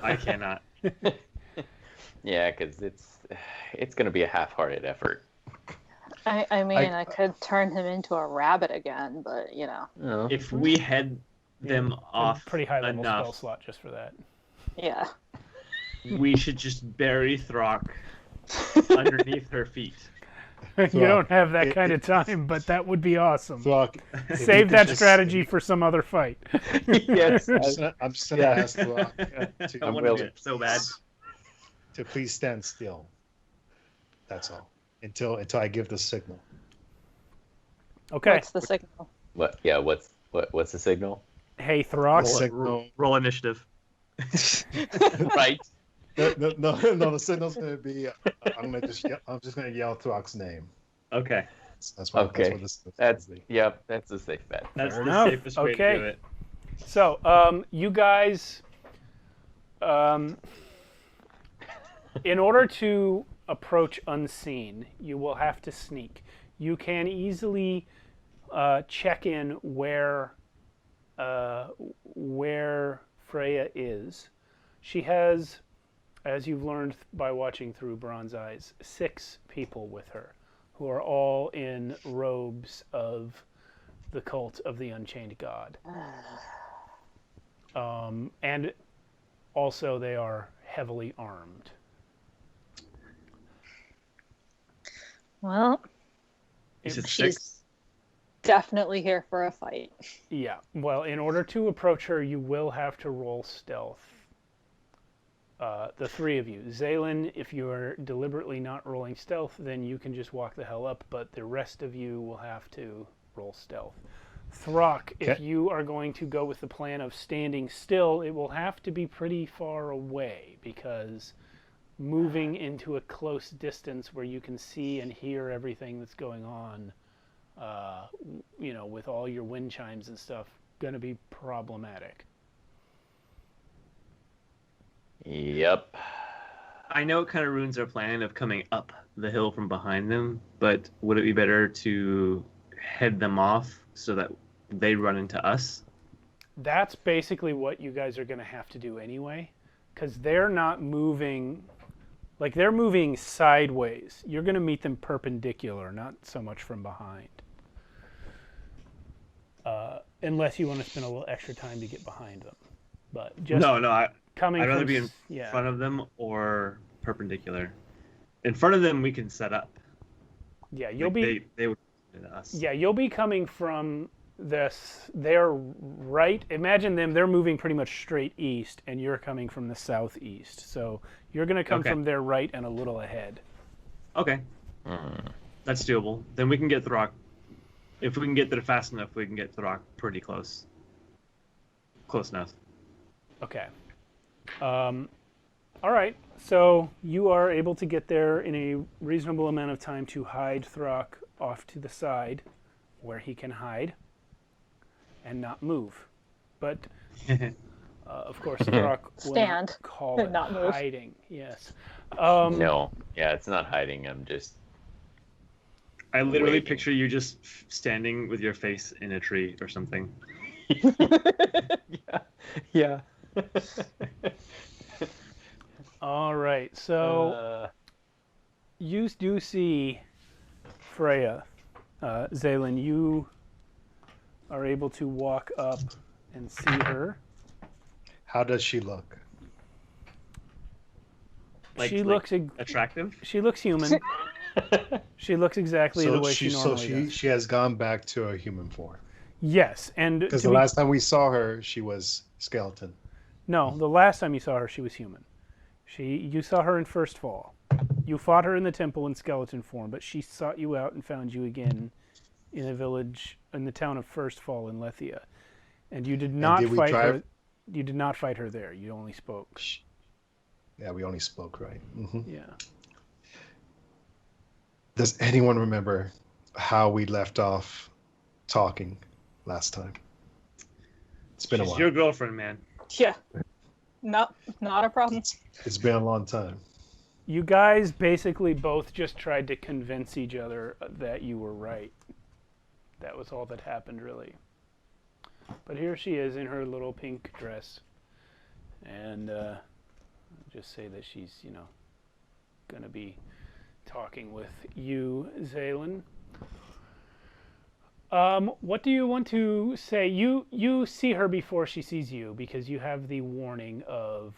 Speaker 6: I cannot.
Speaker 4: yeah, because it's going to be a half-hearted effort.
Speaker 2: I mean, I could turn him into a rabbit again, but
Speaker 4: Oh.
Speaker 6: If we head them off
Speaker 3: Pretty high level spell
Speaker 6: enough,
Speaker 3: slot just for that.
Speaker 2: yeah.
Speaker 6: we should just bury Throck underneath her feet.
Speaker 3: You don't have that kind of time, but that would be awesome.
Speaker 5: Throck,
Speaker 3: Save that strategy for some other fight.
Speaker 4: yes.
Speaker 5: I'm just gonna ask Throck
Speaker 6: I want to do it so bad.
Speaker 5: to please stand still. That's all. Until I give the signal.
Speaker 3: Okay.
Speaker 2: What's the signal?
Speaker 4: What? Yeah. What's the signal?
Speaker 3: Hey, Throck.
Speaker 5: The signal.
Speaker 6: Roll initiative.
Speaker 4: Right.
Speaker 5: No, the signal's gonna be. I'm just gonna yell Throck's name.
Speaker 6: Okay.
Speaker 5: That's what.
Speaker 4: Okay.
Speaker 5: That's what this
Speaker 4: That's
Speaker 5: will be.
Speaker 4: yep. That's a safe bet.
Speaker 6: That's
Speaker 3: Fair
Speaker 6: the
Speaker 3: enough.
Speaker 6: safest way
Speaker 3: Okay.
Speaker 6: to do it.
Speaker 3: So, you guys, in order to approach unseen, you will have to sneak. You can easily check in where Freya is. She has, as you've learned by watching through Bronze Eyes, 6 people with her, who are all in robes of the cult of the Unchained God. And also they are heavily armed.
Speaker 2: Well,
Speaker 6: You said
Speaker 2: she's
Speaker 6: 6?
Speaker 2: definitely here for a fight.
Speaker 3: Yeah, well, in order to approach her, you will have to roll stealth. The 3 of you. Zaylin, if you are deliberately not rolling stealth, then you can just walk the hell up, but the rest of you will have to roll stealth. Throck, if
Speaker 5: Okay.
Speaker 3: you are going to go with the plan of standing still, it will have to be pretty far away, because moving into a close distance where you can see and hear everything that's going on, with all your wind chimes and stuff, going to be problematic.
Speaker 4: Yep.
Speaker 6: I know it kind of ruins our plan of coming up the hill from behind them, but would it be better to head them off so that they run into us?
Speaker 3: That's basically what you guys are going to have to do anyway, because they're not moving, like they're moving sideways. You're going to meet them perpendicular, not so much from behind. Unless you want to spend a little extra time to get behind them. But just
Speaker 6: No,
Speaker 3: I'd
Speaker 6: I'd rather be in front of them or perpendicular. In front of them, we can set up.
Speaker 3: Yeah, you'll
Speaker 6: Like,
Speaker 3: be
Speaker 6: They would come to us.
Speaker 3: Yeah, you'll be coming from their right. Imagine them, they're moving pretty much straight east, and you're coming from the southeast. So you're going to come
Speaker 6: Okay.
Speaker 3: from their right and a little ahead.
Speaker 6: Okay. That's doable. Then we can get Throck. If we can get there fast enough, we can get Throck pretty close. Close enough.
Speaker 3: Okay. All right. So you are able to get there in a reasonable amount of time to hide Throck off to the side where he can hide and not move. But, of course, Throck will
Speaker 2: Stand
Speaker 3: not call
Speaker 2: and
Speaker 3: it
Speaker 2: not move.
Speaker 3: hiding. Yes.
Speaker 4: No. Yeah, it's not hiding. I'm just.
Speaker 6: I literally
Speaker 4: Waiting.
Speaker 6: picture you just standing with your face in a tree or something.
Speaker 4: Yeah.
Speaker 3: All right, so you do see Freya. Zaylin, you are able to walk up and see her.
Speaker 5: How does she look?
Speaker 3: She looks
Speaker 6: attractive.
Speaker 3: She looks human. She looks exactly the way she normally does.
Speaker 5: She has gone back to her human form.
Speaker 3: Yes, and
Speaker 5: because the last time we saw her, she was skeleton.
Speaker 3: No, the last time you saw her, she was human. You saw her in First Fall. You fought her in the temple in skeleton form, but she sought you out and found you again in a village in the town of First Fall in Lethia, and you did not fight her. You did not fight her there. You only spoke.
Speaker 5: Yeah, we only spoke, right? Mm-hmm.
Speaker 3: Yeah.
Speaker 5: Does anyone remember how we left off talking last time? It's been a while.
Speaker 6: She's your girlfriend, man.
Speaker 2: Yeah. Not a problem.
Speaker 5: It's been a long time.
Speaker 3: You guys basically both just tried to convince each other that you were right. That was all that happened, really. But here she is in her little pink dress. And I'll just say that she's, going to be talking with you, Zaylin. What do you want to say? You see her before she sees you because you have the warning of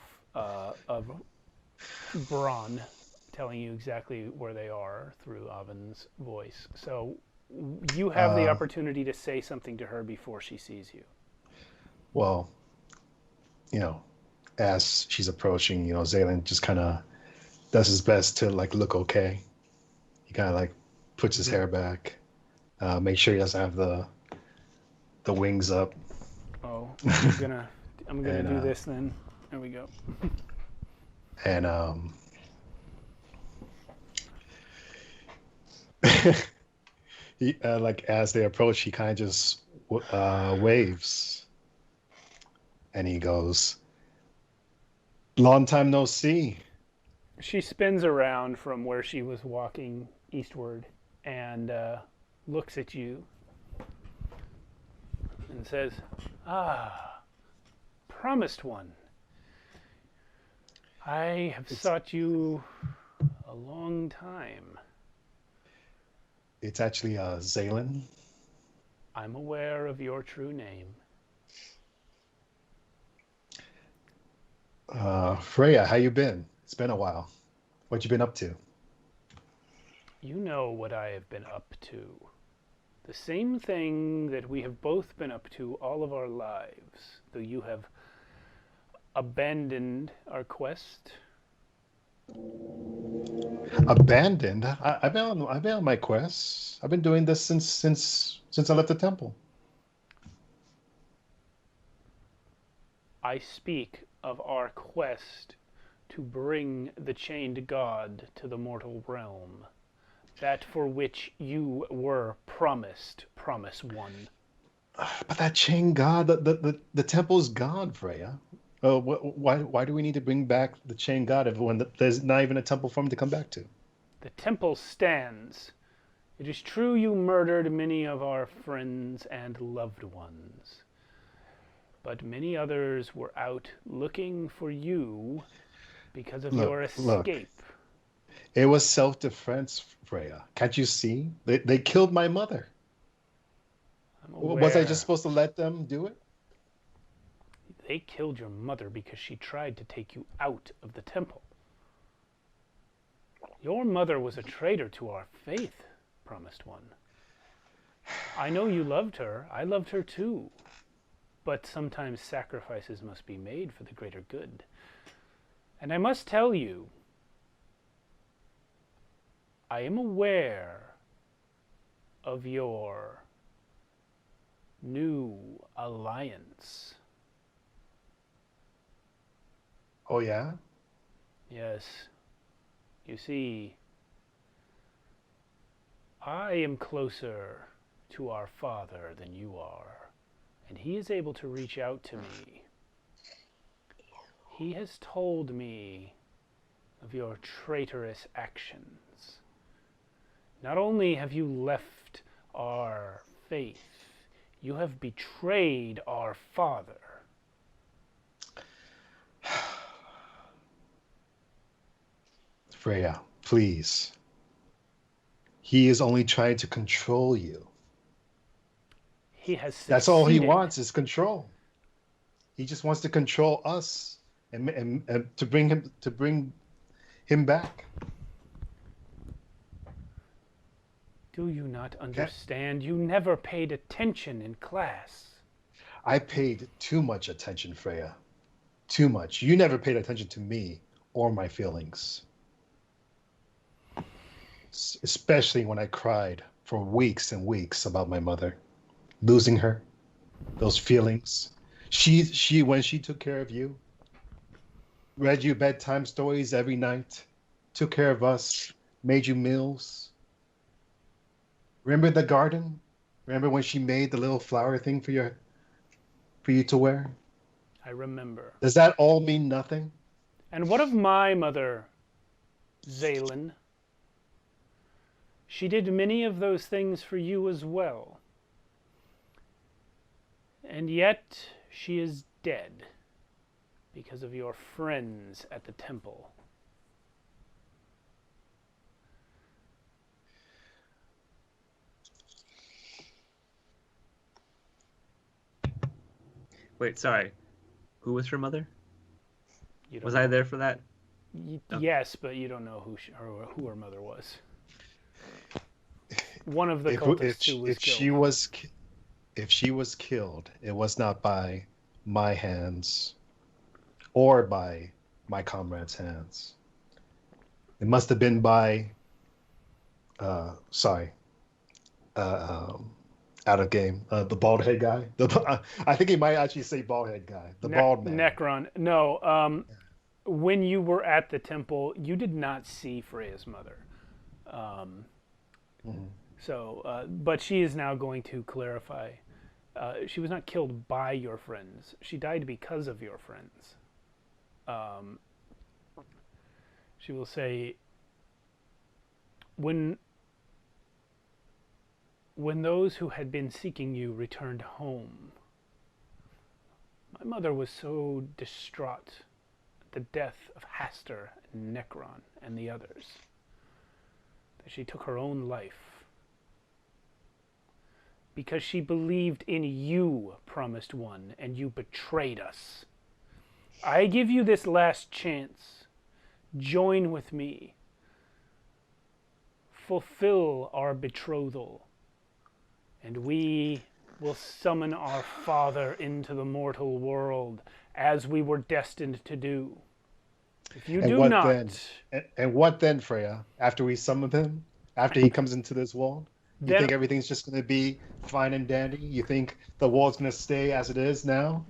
Speaker 3: Braun telling you exactly where they are through Avon's voice. So you have the opportunity to say something to her before she sees you.
Speaker 5: Well, as she's approaching, Zaylin just kind of does his best to look okay. He kind of puts his hair back, make sure he doesn't have the wings up.
Speaker 3: Oh, I'm gonna do this then. There we go.
Speaker 5: And he, as they approach, he kind of just waves, and he goes, "Long time no see."
Speaker 3: She spins around from where she was walking eastward and looks at you and says, promised one. I have sought you a long time.
Speaker 5: It's actually Zaylin.
Speaker 3: I'm aware of your true name.
Speaker 5: Freya, how you been? It's been a while. What you been up to?
Speaker 3: You know what I have been up to. The same thing that we have both been up to all of our lives, though you have abandoned our quest.
Speaker 5: Abandoned? I've been on my quest. I've been doing this since I left the temple.
Speaker 3: I speak of our quest to bring the chained god to the mortal realm. That for which you were promised, Promise One.
Speaker 5: But that chained god, the temple's gone, Freya. Why do we need to bring back the chained god when there's not even a temple for him to come back to?
Speaker 3: The temple stands. It is true you murdered many of our friends and loved ones. But many others were out looking for you because of your escape.
Speaker 5: Look. It was self-defense, Freya. Can't you see? They killed my mother. Was I just supposed to let them do it?
Speaker 3: They killed your mother because she tried to take you out of the temple. Your mother was a traitor to our faith, Promised One. I know you loved her. I loved her too. But sometimes sacrifices must be made for the greater good. And I must tell you, I am aware of your new alliance.
Speaker 5: Oh, yeah?
Speaker 3: Yes. You see, I am closer to our father than you are, and he is able to reach out to me. He has told me of your traitorous actions. Not only have you left our faith, you have betrayed our father.
Speaker 5: Freya, please. He is only trying to control you.
Speaker 3: He has succeeded.
Speaker 5: That's all he wants is control. He just wants to control us and to bring him back.
Speaker 3: Do you not understand? You never paid attention in class.
Speaker 5: I paid too much attention, Freya. Too much. You never paid attention to me or my feelings. Especially when I cried for weeks and weeks about my mother. Losing her. Those feelings. She when she took care of you, read you bedtime stories every night, took care of us, made you meals. Remember the garden? Remember when she made the little flower thing for you to wear?
Speaker 3: I remember.
Speaker 5: Does that all mean nothing?
Speaker 3: And what of my mother, Zaylin? She did many of those things for you as well. And yet she is dead because of your friends at the temple.
Speaker 6: Wait, sorry. Who was her mother?
Speaker 3: You don't
Speaker 6: Was
Speaker 3: know.
Speaker 6: I there for that?
Speaker 3: Yes, but you don't know who her mother was. One of the cultists who was killed.
Speaker 5: If she was killed, it was not by my hands or by my comrades' hands. It must have been by out of game. The bald head guy. I think he might actually say bald head guy. The bald man.
Speaker 3: Necron. No. When you were at the temple, you did not see Freya's mother. So, but she is now going to clarify. She was not killed by your friends. She died because of your friends. She will say, when those who had been seeking you returned home, my mother was so distraught at the death of Hastur and Necron and the others that she took her own life because she believed in you, Promised One, and you betrayed us. I give you this last chance. Join with me. Fulfill our betrothal. And we will summon our father into the mortal world as we were destined to do. If you do not...
Speaker 5: And what then, Freya? After we summon him? After he comes into this world? You think everything's just going to be fine and dandy? You think the world's going to stay as it is now?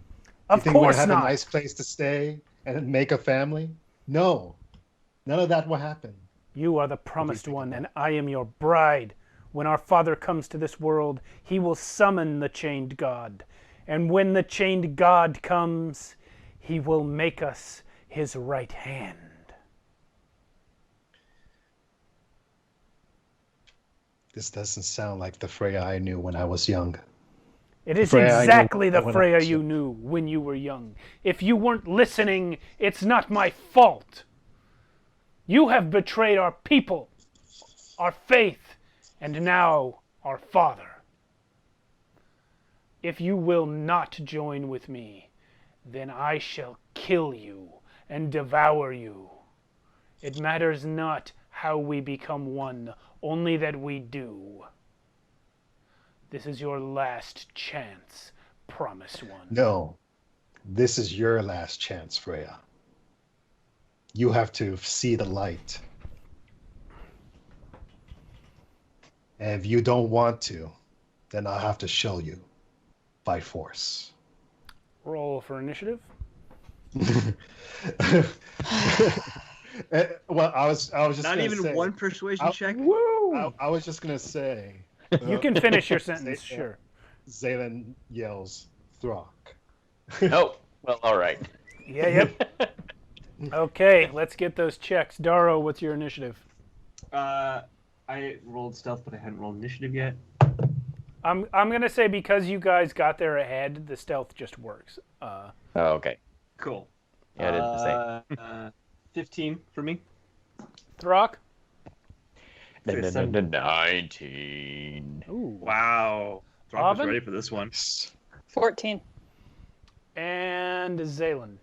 Speaker 3: Of
Speaker 5: you think we're
Speaker 3: course
Speaker 5: going to have
Speaker 3: not.
Speaker 5: a nice place to stay and make a family? No. None of that will happen.
Speaker 3: You are the Promised One, and I am your bride. When our father comes to this world, he will summon the chained god. And when the chained god comes, he will make us his right hand.
Speaker 5: This doesn't sound like the Freya I knew when I was young.
Speaker 3: It is
Speaker 5: Freya
Speaker 3: exactly the
Speaker 5: when I
Speaker 3: Freya
Speaker 5: was
Speaker 3: you
Speaker 5: young.
Speaker 3: knew when you were young. If you weren't listening, it's not my fault. You have betrayed our people, our faith, and now our father. If you will not join with me, then I shall kill you and devour you. It matters not how we become one, only that we do. This is your last chance, Promised One.
Speaker 5: No. This is your last chance, Freya. You have to see the light. And if you don't want to, then I'll have to show you by force.
Speaker 3: Roll for initiative.
Speaker 5: Well, I was just
Speaker 6: Not
Speaker 5: gonna
Speaker 6: even
Speaker 5: say,
Speaker 6: one persuasion check.
Speaker 5: I was just gonna say.
Speaker 3: You can finish your sentence, sure.
Speaker 5: Zaylin yells, "Throck."
Speaker 4: Oh, well, all right.
Speaker 3: Yeah, yep. Okay, let's get those checks. Daro, what's your initiative?
Speaker 6: I rolled stealth, but I hadn't rolled initiative yet.
Speaker 3: I'm gonna say because you guys got there ahead, the stealth just works.
Speaker 4: Oh, okay.
Speaker 6: Cool.
Speaker 4: Yeah, I did the same.
Speaker 6: 15 for me.
Speaker 3: Throck?
Speaker 4: 19.
Speaker 3: Ooh.
Speaker 6: Wow. Throck was
Speaker 3: Oven?
Speaker 6: ready for this one.
Speaker 2: 14.
Speaker 3: And Zaylen.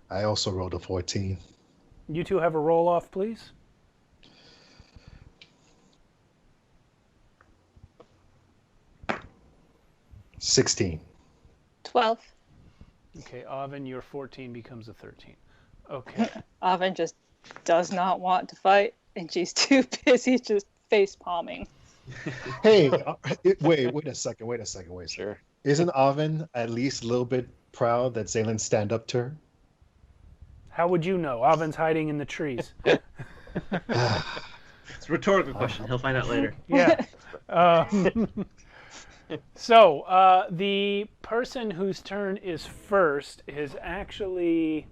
Speaker 5: I also rolled a 14.
Speaker 3: You two have a roll off, please.
Speaker 5: $16.
Speaker 2: 12.
Speaker 3: Okay, Oven, your 14 becomes a 13. Okay.
Speaker 2: Oven just does not want to fight, and she's too busy just face palming.
Speaker 5: Hey, wait a second.
Speaker 4: Sure.
Speaker 5: Isn't Oven at least a little bit proud that Zaylen stand up to her?
Speaker 3: How would you know? Oven's hiding in the trees.
Speaker 6: It's a rhetorical question. He'll find out later.
Speaker 3: Yeah. So, the person whose turn is first is actually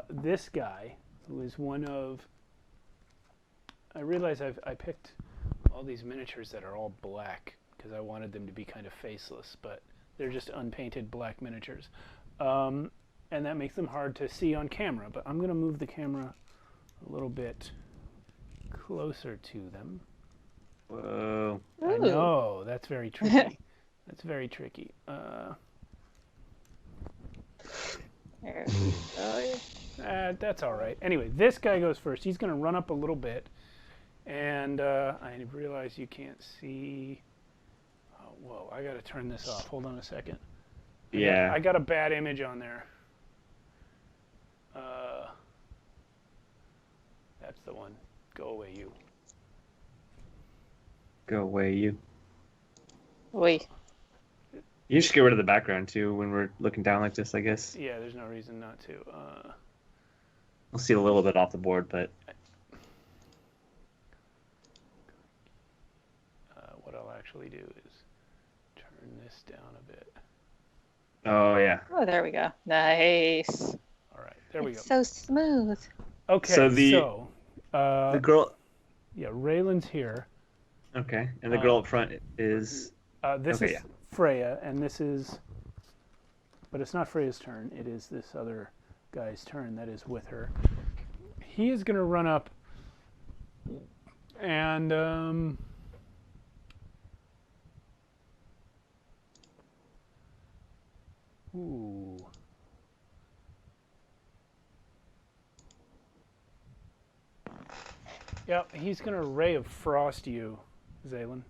Speaker 3: this guy, who is one of... I realize I picked all these miniatures that are all black because I wanted them to be kind of faceless, but they're just unpainted black miniatures. And that makes them hard to see on camera, but I'm going to move the camera a little bit closer to them.
Speaker 6: Whoa.
Speaker 3: I know, that's very tricky. That's very tricky.
Speaker 2: There we go.
Speaker 3: That's all right. Anyway, this guy goes first. He's going to run up a little bit, and I realize you can't see. Oh, whoa, I got to turn this off. Hold on a second.
Speaker 6: Yeah.
Speaker 3: I got a bad image on there. That's the one. Go away, you.
Speaker 6: Go away, you.
Speaker 2: Wait.
Speaker 6: You should get rid of the background too when we're looking down like this, I guess.
Speaker 3: Yeah, there's no reason not to.
Speaker 6: We'll see a little bit off the board, but
Speaker 3: What I'll actually do is turn this down a bit.
Speaker 6: oh yeah.
Speaker 2: Oh, there we go. Nice.
Speaker 3: All right, there we go.
Speaker 2: It's so smooth.
Speaker 3: Okay,
Speaker 6: So the girl.
Speaker 3: yeah, Raylan's here.
Speaker 6: Okay, and the girl up front is.
Speaker 3: This
Speaker 6: Okay,
Speaker 3: is
Speaker 6: yeah.
Speaker 3: Freya, and this is, but it's not Freya's turn. It is this other guy's turn that is with her. He is going to run up and ooh. Yep, he's going to Ray of Frost you, Zaylen.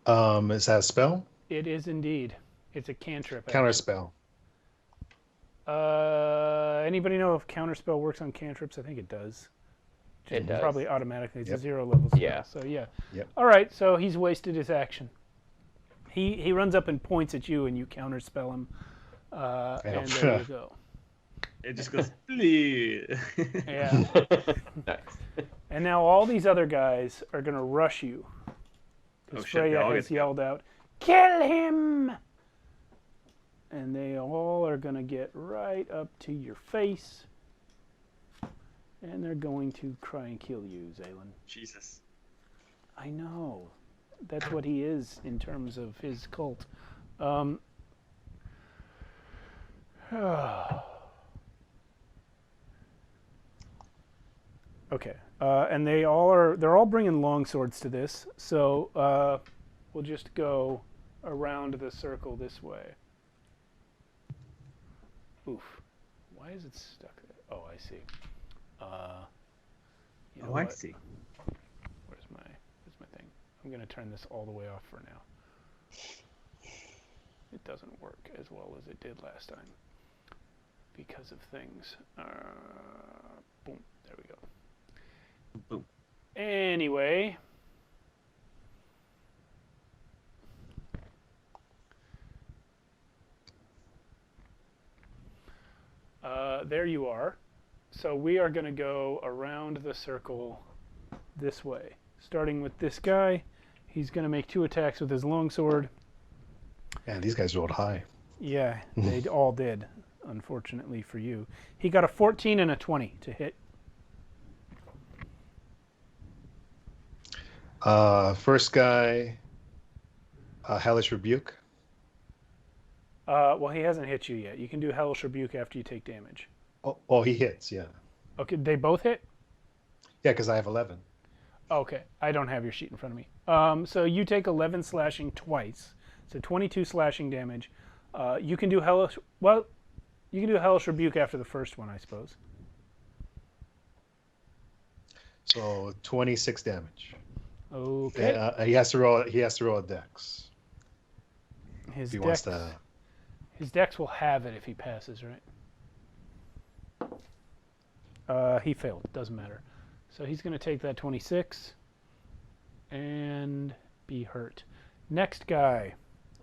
Speaker 5: Is that a spell?
Speaker 3: It is indeed. It's a cantrip.
Speaker 5: Counterspell.
Speaker 3: Anybody know if counterspell works on cantrips? I think it does.
Speaker 4: It does.
Speaker 3: Probably automatically. It's a
Speaker 5: Yep.
Speaker 3: 0 level spell.
Speaker 4: Yeah.
Speaker 3: So yeah.
Speaker 5: Yep.
Speaker 3: All right. So he's wasted his action. He runs up and points at you, and you counterspell him. And there you go.
Speaker 6: It just goes. "Bleed."
Speaker 3: Yeah.
Speaker 4: Nice.
Speaker 3: And now all these other guys are gonna rush you. Because
Speaker 6: Oh, shit, they
Speaker 3: Freya
Speaker 6: all
Speaker 3: has
Speaker 6: get to go.
Speaker 3: yelled out, "Kill him!" And they all are gonna get right up to your face. And they're going to try and kill you, Zaylen.
Speaker 6: Jesus.
Speaker 3: I know. That's what he is in terms of his cult. Okay. And they're all bringing long swords to this. So we'll just go around the circle this way. Oof. Why is it stuck there? Oh, I see. You know
Speaker 6: Oh, I
Speaker 3: what?
Speaker 6: see.
Speaker 3: Where's my thing? I'm going to turn this all the way off for now. It doesn't work as well as it did last time because of things. Boom. There we go.
Speaker 6: Boom.
Speaker 3: Anyway. There you are. So we are going to go around the circle this way. Starting with this guy. He's going to make 2 attacks with his longsword.
Speaker 5: Man, these guys rolled high.
Speaker 3: Yeah, they all did, unfortunately for you. He got a 14 and a 20 to hit.
Speaker 5: First guy, Hellish Rebuke.
Speaker 3: Well, he hasn't hit you yet. You can do Hellish Rebuke after you take damage.
Speaker 5: Oh, he hits, yeah.
Speaker 3: Okay, they both hit?
Speaker 5: Yeah, because I have 11.
Speaker 3: Okay, I don't have your sheet in front of me. So you take 11 slashing twice, so 22 slashing damage. You can do Hellish. Well, you can do Hellish Rebuke after the first one, I suppose.
Speaker 5: So 26 damage.
Speaker 3: Okay.
Speaker 5: He has to roll. He has to roll a dex.
Speaker 3: His
Speaker 5: If he
Speaker 3: dex.
Speaker 5: wants to.
Speaker 3: His dex will have it if he passes, right? He failed. Doesn't matter. So he's going to take that 26 and be hurt. Next guy,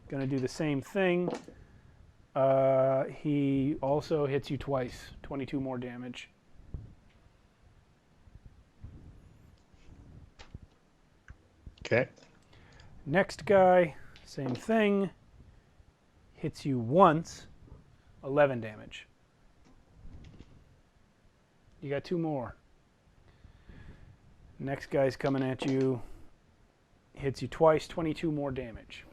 Speaker 3: going to do the same thing. He also hits you twice, 22 more damage.
Speaker 5: Okay.
Speaker 3: Next guy, same thing. Hits you once, 11 damage. You got 2 more. Next guy's coming at you. Hits you twice, 22 more damage.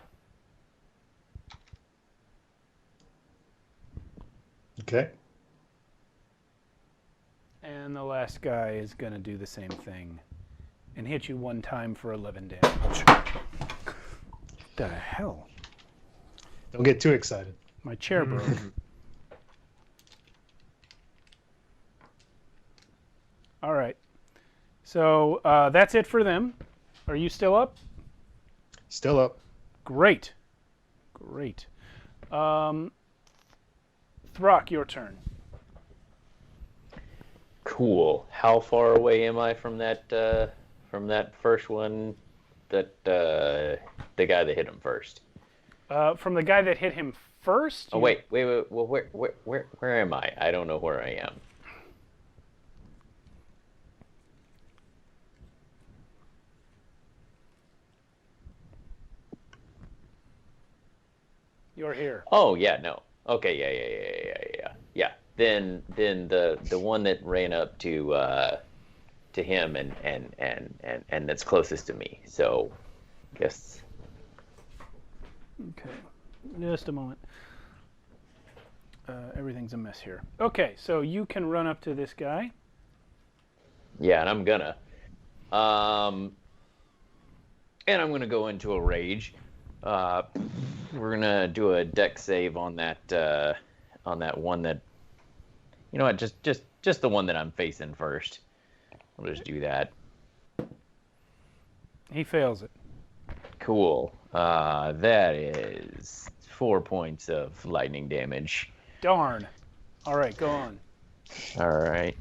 Speaker 5: Okay.
Speaker 3: And the last guy is going to do the same thing and hit you 1 time for 11 damage. What the hell?
Speaker 5: Don't get too excited.
Speaker 3: My chair broke. All right. So that's it for them. Are you still up?
Speaker 5: Still up.
Speaker 3: Great. Great. Throck, your turn.
Speaker 4: Cool. How far away am I from that first one? That the guy that hit him first.
Speaker 3: From the guy that hit him first?
Speaker 4: Oh wait. Well, where am I? I don't know where I am.
Speaker 3: You're here.
Speaker 4: Oh yeah, no. Okay, yeah. Then the one that ran up to him and that's closest to me. So, guess.
Speaker 3: Okay. Just a moment. Everything's a mess here. Okay, so you can run up to this guy.
Speaker 4: Yeah, and I'm gonna. And I'm gonna go into a rage. We're gonna do a dex save on that one that. You know what? Just the one that I'm facing first. I'll just do that.
Speaker 3: He fails it.
Speaker 4: Cool. That is 4 points of lightning damage.
Speaker 3: Darn. All right, go on.
Speaker 4: All right.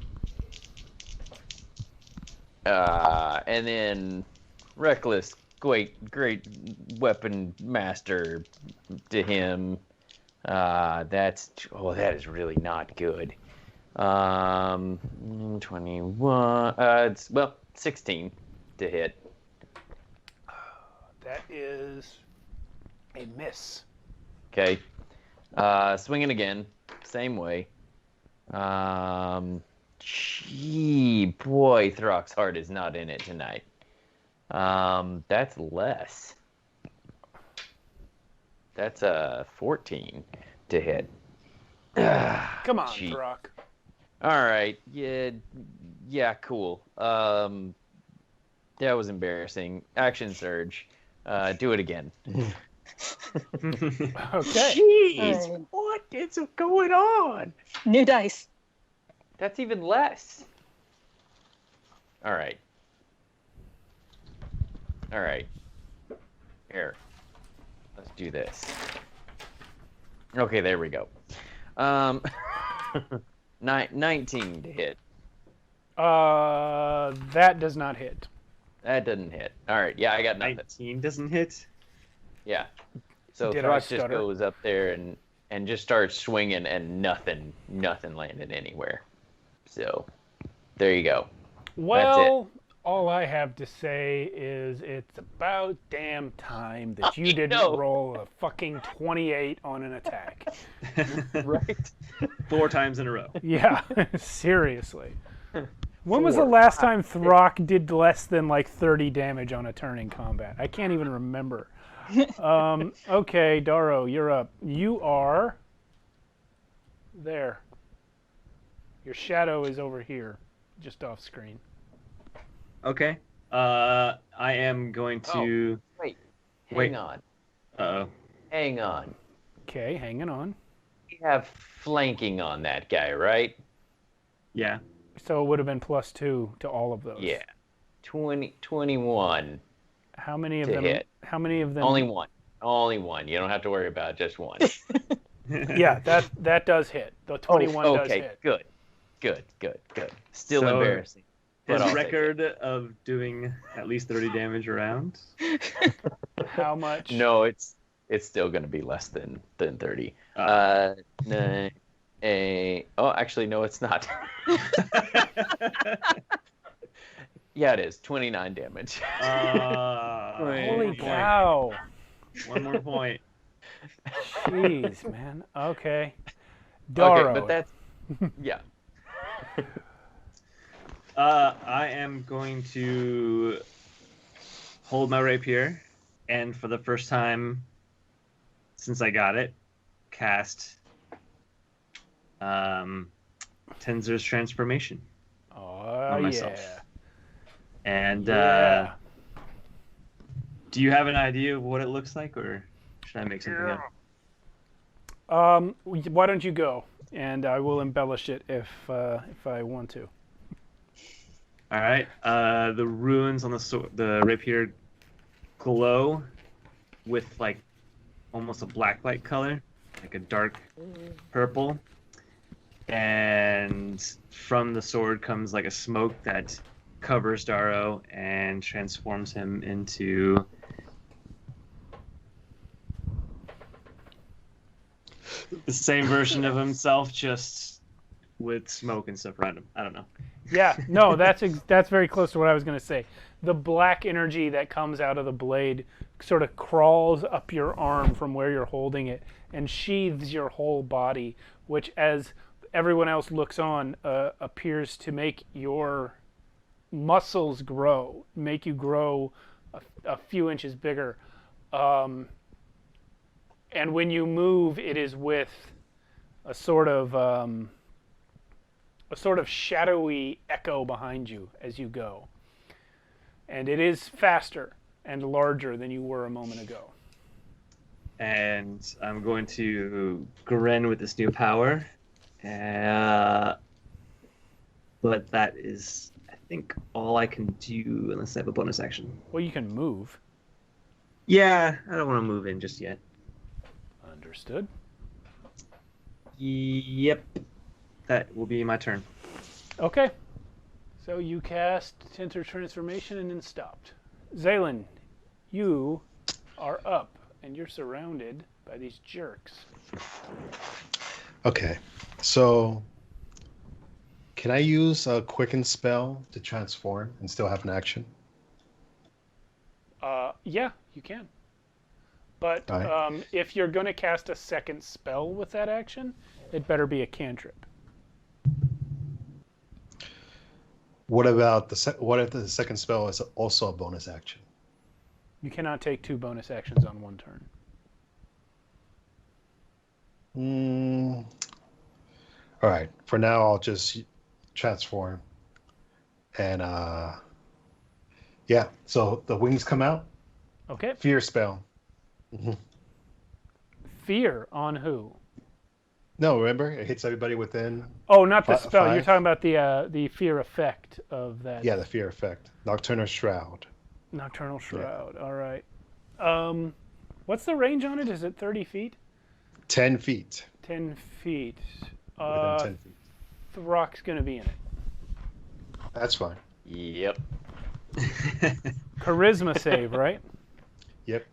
Speaker 4: And then reckless, great weapon master to him. That is really not good. 21. It's 16 to hit.
Speaker 3: That is a miss.
Speaker 4: Okay. Swinging again, same way. Gee, boy, Throck's heart is not in it tonight. That's less. That's a 14 to hit.
Speaker 3: Come on,
Speaker 4: Gee.
Speaker 3: Throck.
Speaker 4: All right. Yeah, cool. That was embarrassing. Action surge. Do it again.
Speaker 3: Okay.
Speaker 4: Jeez,
Speaker 2: Alright.
Speaker 4: what is going on?
Speaker 2: New dice.
Speaker 4: That's even less. All right. Here. Let's do this. Okay, there we go. 19 to hit.
Speaker 3: That does not hit.
Speaker 4: That doesn't hit. All right. Yeah, I got nothing.
Speaker 6: 19 doesn't hit.
Speaker 4: Yeah. So
Speaker 3: Did I
Speaker 4: Throck just
Speaker 3: stutter?
Speaker 4: goes up there and just starts swinging, and nothing landed anywhere. So there you go.
Speaker 3: Well, all I have to say is it's about damn time that you didn't
Speaker 4: know.
Speaker 3: roll a fucking 28 on an attack.
Speaker 4: Right.
Speaker 6: 4 times in a row.
Speaker 3: Yeah, seriously. When was the
Speaker 4: 4.
Speaker 3: last time Throck did less than like 30 damage on a turn in combat? I can't even remember. Okay, Daro, you're up. You are there. Your shadow is over here. just off screen.
Speaker 6: Okay. I am going to.
Speaker 4: Wait.
Speaker 6: Wait.
Speaker 4: Hang on.
Speaker 6: Uh-oh.
Speaker 4: Hang on.
Speaker 3: Okay, hanging on.
Speaker 4: We have flanking on that guy, right?
Speaker 6: Yeah.
Speaker 3: So it would have been +2 to all of those.
Speaker 4: Yeah. 21
Speaker 3: How many of
Speaker 4: to
Speaker 3: them?
Speaker 4: hit.
Speaker 3: How many of them?
Speaker 4: Only one. Only one. You don't have to worry about just one.
Speaker 3: Yeah, that does hit. The 21 does
Speaker 4: okay.
Speaker 3: hit.
Speaker 4: Good. Still
Speaker 6: So,
Speaker 4: embarrassing. but
Speaker 6: His
Speaker 4: I'll take
Speaker 6: record of doing at least 30 damage a round.
Speaker 3: How much?
Speaker 4: No, it's still going to be less than 30. Actually, no, it's not. Yeah, it is. 29 damage.
Speaker 3: Holy cow.
Speaker 6: One more point.
Speaker 3: Jeez, man. Okay. Daro.
Speaker 4: Okay, but that's... Yeah.
Speaker 6: I am going to hold my rapier, and for the first time since I got it, cast Tenzer's Transformation on myself.
Speaker 3: Yeah.
Speaker 6: And
Speaker 3: Yeah.
Speaker 6: do you have an idea of what it looks like, or should I make something up?
Speaker 3: Why don't you go, and I will embellish it if I want to.
Speaker 6: All right. The runes on the rapier glow with like almost a black light color, like a dark purple. And from the sword comes like a smoke that covers Daro and transforms him into the same version of himself, just with smoke and stuff around him. I don't know.
Speaker 3: Yeah, no, that's very close to what I was going to say. The black energy that comes out of the blade sort of crawls up your arm from where you're holding it and sheathes your whole body, which, as everyone else looks on, appears to make your muscles grow, make you grow a few inches bigger. And when you move, it is with a sort of shadowy echo behind you as you go. And it is faster and larger than you were a moment ago.
Speaker 6: And I'm going to grin with this new power. But that is, I think, all I can do unless I have a bonus action.
Speaker 3: Well, you can move.
Speaker 6: Yeah, I don't want to move in just yet.
Speaker 3: Understood.
Speaker 6: Yep. That will be my turn.
Speaker 3: Okay. So you cast Tensor Transformation and then stopped. Zaylin, you are up, and you're surrounded by these jerks.
Speaker 5: Okay, so can I use a quicken spell to transform and still have an action?
Speaker 3: Yeah, you can. But
Speaker 5: Right.
Speaker 3: if you're going to cast a second spell with that action, it better be a cantrip.
Speaker 5: What about what if the second spell is also a bonus action?
Speaker 3: You cannot take 2 bonus actions on one turn.
Speaker 5: All right. For now, I'll just transform, and yeah. So the wings come out.
Speaker 3: Okay.
Speaker 5: Fear spell.
Speaker 3: Fear on who?
Speaker 5: No, remember it hits everybody within.
Speaker 3: Oh, not the spell.
Speaker 5: 5.
Speaker 3: You're talking about the fear effect of that.
Speaker 5: Yeah, the fear effect. Nocturnal Shroud.
Speaker 3: Nocturnal Shroud. Yeah. All right. What's the range on it? Is it 30 feet?
Speaker 5: 10 feet.
Speaker 3: 10 feet.
Speaker 5: Within 10 feet.
Speaker 3: Throck's going to be in it.
Speaker 5: That's fine.
Speaker 4: Yep.
Speaker 3: Charisma save, right?
Speaker 5: Yep.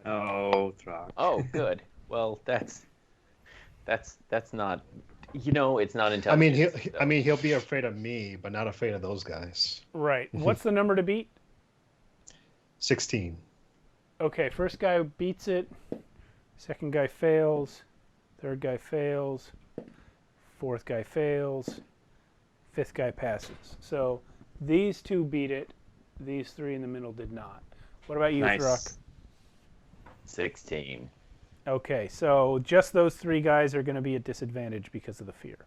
Speaker 6: Oh, Throck.
Speaker 4: Oh, good. Well, that's not. It's not intelligent.
Speaker 5: I mean, he'll be afraid of me, but not afraid of those guys.
Speaker 3: Right. What's the number to beat?
Speaker 5: 16.
Speaker 3: Okay, first guy beats it. Second guy fails. Third guy fails. Fourth guy fails. Fifth guy passes. So these 2 beat it. These 3 in the middle did not. What about you,
Speaker 6: Nice.
Speaker 3: Throck?
Speaker 4: 16.
Speaker 3: Okay, so just those 3 guys are going to be at disadvantage because of the fear.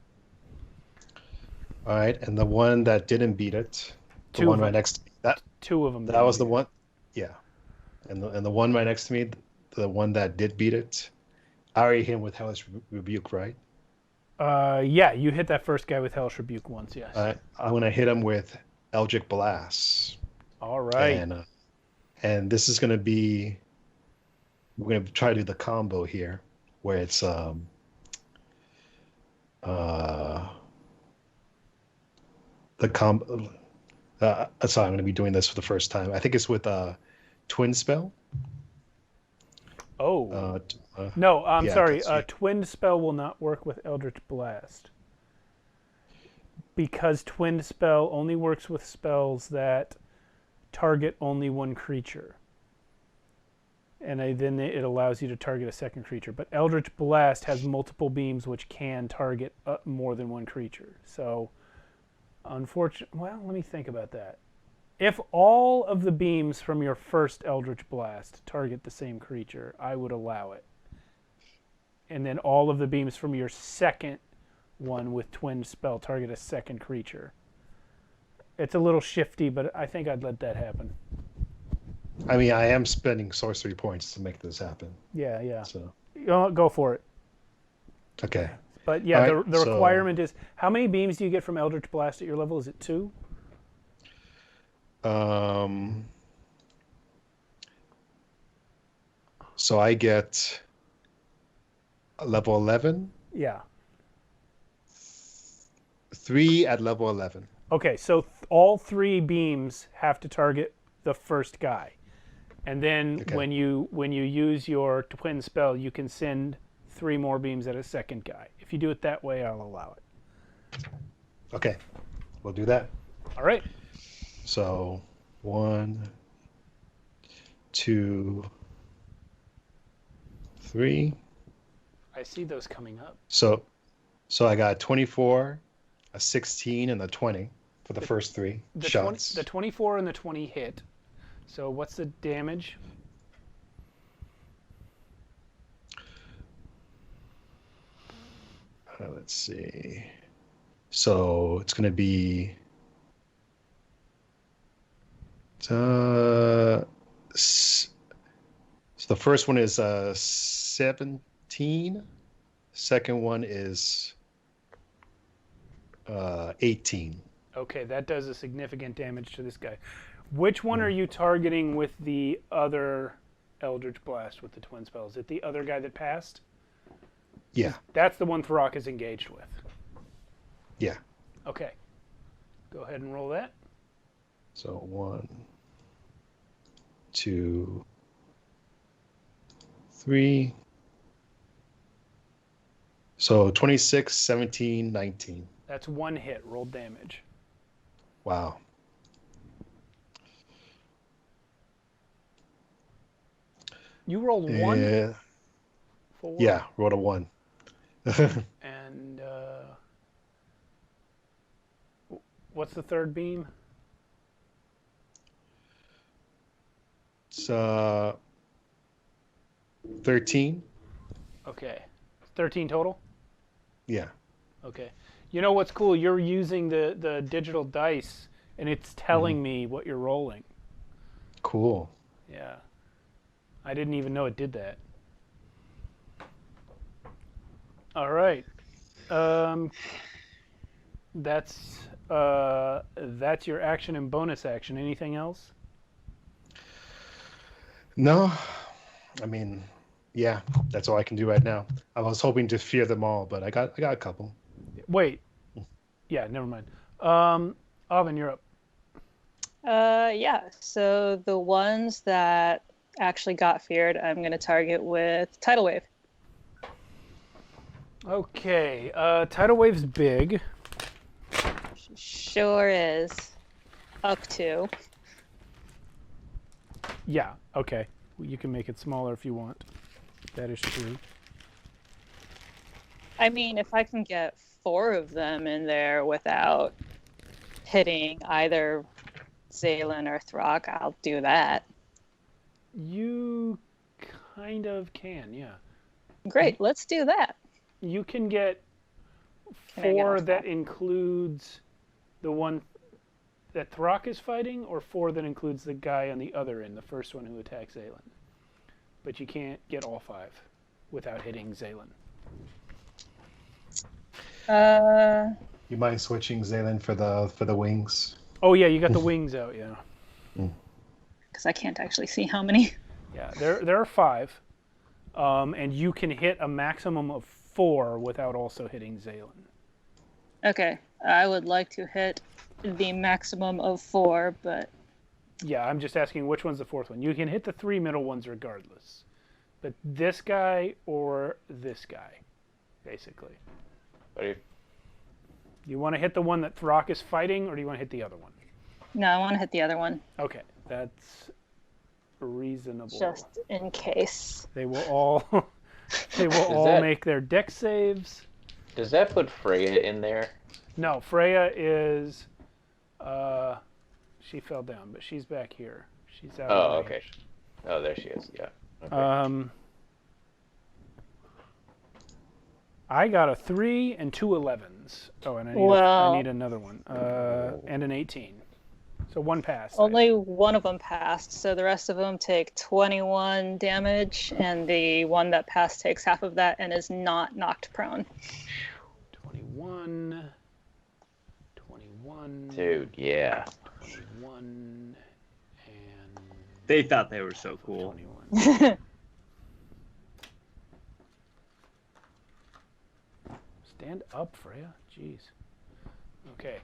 Speaker 5: All right, and the one that didn't beat it, the
Speaker 3: Two
Speaker 5: one
Speaker 3: of
Speaker 5: right
Speaker 3: them.
Speaker 5: next to me, that
Speaker 3: Two of them.
Speaker 5: that was the one. Yeah, and the one right next to me, the one that did beat it, I already hit him with Hellish Rebuke, right?
Speaker 3: Yeah, you hit that first guy with Hellish Rebuke once, yes.
Speaker 5: I'm gonna hit him with Eldritch Blast,
Speaker 3: All right.
Speaker 5: and this is gonna be. We're gonna try to do the combo here, where it's the combo. Sorry, I'm gonna be doing this for the first time. I think it's with Twin Spell.
Speaker 3: Oh. No, I'm
Speaker 5: yeah,
Speaker 3: sorry.
Speaker 5: that's-
Speaker 3: Twin Spell will not work with Eldritch Blast. Because Twin Spell only works with spells that target only one creature. And then it allows you to target a second creature. But Eldritch Blast has multiple beams which can target more than one creature. So, unfortunately, well, let me think about that. If all of the beams from your first Eldritch Blast target the same creature, I would allow it. And then all of the beams from your second one with Twin Spell target a second creature. It's a little shifty, but I think I'd let that happen.
Speaker 5: I mean, I am spending sorcery points to make this happen.
Speaker 3: Yeah.
Speaker 5: So
Speaker 3: Go for it.
Speaker 5: okay.
Speaker 3: But yeah,
Speaker 5: All right,
Speaker 3: the
Speaker 5: so-
Speaker 3: requirement is, how many beams do you get from Eldritch Blast at your level? Is it 2?
Speaker 5: So I get a level 11,
Speaker 3: Yeah.
Speaker 5: 3 at level 11.
Speaker 3: Okay, so all 3 beams have to target the first guy. And then
Speaker 5: Okay.
Speaker 3: when you use your Twin Spell, you can send 3 more beams at a second guy. If you do it that way, I'll allow it.
Speaker 5: Okay, we'll do that.
Speaker 3: All right.
Speaker 5: So 1, 2, 3.
Speaker 3: I see those coming up.
Speaker 5: So I got 24, a 16, and a 20 for the first 3 shots.
Speaker 3: The 24 and the 20 hit. So what's the damage?
Speaker 5: Let's see. So it's going to be so the first one is 17. Second one is 18.
Speaker 3: Okay, that does a significant damage to this guy. Which one are you targeting with the other Eldritch Blast with the Twin Spell? Is it the other guy that passed?
Speaker 5: Yeah.
Speaker 3: That's the one Throck is engaged with.
Speaker 5: Yeah.
Speaker 3: Okay. Go ahead and roll that.
Speaker 5: So 1, 2, 3. So 26, 17, 19.
Speaker 3: That's 1 hit. Roll damage.
Speaker 5: Wow.
Speaker 3: You rolled 1?
Speaker 5: Yeah, rolled a 1.
Speaker 3: And what's the third beam?
Speaker 5: It's 13.
Speaker 3: Okay. 13 total?
Speaker 5: Yeah.
Speaker 3: Okay. You know what's cool? You're using the digital dice, and it's telling me what you're rolling.
Speaker 5: Cool.
Speaker 3: Yeah. I didn't even know it did that. All right. That's your action and bonus action. Anything else?
Speaker 5: No, I mean, yeah, that's all I can do right now. I was hoping to fear them all, but I got a couple.
Speaker 3: Wait. Yeah, never mind. Alvin, you're up.
Speaker 2: Yeah. So the ones that actually got feared, I'm going to target with Tidal Wave.
Speaker 3: Okay. Tidal Wave's big.
Speaker 2: Sure is. Up to.
Speaker 3: Yeah, okay. You can make it smaller if you want. That is true.
Speaker 2: I mean, if I can get 4 of them in there without hitting either Zalen or Throck, I'll do that.
Speaker 3: You kind of can, yeah.
Speaker 2: Great, let's do that.
Speaker 3: You can get
Speaker 2: Can I get
Speaker 3: 4
Speaker 2: off
Speaker 3: that
Speaker 2: that?
Speaker 3: includes The one that Throck is fighting, or 4 that includes the guy on the other end, the first one who attacks Zaylin? But you can't get all 5 without hitting Zaylin.
Speaker 5: You mind switching Zaylin for the wings?
Speaker 3: Oh yeah, you got the wings out, yeah.
Speaker 2: Because I can't actually see how many.
Speaker 3: Yeah, there are 5, and you can hit a maximum of 4 without also hitting Zaylin.
Speaker 2: Okay, I would like to hit the maximum of 4, but...
Speaker 3: Yeah, I'm just asking which one's the 4th one. You can hit the 3 middle ones regardless. But this guy or this guy, basically. You want to hit the one that Throck is fighting, or do you want to hit the other one?
Speaker 2: No, I want to hit the other one.
Speaker 3: Okay, that's reasonable.
Speaker 2: Just in case.
Speaker 3: They will all make their dex saves.
Speaker 4: Does that put Freya in there?
Speaker 3: No, Freya is she fell down, but she's back here. She's out.
Speaker 4: Oh, okay. Oh, there she is. Yeah. Okay.
Speaker 3: I got a 3 and 2 11s. Oh, and I need another one. And an 18. So one passed.
Speaker 2: Only one of them passed, so the rest of them take 21 damage, and the one that passed takes half of that and is not knocked prone.
Speaker 3: 21.
Speaker 4: Dude, yeah.
Speaker 3: 21 and
Speaker 6: They thought they were so cool.
Speaker 3: 21. Stand up, Freya. Jeez. Okay.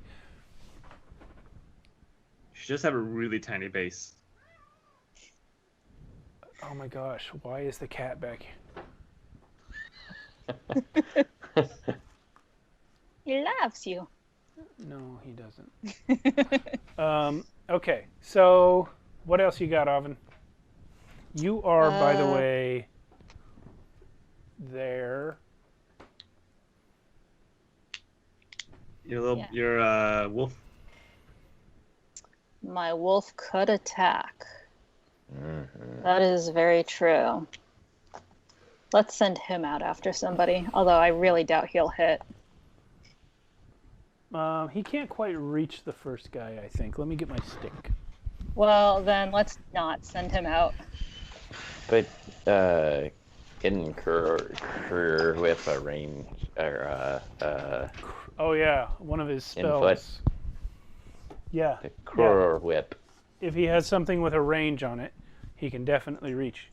Speaker 6: She just have a really tiny base.
Speaker 3: Oh my gosh, why is the cat back here?
Speaker 2: He loves you.
Speaker 3: No, he doesn't. Okay, so what else you got, Oven? You are, by the way, there.
Speaker 6: Your wolf.
Speaker 2: My wolf could attack. That is very true. Let's send him out after somebody, although I really doubt he'll hit.
Speaker 3: He can't quite reach the first guy, I think. Let me get my stick.
Speaker 2: Well, then let's not send him out.
Speaker 4: But can Kerr with a range or
Speaker 3: Oh yeah, one of his spells.
Speaker 4: Input.
Speaker 3: Yeah.
Speaker 4: The Kerr whip.
Speaker 3: If he has something with a range on it, he can definitely reach.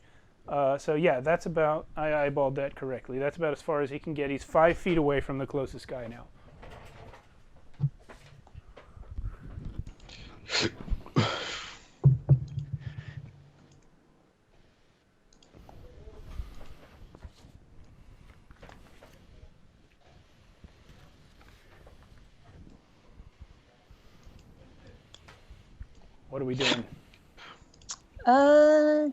Speaker 3: So yeah, that's about. I eyeballed that correctly. That's about as far as he can get. He's 5 feet away from the closest guy now. What are we doing?
Speaker 2: I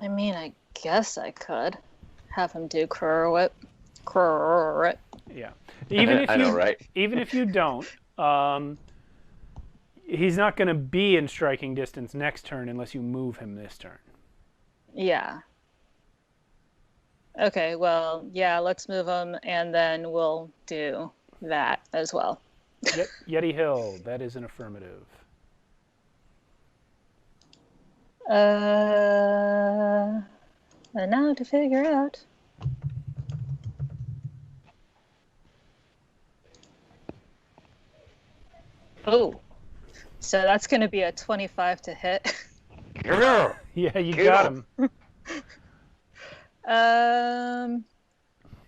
Speaker 2: mean, I guess I could have him do Krur Whip.
Speaker 3: Yeah. Even if
Speaker 4: I know, right?
Speaker 3: Even if you don't, he's not going to be in striking distance next turn unless you move him this turn.
Speaker 2: Yeah. Okay, well, yeah, let's move him, and then we'll do that as well.
Speaker 3: Yeti Hill, that is an affirmative.
Speaker 2: And now to figure out. Oh, so that's going to be a 25 to hit.
Speaker 3: Yeah, you got him.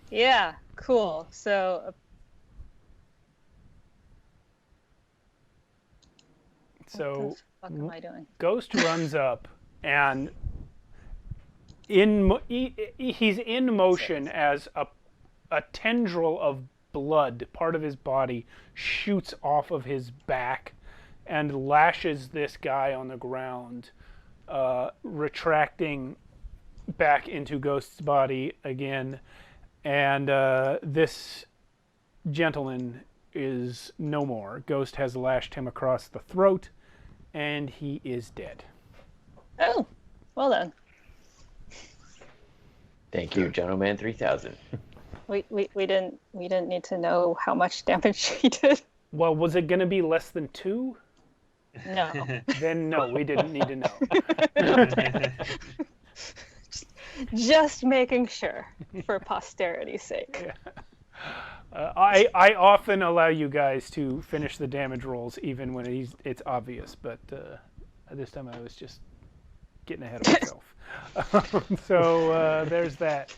Speaker 2: Yeah, cool. So what the fuck am I doing?
Speaker 3: Ghost runs up and he's in motion as a tendril of blood, part of his body, shoots off of his back and lashes this guy on the ground, retracting back into Ghost's body again. And this gentleman is no more. Ghost has lashed him across the throat, and he is dead.
Speaker 2: Oh, well then.
Speaker 4: Thank you, Gentleman 3000.
Speaker 2: We didn't need to know how much damage he did.
Speaker 3: Well, was it going to be less than 2?
Speaker 2: No.
Speaker 3: Then no, we didn't need to know.
Speaker 2: Just making sure for posterity's sake.
Speaker 3: Yeah. I often allow you guys to finish the damage rolls even when it's obvious, but this time I was just getting ahead of myself. So there's that.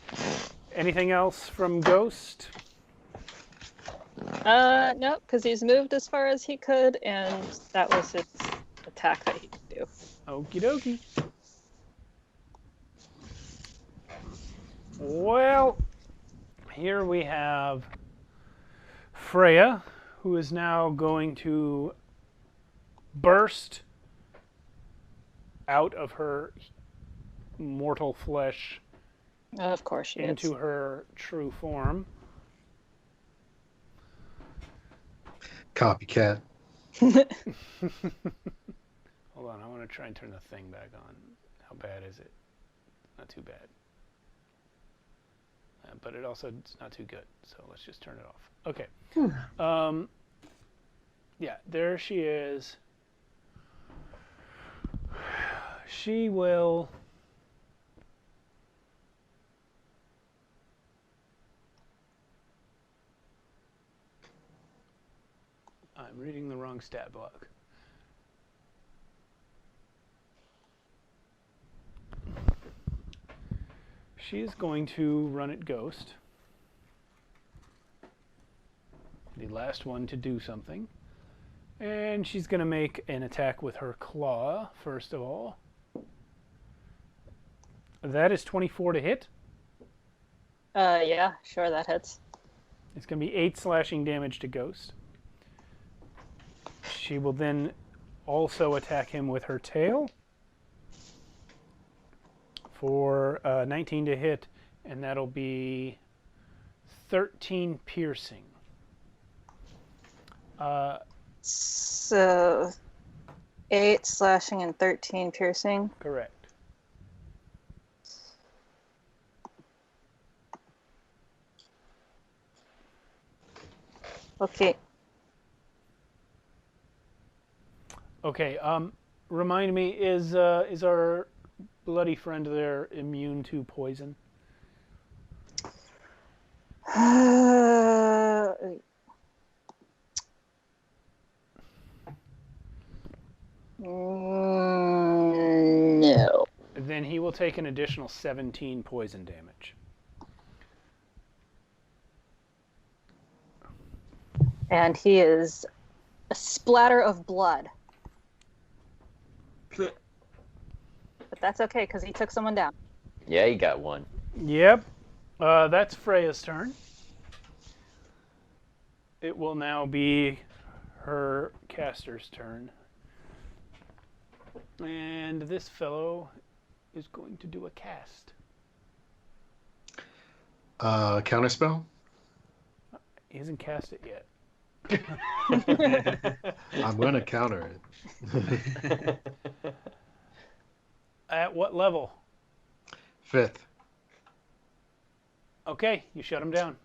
Speaker 3: Anything else from Ghost?
Speaker 2: No, because he's moved as far as he could, and that was his attack that he could do.
Speaker 3: Okie dokie. Well, here we have Freya, who is now going to burst out of her mortal flesh
Speaker 2: Of course she
Speaker 3: into
Speaker 2: is.
Speaker 3: her true form.
Speaker 5: Copycat.
Speaker 3: Hold on, I want to try and turn the thing back on. How bad is it? Not too bad. But it also it's not too good, so let's just turn it off. Okay. Yeah, there she is. She will... I'm reading the wrong stat block. She is going to run at Ghost. The last one to do something. And she's going to make an attack with her claw, first of all. That is 24 to hit.
Speaker 2: Yeah, sure, that hits.
Speaker 3: It's going to be 8 slashing damage to Ghost. She will then also attack him with her tail for 19 to hit, and that'll be 13 piercing.
Speaker 2: So 8 slashing and 13 piercing.
Speaker 3: Correct.
Speaker 2: Okay.
Speaker 3: Okay. Remind me, is our bloody friend there immune to poison?
Speaker 2: No.
Speaker 3: Then he will take an additional 17 poison damage.
Speaker 2: And he is a splatter of blood. But that's okay, because he took someone down.
Speaker 4: Yeah, you got one.
Speaker 3: Yep. That's Freya's turn. It will now be her caster's turn. And this fellow is going to do a cast.
Speaker 5: Counterspell?
Speaker 3: He hasn't cast it yet.
Speaker 5: I'm going to counter it.
Speaker 3: At what level?
Speaker 5: 5th.
Speaker 3: Okay, you shut him down.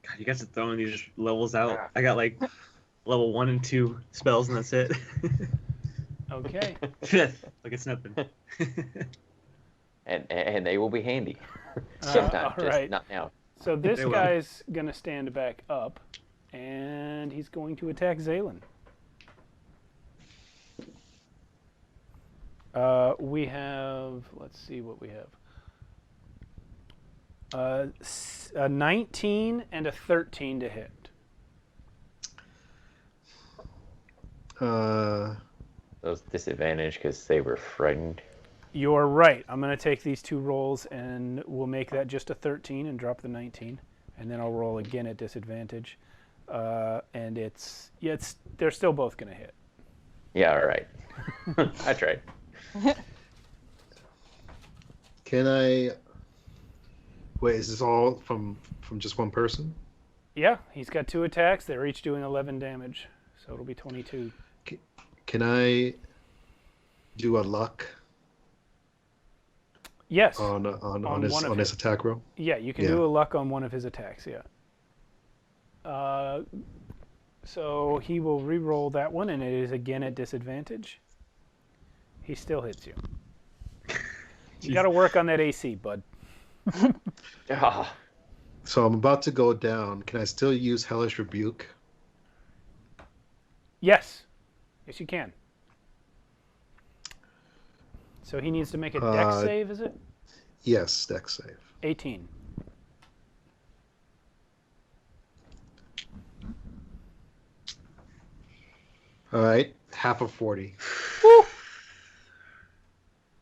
Speaker 6: God, you guys are throwing these levels out. I got like level 1 and 2 spells, and that's it.
Speaker 3: Okay.
Speaker 6: 5th, like it's nothing.
Speaker 4: And they will be handy. Sometime,
Speaker 3: all right.
Speaker 4: just not now.
Speaker 3: So this
Speaker 6: They will.
Speaker 3: guy's going to stand back up, and he's going to attack Zaylin. We have, let's see what we have. A 19 and a 13 to hit.
Speaker 4: Those disadvantage because they were frightened.
Speaker 3: You're right. I'm going to take these two rolls, and we'll make that just a 13 and drop the 19. And then I'll roll again at disadvantage. And they're still both going to hit.
Speaker 4: Yeah, all right. I tried.
Speaker 5: Can I... Wait, is this all from just one person?
Speaker 3: Yeah, he's got 2 attacks. They're each doing 11 damage. So it'll be 22.
Speaker 5: Can I do a luck?
Speaker 3: Yes.
Speaker 5: on
Speaker 3: On one of
Speaker 5: his
Speaker 3: his.
Speaker 5: attack roll?
Speaker 3: Yeah, you can
Speaker 5: Yeah.
Speaker 3: do a luck on one of his attacks, yeah. So he will re-roll that one, and it is again at disadvantage. He still hits you. You got to work on that AC, bud.
Speaker 4: Ah,
Speaker 5: So I'm about to go down. Can I still use Hellish Rebuke?
Speaker 3: Yes. Yes, you can. So he needs to make a dex save, is it?
Speaker 5: Yes, dex save.
Speaker 3: 18.
Speaker 5: All right, half of 40.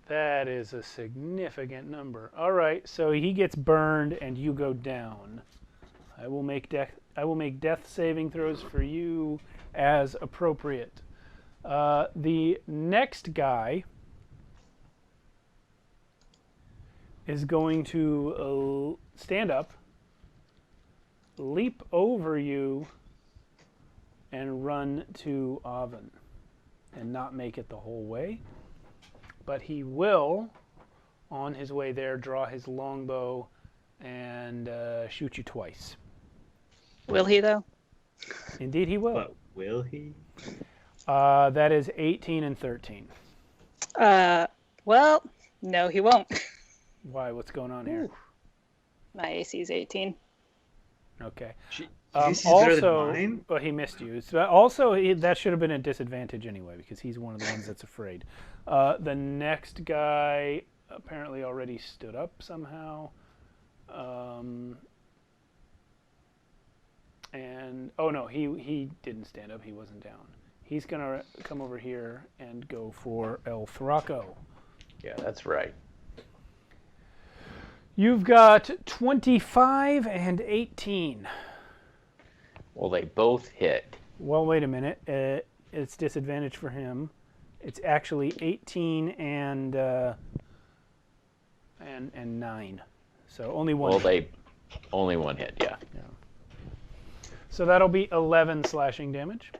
Speaker 3: That is a significant number. All right, so he gets burned and you go down. I will make death saving throws for you as appropriate. The next guy is going to stand up, leap over you, and run to Avon, and not make it the whole way. But he will, on his way there, draw his longbow and shoot you twice.
Speaker 2: Will he though?
Speaker 3: Indeed, he will.
Speaker 6: But will he?
Speaker 3: That is 18 and 13.
Speaker 2: Well, no, he won't.
Speaker 3: Why? What's going on here?
Speaker 2: My AC is 18.
Speaker 3: Okay.
Speaker 6: This is better than
Speaker 3: Also,
Speaker 6: mine?
Speaker 3: well, he missed you. Also, that should have been a disadvantage anyway because he's one of the ones that's afraid. The next guy apparently already stood up somehow. And oh no, he didn't stand up. He wasn't down. He's gonna come over here and go for El Thraco.
Speaker 4: yeah, that's right.
Speaker 3: You've got 25 and 18.
Speaker 4: Well, they both hit.
Speaker 3: Well, wait a minute. It's disadvantage for him. It's actually 18 and 9. So only one.
Speaker 4: Well,
Speaker 3: hit.
Speaker 4: only one hit. Yeah.
Speaker 3: So that'll be 11 slashing damage.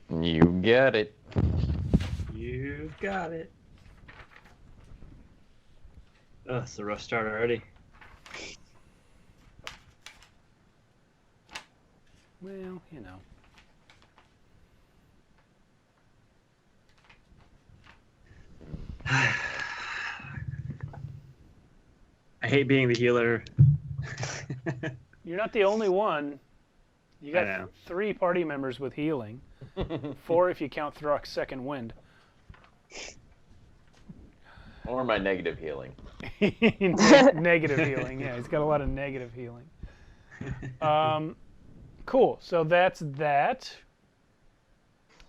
Speaker 4: You get it.
Speaker 6: You got it. Oh, it's a rough start already.
Speaker 3: Well, you know.
Speaker 6: I hate being the healer.
Speaker 3: You're not the only one. You
Speaker 6: I
Speaker 3: got
Speaker 6: know.
Speaker 3: 3 party members with healing. 4 if you count Throck's second wind.
Speaker 4: Or my negative healing.
Speaker 3: Negative healing. Yeah, he's got a lot of negative healing. Cool. So that's that.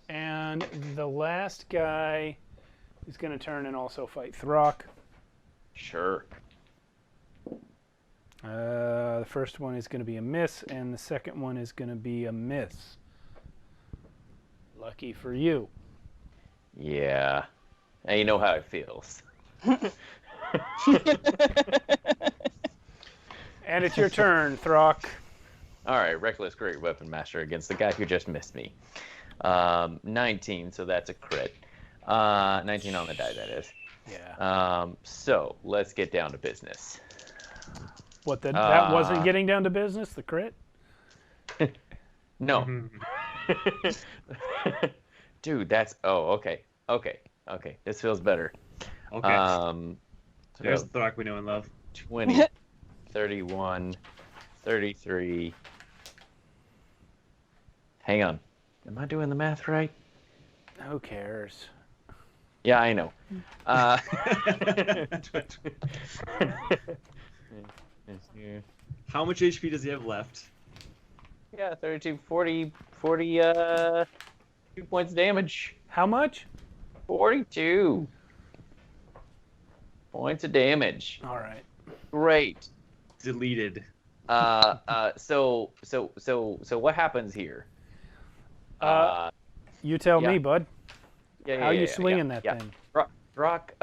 Speaker 3: And the last guy is going to turn and also fight Throck.
Speaker 4: Sure.
Speaker 3: The first one is going to be a miss, and the second one is going to be a miss. Lucky for you.
Speaker 4: Yeah. And you know how it feels.
Speaker 3: And it's your turn, Throck.
Speaker 4: All right, Reckless Great Weapon Master against the guy who just missed me. 19, so that's a crit. 19 on the die, that is.
Speaker 3: Yeah.
Speaker 4: So let's get down to business.
Speaker 3: What, that wasn't getting down to business, the crit?
Speaker 4: No. Dude, that's... Oh, okay. Okay. This feels better.
Speaker 6: Okay. There's
Speaker 4: So
Speaker 6: the Throck we know and love.
Speaker 4: 20, 31, 33... Hang on. Am I doing the math right?
Speaker 3: Who cares?
Speaker 4: Yeah, I know.
Speaker 6: How much HP does he have left?
Speaker 4: Yeah, 32, 40, 2 points of damage.
Speaker 3: How much?
Speaker 4: 42 points of damage.
Speaker 3: All right.
Speaker 4: Great.
Speaker 6: Deleted.
Speaker 4: So what happens here?
Speaker 3: You tell
Speaker 4: yeah.
Speaker 3: me, bud.
Speaker 4: Yeah,
Speaker 3: How you swinging that thing?
Speaker 4: Throck,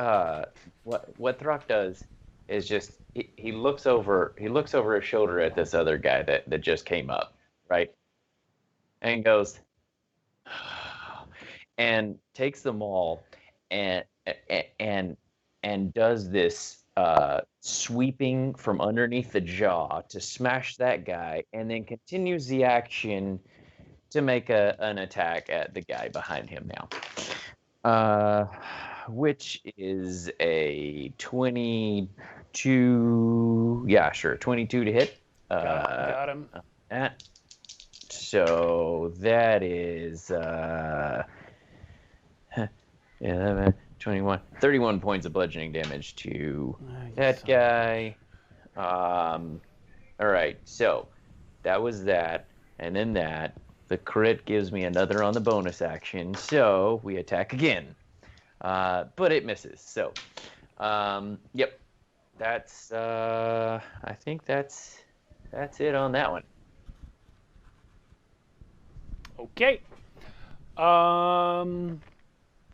Speaker 4: what Throck does is just he looks over his shoulder at this other guy that just came up, right? And goes and takes them all and does this sweeping from underneath the jaw to smash that guy, and then continues the action to make an attack at the guy behind him now. Which is a 22. Yeah, sure, 22 to hit.
Speaker 3: Got him.
Speaker 4: That. So that is 11, 21, 31 points of bludgeoning damage to that guy. All right, so that was that, and then that. The crit gives me another on the bonus action, so we attack again. But it misses. So, yep, that's I think that's it on that one.
Speaker 3: Okay.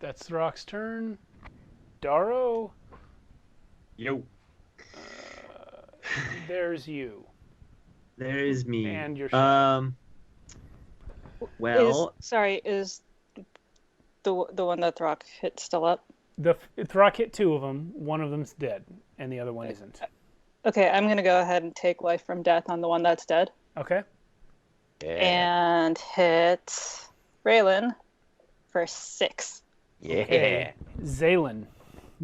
Speaker 3: That's Throck's turn. Darrow.
Speaker 6: Yo.
Speaker 3: There's you.
Speaker 6: There is me.
Speaker 3: And your
Speaker 6: well,
Speaker 2: is the one that Throck hit still up?
Speaker 3: Throck hit 2 of them. One of them's dead, and the other one isn't.
Speaker 2: Okay, I'm gonna go ahead and take life from death on the one that's dead.
Speaker 3: Okay.
Speaker 4: Yeah.
Speaker 2: And hit Raylan for 6.
Speaker 4: Yeah.
Speaker 3: Okay. Zaylin.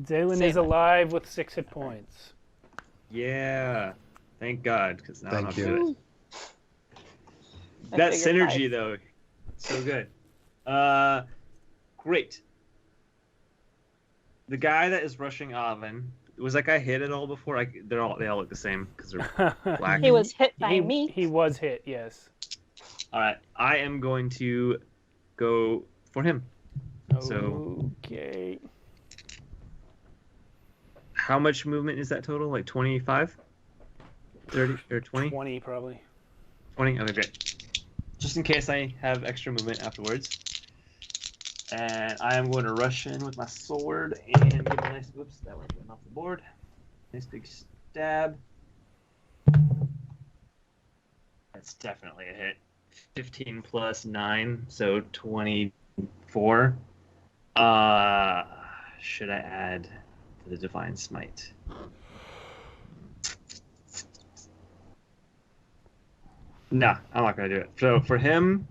Speaker 3: Zaylin is alive with 6 hit points.
Speaker 6: yeah. Thank God, because now I don't have
Speaker 5: Thank
Speaker 6: to do it.
Speaker 2: I
Speaker 6: That
Speaker 2: figured
Speaker 6: synergy,
Speaker 2: 5.
Speaker 6: though, so good. Great. The guy that is rushing Oven, was that guy hit at all before? They all look the same because they're black.
Speaker 2: He was hit by me.
Speaker 3: He was hit, yes.
Speaker 6: All right, I am going to go for him. So,
Speaker 3: Okay.
Speaker 6: how much movement is that total? Like 25? 30 or 20?
Speaker 3: 20 probably.
Speaker 6: 20? Okay, great. Just in case I have extra movement afterwards. And I am going to rush in with my sword and give a nice, whoops, that one went off the board. Nice big stab. That's definitely a hit. 15 plus 9, so 24. Should I add to the Divine Smite? Nah, I'm not going to do it. So for him,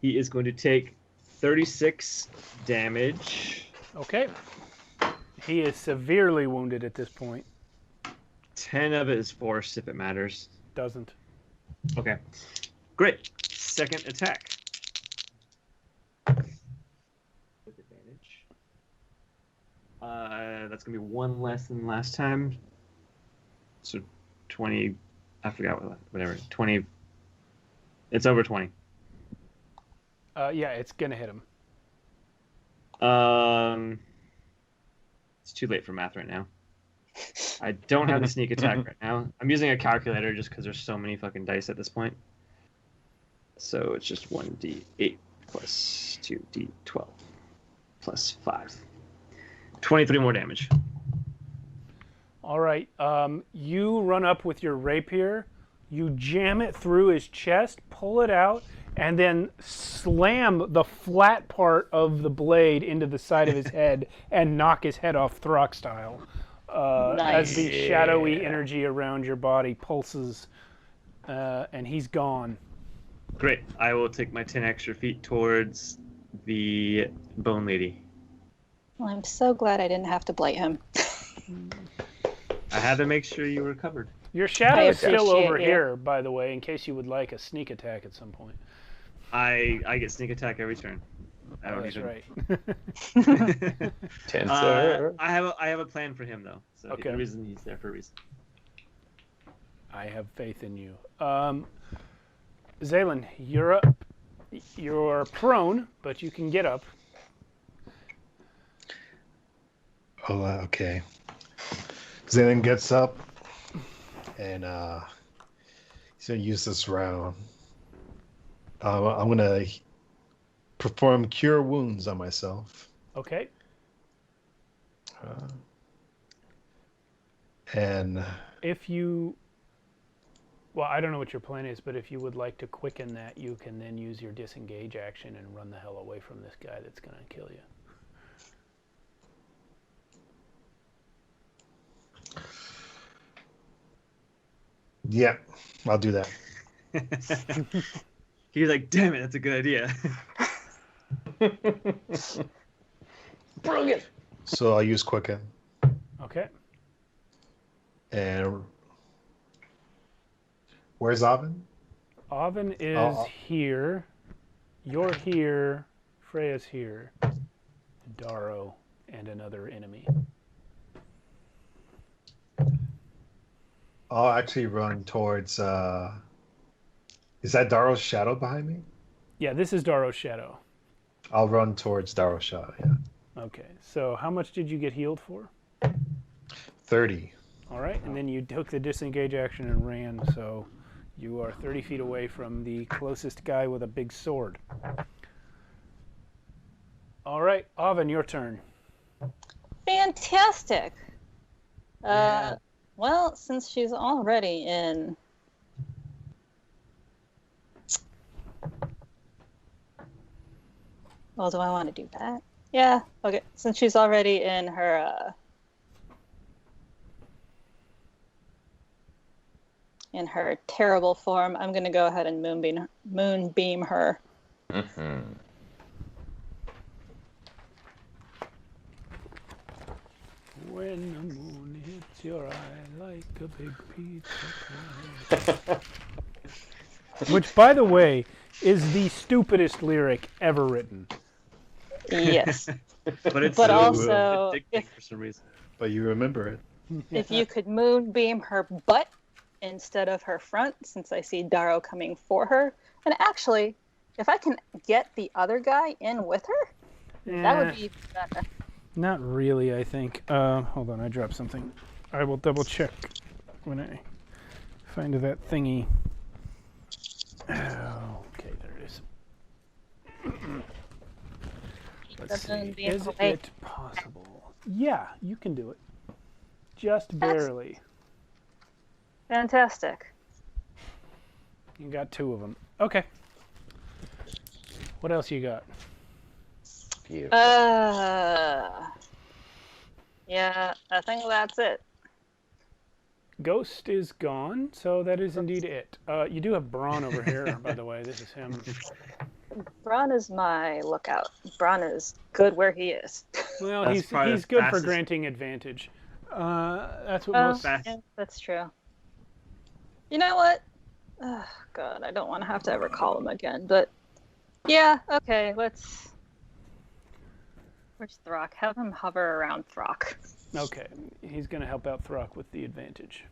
Speaker 6: he is going to take 36 damage.
Speaker 3: Okay. He is severely wounded at this point.
Speaker 6: 10 of it is force if it matters.
Speaker 3: Doesn't.
Speaker 6: Okay. Great. Second attack. With advantage. That's going to be 1 less than last time. So 20. I forgot whatever. 20. It's over 20.
Speaker 3: Yeah, it's going to hit him.
Speaker 6: It's too late for math right now. I don't have the sneak attack right now. I'm using a calculator just because there's so many fucking dice at this point. So it's just 1d8 plus 2d12 plus 5. 23 more damage.
Speaker 3: All right. You run up with your rapier. You jam it through his chest, pull it out, and then slam the flat part of the blade into the side of his head and knock his head off Throck style. As the shadowy energy around your body pulses, and he's gone.
Speaker 6: Great. I will take my 10 extra feet towards the Bone Lady.
Speaker 2: Well, I'm so glad I didn't have to blight him.
Speaker 6: I had to make sure you were covered.
Speaker 3: Your shadow is still
Speaker 2: appreciate
Speaker 3: over
Speaker 2: you.
Speaker 3: here, by the way, in case you would like a sneak attack at some point.
Speaker 6: I get sneak attack every turn. I don't
Speaker 3: That's
Speaker 6: even...
Speaker 3: right.
Speaker 4: Tensor.
Speaker 6: I have a plan for him though. So
Speaker 3: Okay.
Speaker 6: the reason he's there for a reason.
Speaker 3: I have faith in you. Zaylin, you're up. You're prone, but you can get up.
Speaker 5: Oh, okay. Zaylin gets up and he's gonna use this round. I'm gonna perform cure wounds on myself.
Speaker 3: Okay.
Speaker 5: And
Speaker 3: If you, well, I don't know what your plan is, but if you would like to quicken that, you can then use your disengage action and run the hell away from this guy that's going to kill you.
Speaker 5: Yeah, I'll do that.
Speaker 6: He's like, damn it, that's a good idea.
Speaker 4: Brilliant.
Speaker 5: So I'll use Quicken.
Speaker 3: Okay.
Speaker 5: And where's Oven?
Speaker 3: Oven is
Speaker 5: Oh.
Speaker 3: here. You're here. Freya's here. Darrow and another enemy.
Speaker 5: I'll actually run towards. Is that Darrow's shadow behind me?
Speaker 3: Yeah, this is Darrow's shadow.
Speaker 5: I'll run towards Darrow's shadow. Yeah.
Speaker 3: Okay, so how much did you get healed for?
Speaker 5: 30.
Speaker 3: All right, and then you took the disengage action and ran, so you are 30 feet away from the closest guy with a big sword. All right, Oven, your turn.
Speaker 2: Fantastic.
Speaker 6: Yeah.
Speaker 2: Well, since she's already in. Well, do I want to do that? Yeah. Okay. Since she's already in her terrible form, I'm gonna go ahead and moonbeam her.
Speaker 4: Mm-hmm.
Speaker 3: When the moon hits your eye like a big pizza pie. Which, by the way, is the stupidest lyric ever written.
Speaker 2: Yes.
Speaker 6: But it's
Speaker 2: But
Speaker 6: so
Speaker 2: also,
Speaker 6: addicting for some reason.
Speaker 5: But you remember it.
Speaker 2: if you could moonbeam her butt instead of her front, since I see Darrow coming for her, and actually, if I can get the other guy in with her, that would be even better.
Speaker 3: Not really, I think. Hold on, I dropped something. I will double check when I find that thingy. Okay, there it is. Let's see. Is it possible? Yeah, you can do it. Just barely.
Speaker 2: Fantastic.
Speaker 3: You got 2 of them. Okay. What else you got?
Speaker 4: Beautiful.
Speaker 2: Yeah, I think that's it.
Speaker 3: Ghost is gone, so that is indeed it. You do have Braun over here, by the way. This is him.
Speaker 2: Braun is my lookout. Braun is good where he is.
Speaker 3: Well,
Speaker 6: That's
Speaker 3: he's
Speaker 6: probably the
Speaker 3: good for
Speaker 6: fastest-
Speaker 3: granting advantage. That's what
Speaker 2: Oh,
Speaker 3: most.
Speaker 6: Fast.
Speaker 2: yeah, that's true. You know what? Oh, God, I don't want to have to ever call him again, but yeah, okay, let's. Where's Throck? Have him hover around Throck.
Speaker 3: Okay, he's going to help out Throck with the advantage.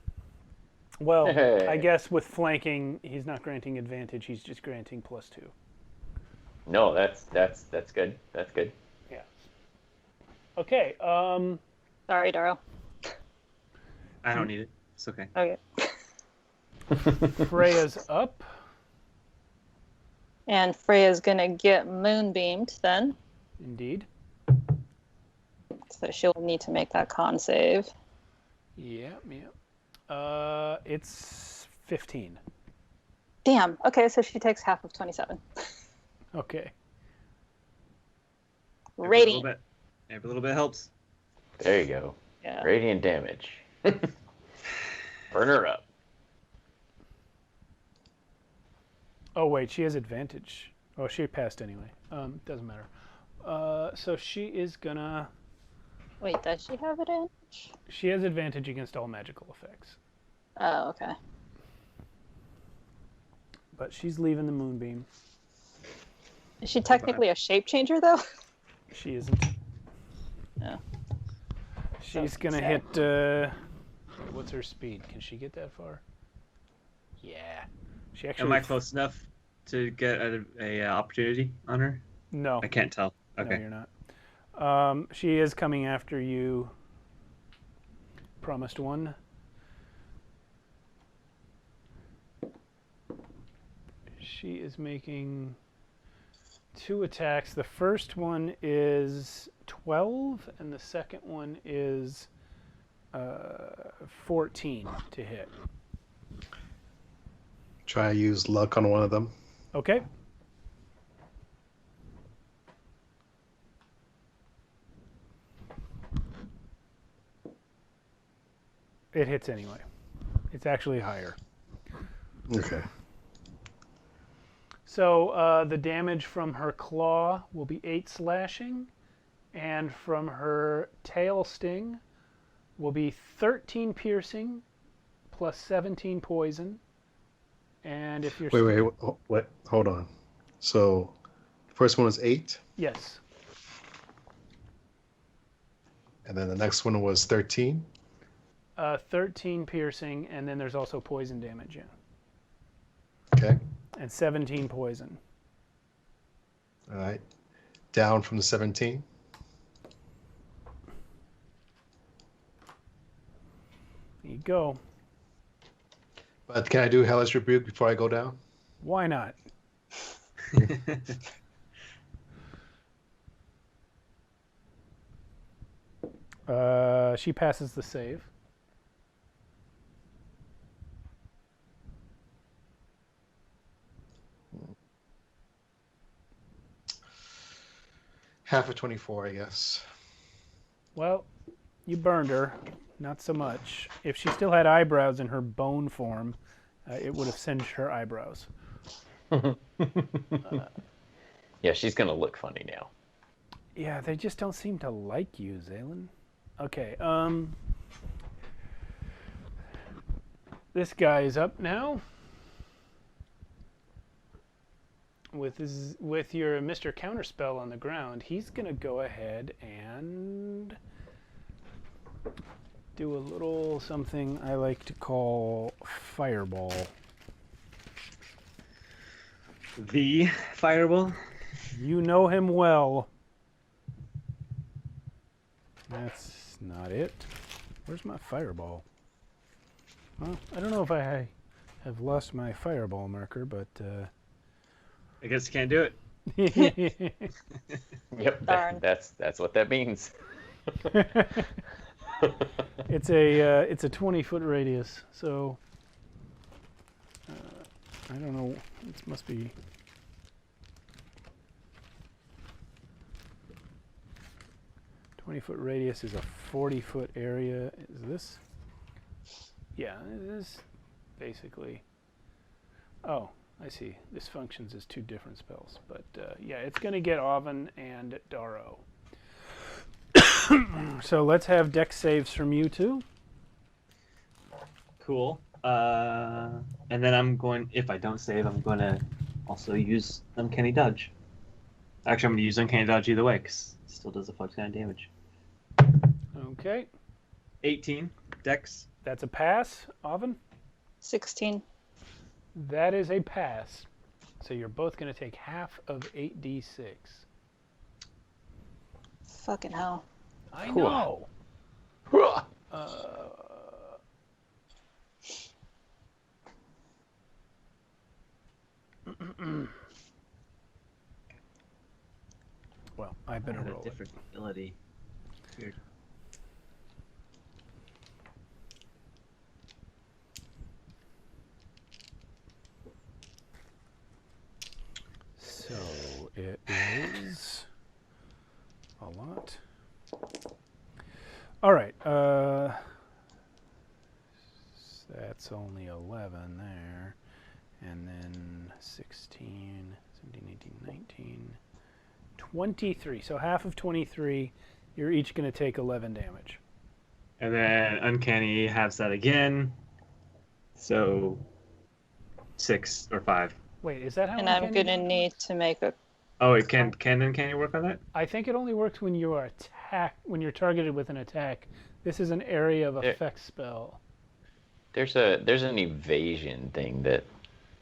Speaker 3: Well,
Speaker 4: Hey.
Speaker 3: I guess with flanking, he's not granting advantage. He's just granting +2.
Speaker 4: No, that's good. That's good.
Speaker 3: Yeah. Okay.
Speaker 2: Sorry, Darrow.
Speaker 6: I don't need it. It's okay.
Speaker 2: Okay.
Speaker 3: Freya's up.
Speaker 2: And Freya's gonna get moonbeamed then,
Speaker 3: Indeed.
Speaker 2: so she'll need to make that con save.
Speaker 3: Yeah. It's 15.
Speaker 2: Damn. Okay, so she takes half of 27.
Speaker 3: Okay.
Speaker 2: Radiant.
Speaker 6: Every little bit helps.
Speaker 4: There you go.
Speaker 2: Yeah.
Speaker 4: Radiant damage. Burn her up.
Speaker 3: Oh wait, she has advantage. Oh, she passed anyway. Doesn't matter. So she is gonna.
Speaker 2: Wait, does she have advantage?
Speaker 3: She has advantage against all magical effects,
Speaker 2: Oh, okay.
Speaker 3: but she's leaving the moonbeam.
Speaker 2: Is she technically a shape changer though?
Speaker 3: She isn't.
Speaker 2: No.
Speaker 3: She's gonna
Speaker 2: sad.
Speaker 3: hit. What's her speed? Can she get that far? Yeah. She actually.
Speaker 6: Am I close enough to get a opportunity on her?
Speaker 3: No.
Speaker 6: I can't tell.
Speaker 3: No,
Speaker 6: Okay.
Speaker 3: you're not. She is coming after you. Promised one. She is making 2 attacks. The first one is 12, and the second one is 14 to hit.
Speaker 5: Try to use luck on one of them.
Speaker 3: Okay. It hits anyway. It's actually higher.
Speaker 5: Okay.
Speaker 3: So the damage from her claw will be 8 slashing, and from her tail sting will be 13 piercing plus 17 poison. And if you're
Speaker 5: Wait, hold on. So, the first one was 8,
Speaker 3: yes,
Speaker 5: and then the next one was 13.
Speaker 3: 13 piercing, and then there's also poison damage, yeah,
Speaker 5: Okay.
Speaker 3: and 17 poison.
Speaker 5: All right. Down from the 17.
Speaker 3: There you go.
Speaker 5: But can I do Hellish Rebuke before I go down?
Speaker 3: Why not? She passes the save.
Speaker 5: Half of 24, I guess.
Speaker 3: Well, you burned her. Not so much. If she still had eyebrows in her bone form, it would have singed her eyebrows.
Speaker 4: Yeah, she's gonna look funny now.
Speaker 3: Yeah, they just don't seem to like you, Zaylin. Okay, this guy is up now. With your Mr. Counterspell on the ground, he's gonna go ahead and do a little something I like to call fireball.
Speaker 6: The fireball.
Speaker 3: You know him well. That's not it. Where's my fireball? Well, I don't know if I have lost my fireball marker, but
Speaker 6: I guess you can't do it.
Speaker 4: Yep,
Speaker 2: Darn.
Speaker 4: that's what that means.
Speaker 3: it's a 20-foot radius, so I don't know. It must be. "20-foot radius is a 40-foot area." Is this? Yeah, it is basically. Oh, I see. This functions as 2 different spells, but yeah, it's going to get Oven and Darrow. So let's have dex saves from you two.
Speaker 6: Cool. And then I'm going. If I don't save, I'm going to also use Uncanny Dodge. Actually, I'm going to use Uncanny Dodge either way, because it still does a fuck ton of damage.
Speaker 3: Okay,
Speaker 6: 18 Dex.
Speaker 3: that's a pass. Oven,
Speaker 2: 16.
Speaker 3: that is a pass. So you're both going to take half of 8d6.
Speaker 2: Fucking hell.
Speaker 3: I know. Well, I better
Speaker 6: had
Speaker 3: roll
Speaker 6: a different ability. Weird.
Speaker 3: So it is a lot. All right. That's only 11 there. And then 16, 17, 18, 19, 23. So half of 23, you're each going to take 11 damage.
Speaker 6: And then Uncanny halves that again. So 6 or 5.
Speaker 3: Wait, is that how
Speaker 2: And I'm
Speaker 3: Uncanny
Speaker 2: gonna
Speaker 3: works?
Speaker 2: need to make a.
Speaker 6: Oh, it can Uncanny work on that?
Speaker 3: I think it only works when you are when you're targeted with an attack. This is an area of effect spell.
Speaker 4: There's an evasion thing that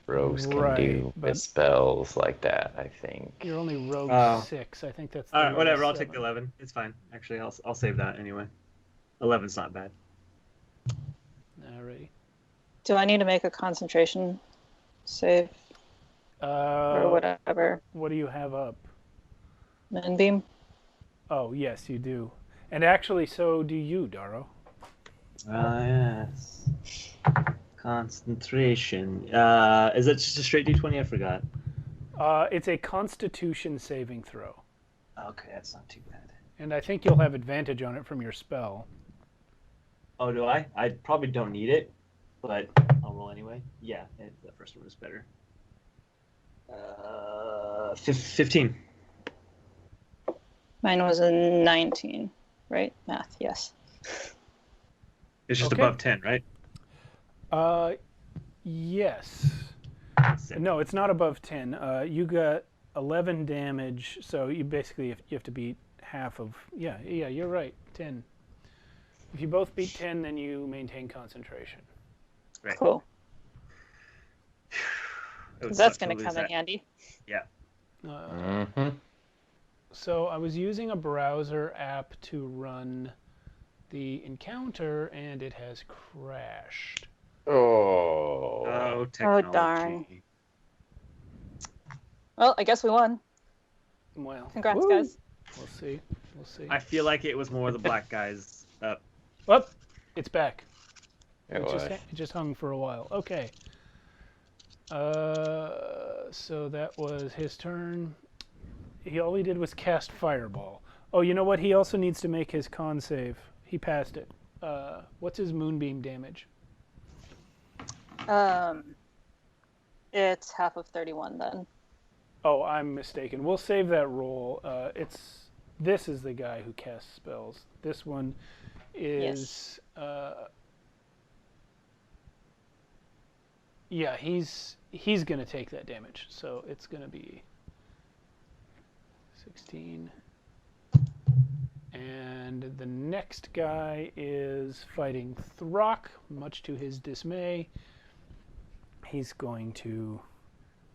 Speaker 4: rogues can
Speaker 3: Right,
Speaker 4: do
Speaker 3: but-
Speaker 4: with spells like that, I think.
Speaker 3: You're only rogue
Speaker 6: Oh.
Speaker 3: 6. I think that's the
Speaker 6: All right,
Speaker 3: level
Speaker 6: whatever. I'll take
Speaker 3: 7.
Speaker 6: the 11. It's fine. Actually, I'll save that anyway. 11's not bad.
Speaker 3: Alrighty.
Speaker 2: Do I need to make a concentration save or whatever?
Speaker 3: What do you have up?
Speaker 2: Moonbeam?
Speaker 3: Oh, yes, you do. And actually, so do you, Darrow.
Speaker 6: Yes. Concentration. Is that just a straight D20? I forgot.
Speaker 3: It's a Constitution saving throw.
Speaker 6: Okay, that's not too bad.
Speaker 3: And I think you'll have advantage on it from your spell.
Speaker 6: Oh, do I? I probably don't need it, but I'll roll anyway. Yeah, the first one was better. 15.
Speaker 2: Mine was a 19, right? Math, yes.
Speaker 6: It's just
Speaker 3: Okay.
Speaker 6: above 10, right?
Speaker 3: Yes. No, it's not above 10. You got 11 damage, so you basically you have to beat half of. Yeah, you're right. 10. If you both beat 10, then you maintain concentration.
Speaker 6: Right.
Speaker 2: Cool.
Speaker 6: It would
Speaker 2: That's
Speaker 6: suck
Speaker 2: going to
Speaker 6: lose
Speaker 2: come in
Speaker 6: that.
Speaker 2: handy.
Speaker 6: Yeah.
Speaker 3: So I was using a browser app to run the encounter, and it has crashed.
Speaker 6: Oh, technology.
Speaker 2: darn. Well, I guess we won.
Speaker 3: Well,
Speaker 2: Congrats,
Speaker 3: woo.
Speaker 2: guys.
Speaker 3: We'll see. We'll see.
Speaker 6: I feel like it was more the black guys up.
Speaker 3: Oh, it's back.
Speaker 4: It
Speaker 3: It
Speaker 4: was.
Speaker 3: just hung for a while. Okay. So that was his turn. All he did was cast Fireball. Oh, you know what? He also needs to make his con save. He passed it. What's his Moonbeam damage?
Speaker 2: It's half of 31 then.
Speaker 3: Oh, I'm mistaken. We'll save that roll. This is the guy who casts spells. This one is yeah, he's gonna take that damage. So it's gonna be 16. And the next guy is fighting Throck, much to his dismay. He's going to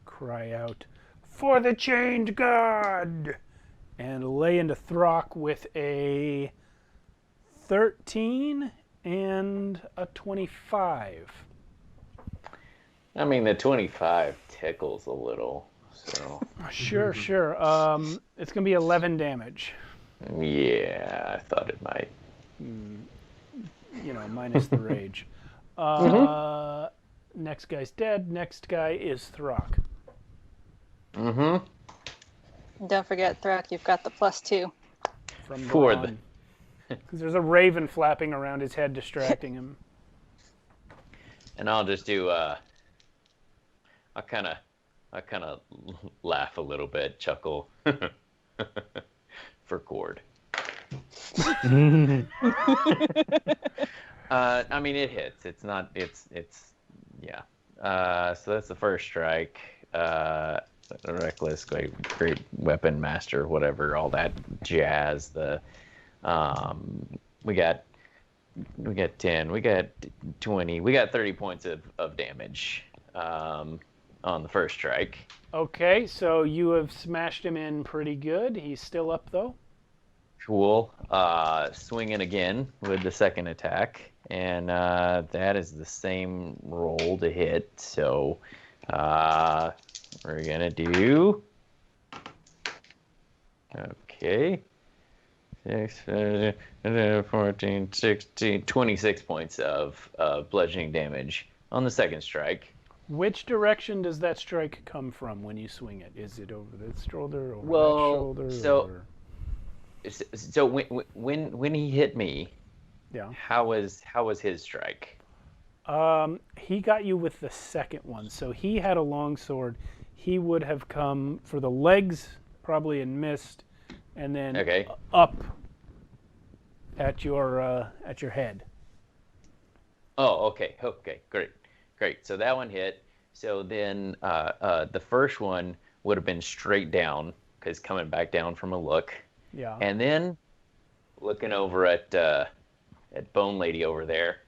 Speaker 3: cry out, "For the chained god!" and lay into Throck with a 13 and a 25.
Speaker 4: I mean, the 25 tickles a little, so
Speaker 3: Sure. It's going to be 11 damage.
Speaker 4: yeah, I thought it might.
Speaker 3: Minus the rage. Next guy's dead. Next guy is Throck.
Speaker 4: Mm-hmm.
Speaker 2: Don't forget, Thrak, you've got the +2.
Speaker 3: From
Speaker 4: For
Speaker 3: Braun. Because there's a raven flapping around his head, distracting him.
Speaker 4: And I'll just do. I kind of laugh a little bit, chuckle for Cord. I mean, it hits. It's not. It's. Yeah. So that's the first strike. Reckless, great weapon master, whatever, all that jazz. We got 10, we got 20, we got 30 points of damage on the first strike.
Speaker 3: Okay, so you have smashed him in pretty good. He's still up, though.
Speaker 4: Cool. Swinging again with the second attack, and that is the same roll to hit. So we're gonna do. Okay. 6, 14, 16, 26 points of bludgeoning damage on the second strike.
Speaker 3: Which direction does that strike come from when you swing it? Is it over the shoulder, over
Speaker 4: Well,
Speaker 3: that shoulder?
Speaker 4: so- So when he hit me,
Speaker 3: Yeah.
Speaker 4: how was his strike?
Speaker 3: He got you with the second one. So he had a long sword. He would have come for the legs, probably, and missed, and then
Speaker 4: Okay.
Speaker 3: up at your head.
Speaker 4: Oh, okay, great. So that one hit. So then the first one would have been straight down, because coming back down from a look.
Speaker 3: Yeah.
Speaker 4: And then looking over at Bone Lady over there,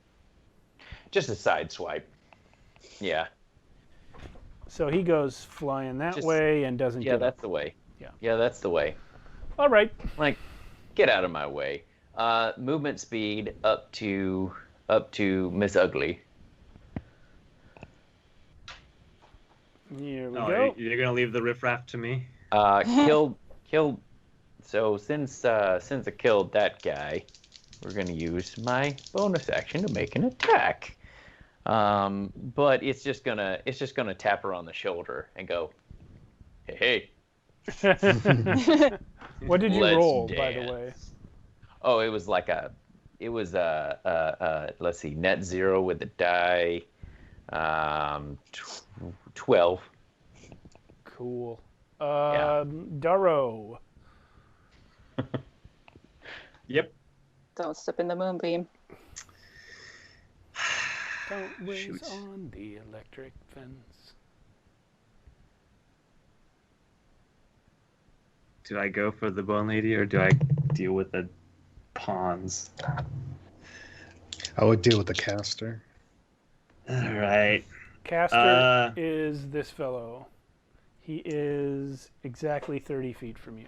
Speaker 4: just a side swipe. Yeah.
Speaker 3: So he goes flying that
Speaker 4: Just-
Speaker 3: way and doesn't
Speaker 4: Yeah,
Speaker 3: get
Speaker 4: that's
Speaker 3: up.
Speaker 4: the way.
Speaker 3: Yeah.
Speaker 4: Yeah, that's the way.
Speaker 3: All right.
Speaker 4: Like, get out of my way. Movement speed up to Miss Ugly.
Speaker 3: Here we
Speaker 6: Oh,
Speaker 3: go.
Speaker 6: you're gonna leave the riffraff to me?
Speaker 4: Killed. So since I killed that guy, we're gonna use my bonus action to make an attack. But it's just gonna tap her on the shoulder and go, hey.
Speaker 3: What did you
Speaker 4: Let's
Speaker 3: roll, by the way?
Speaker 4: dance. Oh, it was let's see, net 0 with the die. 12.
Speaker 3: Cool.
Speaker 4: Yeah.
Speaker 3: Darrow.
Speaker 6: Yep.
Speaker 2: Don't step in the moonbeam.
Speaker 3: Don't whiz
Speaker 6: Shoot.
Speaker 3: on the electric fence.
Speaker 6: Do I go for the bone lady or do I deal with the pawns?
Speaker 5: I would deal with the caster.
Speaker 6: All right.
Speaker 3: Caster is this fellow. He is exactly 30 feet from you.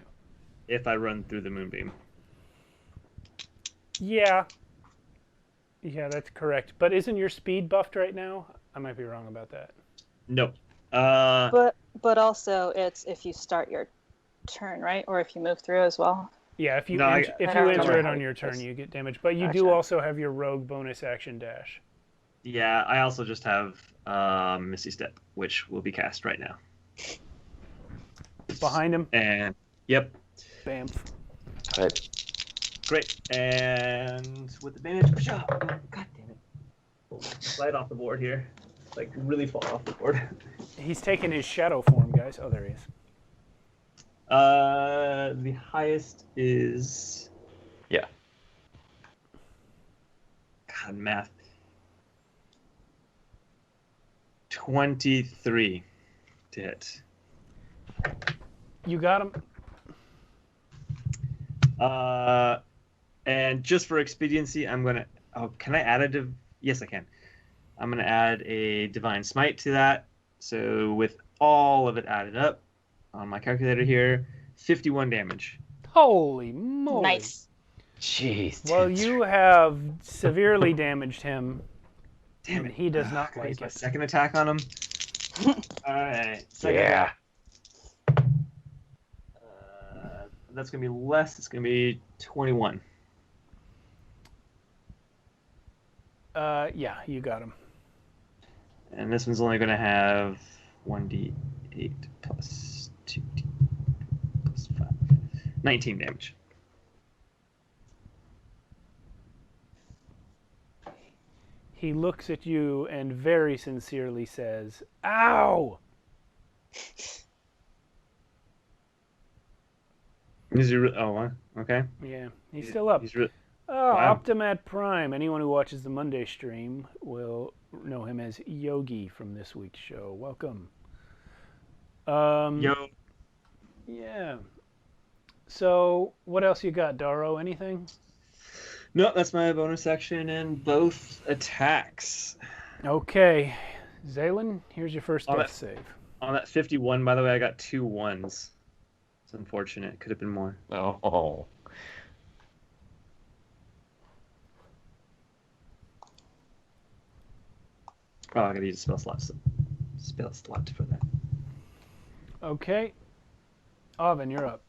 Speaker 6: If I run through the moonbeam.
Speaker 3: Yeah. Yeah, that's correct. But isn't your speed buffed right now? I might be wrong about that.
Speaker 6: Nope.
Speaker 2: But also it's if you start your turn, right? Or if you move through as well.
Speaker 3: Yeah, if you
Speaker 6: No,
Speaker 3: enter it on your turn, you get damage. But you do
Speaker 2: Gotcha.
Speaker 3: also have your rogue bonus action dash.
Speaker 6: Yeah, I also just have Misty Step, which will be cast right now.
Speaker 3: Behind him.
Speaker 6: And yep,
Speaker 3: Bam.
Speaker 4: Right.
Speaker 6: great. And with advantage, God damn it! Slide off the board here, like really fall off the board.
Speaker 3: He's taken his shadow form, guys. Oh, there he is.
Speaker 6: The highest is
Speaker 4: Yeah.
Speaker 6: God math. 23 to hit.
Speaker 3: You got him.
Speaker 6: And just for expediency, I'm gonna. Oh, can I add a Yes, I can. I'm gonna add a divine smite to that. So with all of it added up on my calculator here, 51 damage.
Speaker 3: Holy moly.
Speaker 2: Nice.
Speaker 4: Jeez.
Speaker 3: Well,
Speaker 4: dude.
Speaker 3: you have severely damaged him.
Speaker 6: Damn
Speaker 3: And
Speaker 6: it!
Speaker 3: he does not
Speaker 6: Can I use
Speaker 3: like
Speaker 6: my
Speaker 3: it.
Speaker 6: second attack on him. All right. Second
Speaker 4: Yeah.
Speaker 6: attack. That's gonna be less. It's gonna be 21.
Speaker 3: Yeah, you got him.
Speaker 6: And this one's only gonna have 1d8 plus 2d plus 5. 19 damage.
Speaker 3: He looks at you and very sincerely says, "Ow!"
Speaker 6: Is he okay.
Speaker 3: Yeah, he's still up.
Speaker 6: He's
Speaker 3: Oh,
Speaker 6: Wow.
Speaker 3: Optimat Prime. Anyone who watches the Monday stream will know him as Yogi from this week's show. Welcome.
Speaker 6: Yo.
Speaker 3: Yeah. So, what else you got, Darrow? Anything?
Speaker 6: No, that's my bonus action and both attacks.
Speaker 3: Okay. Zaylin, here's your first
Speaker 6: On
Speaker 3: death
Speaker 6: that-
Speaker 3: save.
Speaker 6: On that 51, by the way, I got 2 1s. It's unfortunate. Could have been more.
Speaker 4: Oh.
Speaker 6: Oh, I gotta use a spell slot for that.
Speaker 3: Okay. Oven, you're up.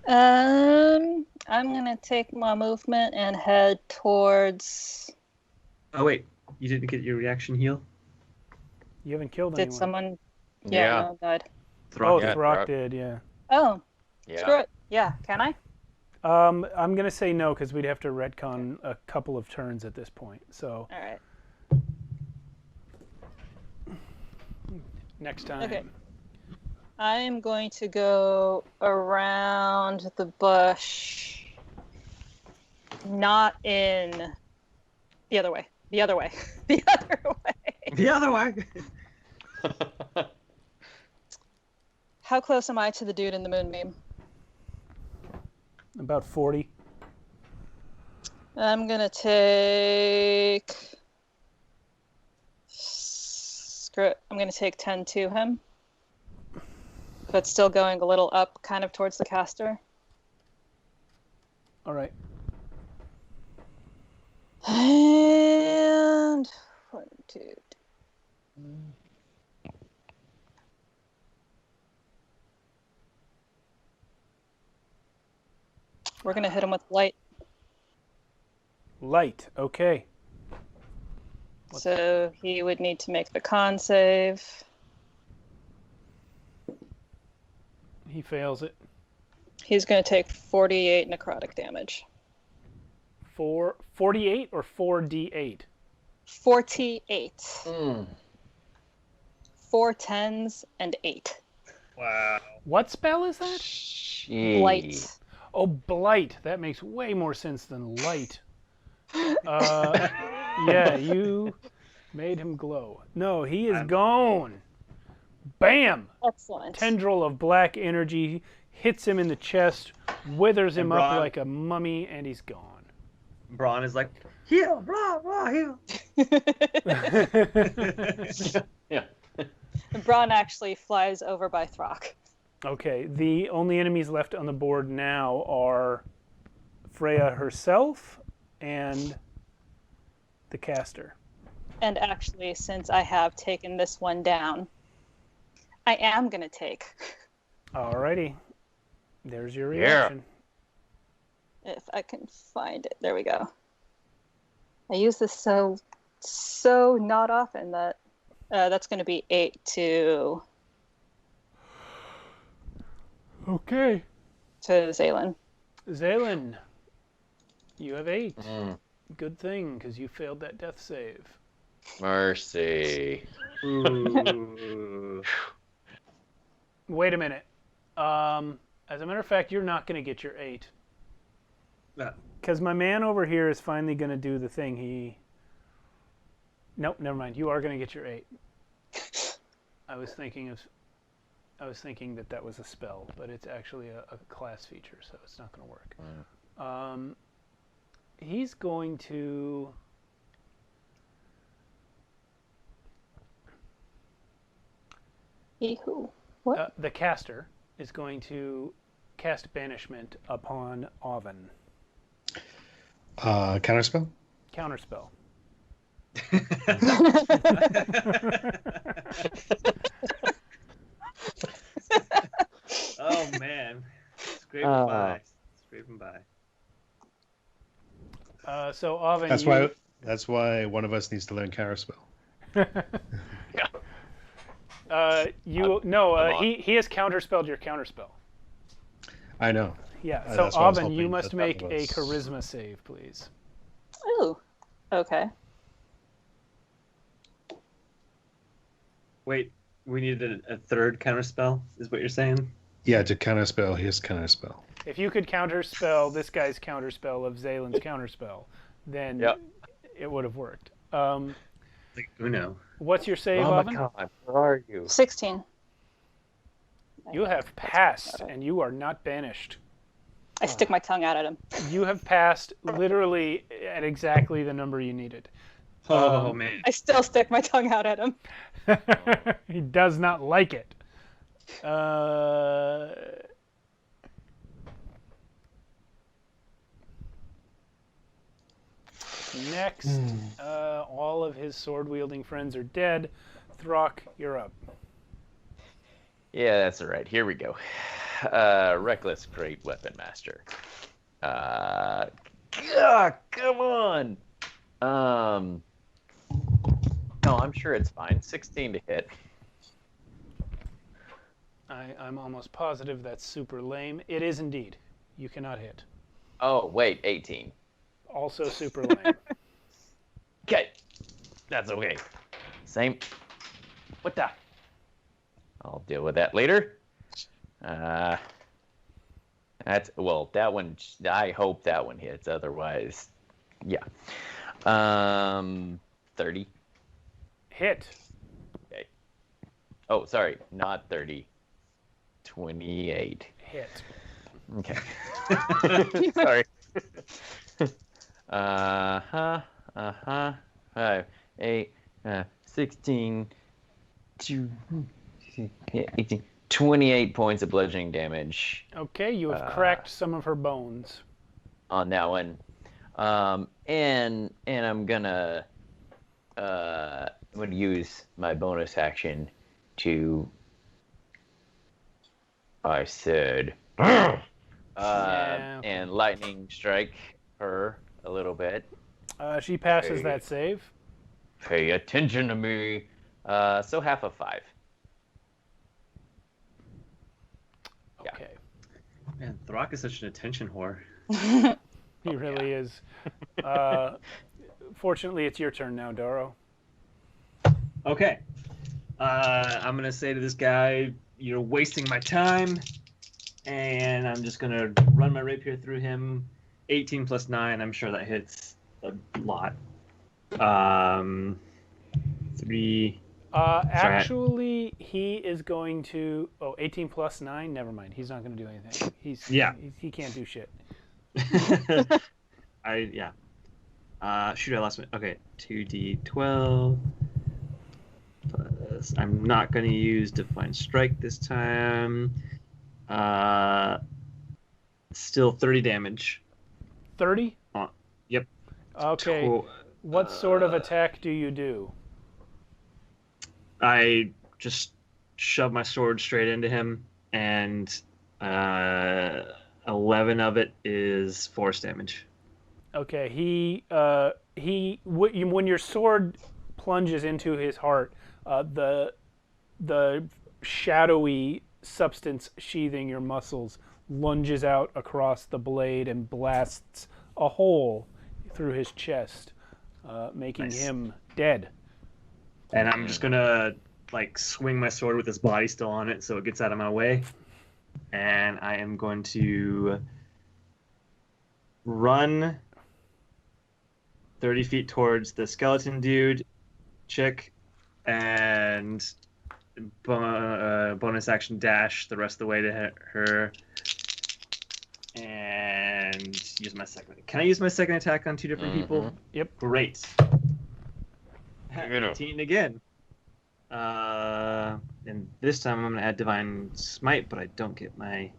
Speaker 2: I'm gonna take my movement and head towards.
Speaker 6: Oh wait, you didn't get your reaction heal?
Speaker 3: You haven't killed
Speaker 2: Did
Speaker 3: anyone.
Speaker 2: someone?
Speaker 4: Yeah.
Speaker 2: No, died.
Speaker 3: Oh,
Speaker 6: Throck.
Speaker 4: Yeah,
Speaker 3: Throck
Speaker 4: Throck.
Speaker 3: did, yeah.
Speaker 2: Oh,
Speaker 4: Yeah.
Speaker 2: screw it. Yeah, can I?
Speaker 3: I'm going to say no because we'd have to retcon a couple of turns at this point. So,
Speaker 2: All right.
Speaker 3: next time.
Speaker 2: Okay. I am going to go around the bush. Not in the other way. The other way. The other way.
Speaker 6: The other way.
Speaker 2: How close am I to the dude in the moonbeam?
Speaker 3: About 40.
Speaker 2: I'm gonna take. Screw it. I'm gonna take 10 to him. But still going a little up, kind of towards the caster.
Speaker 3: All right.
Speaker 2: And 1, 2. We're gonna hit him with light.
Speaker 3: Light. Okay.
Speaker 2: So he would need to make the con save.
Speaker 3: He fails it.
Speaker 2: He's gonna take 48 necrotic damage.
Speaker 3: 48 or 4d8?
Speaker 2: 48.
Speaker 4: Mm.
Speaker 2: 4 10s and 8.
Speaker 6: Wow.
Speaker 3: What spell is that?
Speaker 2: Blight.
Speaker 3: Oh, blight. That makes way more sense than light. Yeah, you made him glow. No, he is gone. Bam!
Speaker 2: Excellent.
Speaker 3: Tendril of black energy hits him in the chest, withers him
Speaker 6: And
Speaker 3: up
Speaker 6: Braun-
Speaker 3: like a mummy, and he's gone.
Speaker 6: Braun is like, heal, blah, heal.
Speaker 4: Yeah.
Speaker 2: Braun actually flies over by Throck.
Speaker 3: Okay, the only enemies left on the board now are Freya herself and the caster.
Speaker 2: And actually, since I have taken this one down, I am going to take,
Speaker 3: Alrighty. There's your reaction.
Speaker 2: if I can find it. There we go. I use this so not often that that's going to be 8 to
Speaker 3: Okay.
Speaker 2: Zaylin.
Speaker 3: Zaylin, you have 8.
Speaker 4: Mm.
Speaker 3: Good thing, because you failed that death save.
Speaker 4: Mercy.
Speaker 6: Ooh.
Speaker 3: Wait a minute. As a matter of fact, you're not going to get your 8. Because my man over here is finally going to do the thing he... Nope, never mind. You are going to get your 8. I was thinking that was a spell, but it's actually a class feature, so it's not going to work. He's going to...
Speaker 2: He who? What?
Speaker 3: the caster is going to cast banishment upon Oven.
Speaker 5: Counterspell?
Speaker 3: Counterspell.
Speaker 6: Oh man. Scraping by. Scraping by.
Speaker 3: So Oven,
Speaker 5: That's why one of us needs to learn counterspell.
Speaker 3: he has counterspelled your counterspell.
Speaker 5: I know.
Speaker 3: Yeah. So
Speaker 5: That's why I was
Speaker 3: Oven, you
Speaker 5: hoping
Speaker 3: must
Speaker 5: that
Speaker 3: make
Speaker 5: was-
Speaker 3: a charisma save, please.
Speaker 2: Ooh. Okay.
Speaker 6: Wait, we needed a third counterspell, is what you're saying?
Speaker 5: Yeah, to counterspell his counterspell.
Speaker 3: If you could counterspell this guy's counterspell of Zaylin's counterspell, then
Speaker 4: Yep.
Speaker 3: it would have worked.
Speaker 6: Like Uno.
Speaker 3: What's your save,
Speaker 4: Oh
Speaker 3: Oven?
Speaker 4: my god, where are you?
Speaker 2: 16.
Speaker 3: You have passed, and you are not banished.
Speaker 2: I stick my tongue out at him.
Speaker 3: You have passed literally at exactly the number you needed.
Speaker 6: Oh man.
Speaker 2: I still stick my tongue out at him.
Speaker 3: He does not like it. Next, all of his sword-wielding friends are dead. Throck, you're up.
Speaker 4: Yeah, that's all right. Here we go. Reckless Great Weapon Master. Come on. No, I'm sure it's fine. 16 to hit.
Speaker 3: I'm almost positive that's super lame. It is indeed. You cannot hit.
Speaker 4: Oh, wait, 18.
Speaker 3: Also super lame.
Speaker 4: Okay. That's okay. Same. What the? I'll deal with that later. That one, I hope that one hits. Otherwise, yeah. 30.
Speaker 3: Hit.
Speaker 4: Okay. Oh, sorry. Not 30. 28.
Speaker 3: Hit.
Speaker 4: Okay. Sorry. 5, 8, 16, 18, 28 points of bludgeoning damage
Speaker 3: Okay, you have cracked some of her bones.
Speaker 4: on that one. And I'm gonna use my bonus action to, I said,
Speaker 3: Yeah, okay.
Speaker 4: and lightning strike her a little bit.
Speaker 3: She passes
Speaker 4: Hey.
Speaker 3: that save.
Speaker 4: Pay attention to me. So half of 5. Yeah.
Speaker 3: Okay.
Speaker 6: Man, Throck is such an attention whore.
Speaker 3: He really is. Unfortunately, it's your turn now, Doro.
Speaker 6: Okay. I'm gonna say to this guy, "You're wasting my time," and I'm just gonna run my rapier through him. 18 plus 9. I'm sure that hits a lot. 3.
Speaker 3: Actually, he is going to. Oh, 18 plus 9? Never mind. He's not going to do anything. He can't do shit.
Speaker 6: Yeah. Shoot, I lost my. Okay, 2d12. Plus, I'm not going to use Divine Strike this time. Still 30 damage.
Speaker 3: 30?
Speaker 6: Yep.
Speaker 3: Okay. What sort of attack do you do?
Speaker 6: I just shove my sword straight into him, and 11 of it is force damage.
Speaker 3: Okay. When your sword plunges into his heart, the shadowy substance sheathing your muscles lunges out across the blade and blasts a hole through his chest, making him dead.
Speaker 6: And I'm just gonna swing my sword with his body still on it, so it gets out of my way. And I am going to run 30 feet towards the skeleton dude, chick, and bonus action dash the rest of the way to her. And use my second. Can I use my second attack on 2 different people?
Speaker 3: Yep.
Speaker 6: Great. 18 again. And this time I'm going to add Divine Smite, but I don't get my...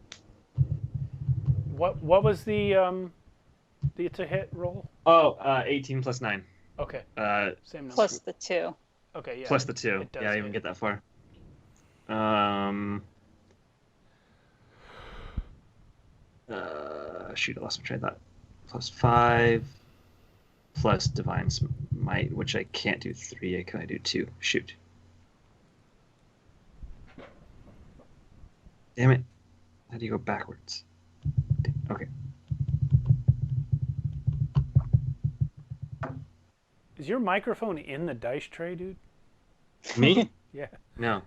Speaker 3: What was the to hit roll?
Speaker 6: 18 plus 9.
Speaker 3: Okay. Same number.
Speaker 2: Plus the 2.
Speaker 3: Okay, yeah.
Speaker 6: Plus the 2. Yeah, I didn't even get that far. Shoot, I lost my train of thought. Plus 5. Plus Divine Smite, which I can't do 3. Can I do 2? Shoot. Damn it. How do you go backwards? Okay.
Speaker 3: Is your microphone in the dice tray, dude?
Speaker 6: Me?
Speaker 3: Yeah.
Speaker 6: No.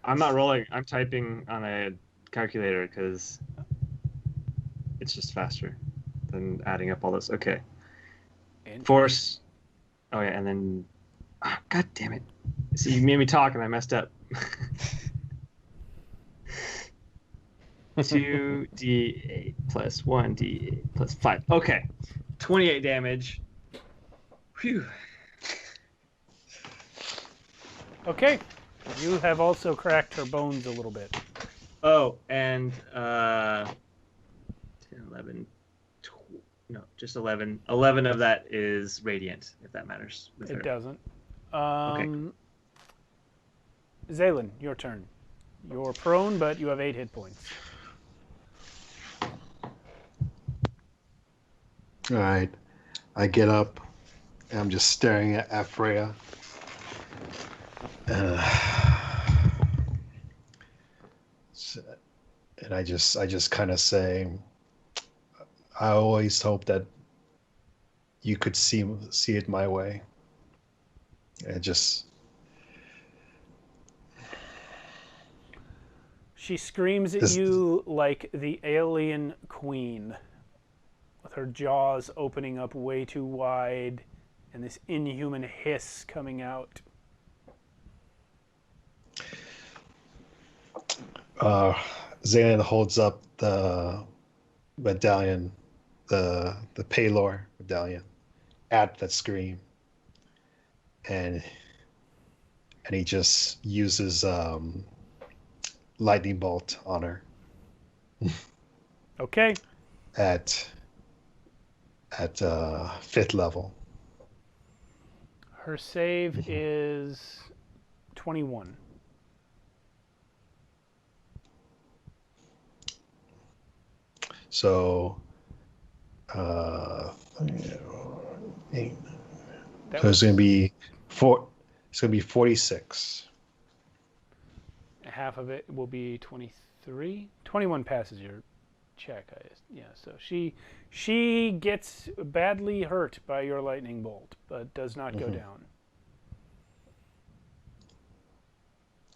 Speaker 6: I'm not rolling. I'm typing on a calculator because it's just faster than adding up all this. Okay. Force. Oh, yeah, and then... Oh, God damn it. See, you made me talk and I messed up. 2d8 plus 1d8 plus 5. Okay. 28 damage. Whew.
Speaker 3: Okay. You have also cracked her bones a little bit.
Speaker 6: Oh, and 10, 11, no, just 11. 11 of that is radiant, if that matters.
Speaker 3: It doesn't.
Speaker 6: Okay.
Speaker 3: Zaylin, your turn. You're prone, but you have 8 hit points.
Speaker 5: All right. I get up, and I'm just staring at Freya. And I just kind of say, I always hope that you could see it my way. And just...
Speaker 3: She screams at you like the alien queen, with her jaws opening up way too wide and this inhuman hiss coming out.
Speaker 5: Zayn holds up the medallion, the Paylor medallion, at that scream, and he just uses lightning bolt on her.
Speaker 3: Okay.
Speaker 5: At 5th level.
Speaker 3: Her save is 21.
Speaker 5: So, eight. So it's going to be 4. It's going to be 46.
Speaker 3: Half of it will be 23. 21 passes your check. So she gets badly hurt by your lightning bolt, but does not go down.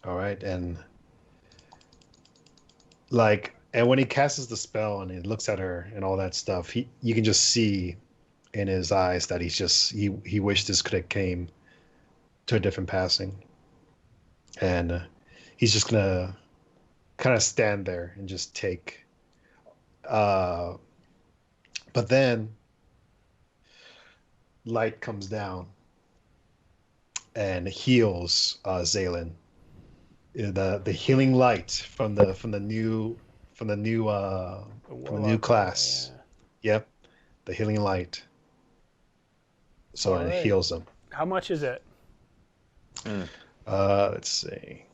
Speaker 5: All right, and and when he casts the spell and he looks at her and all that stuff, you can just see in his eyes that he wished this could have came to a different passing, and he's just gonna kind of stand there and just take. But then light comes down and heals Zaylin. The healing light from the new class.
Speaker 3: Yeah.
Speaker 5: Yep, the healing light. So
Speaker 3: All
Speaker 5: it
Speaker 3: right.
Speaker 5: heals them.
Speaker 3: How much is it?
Speaker 5: Let's see.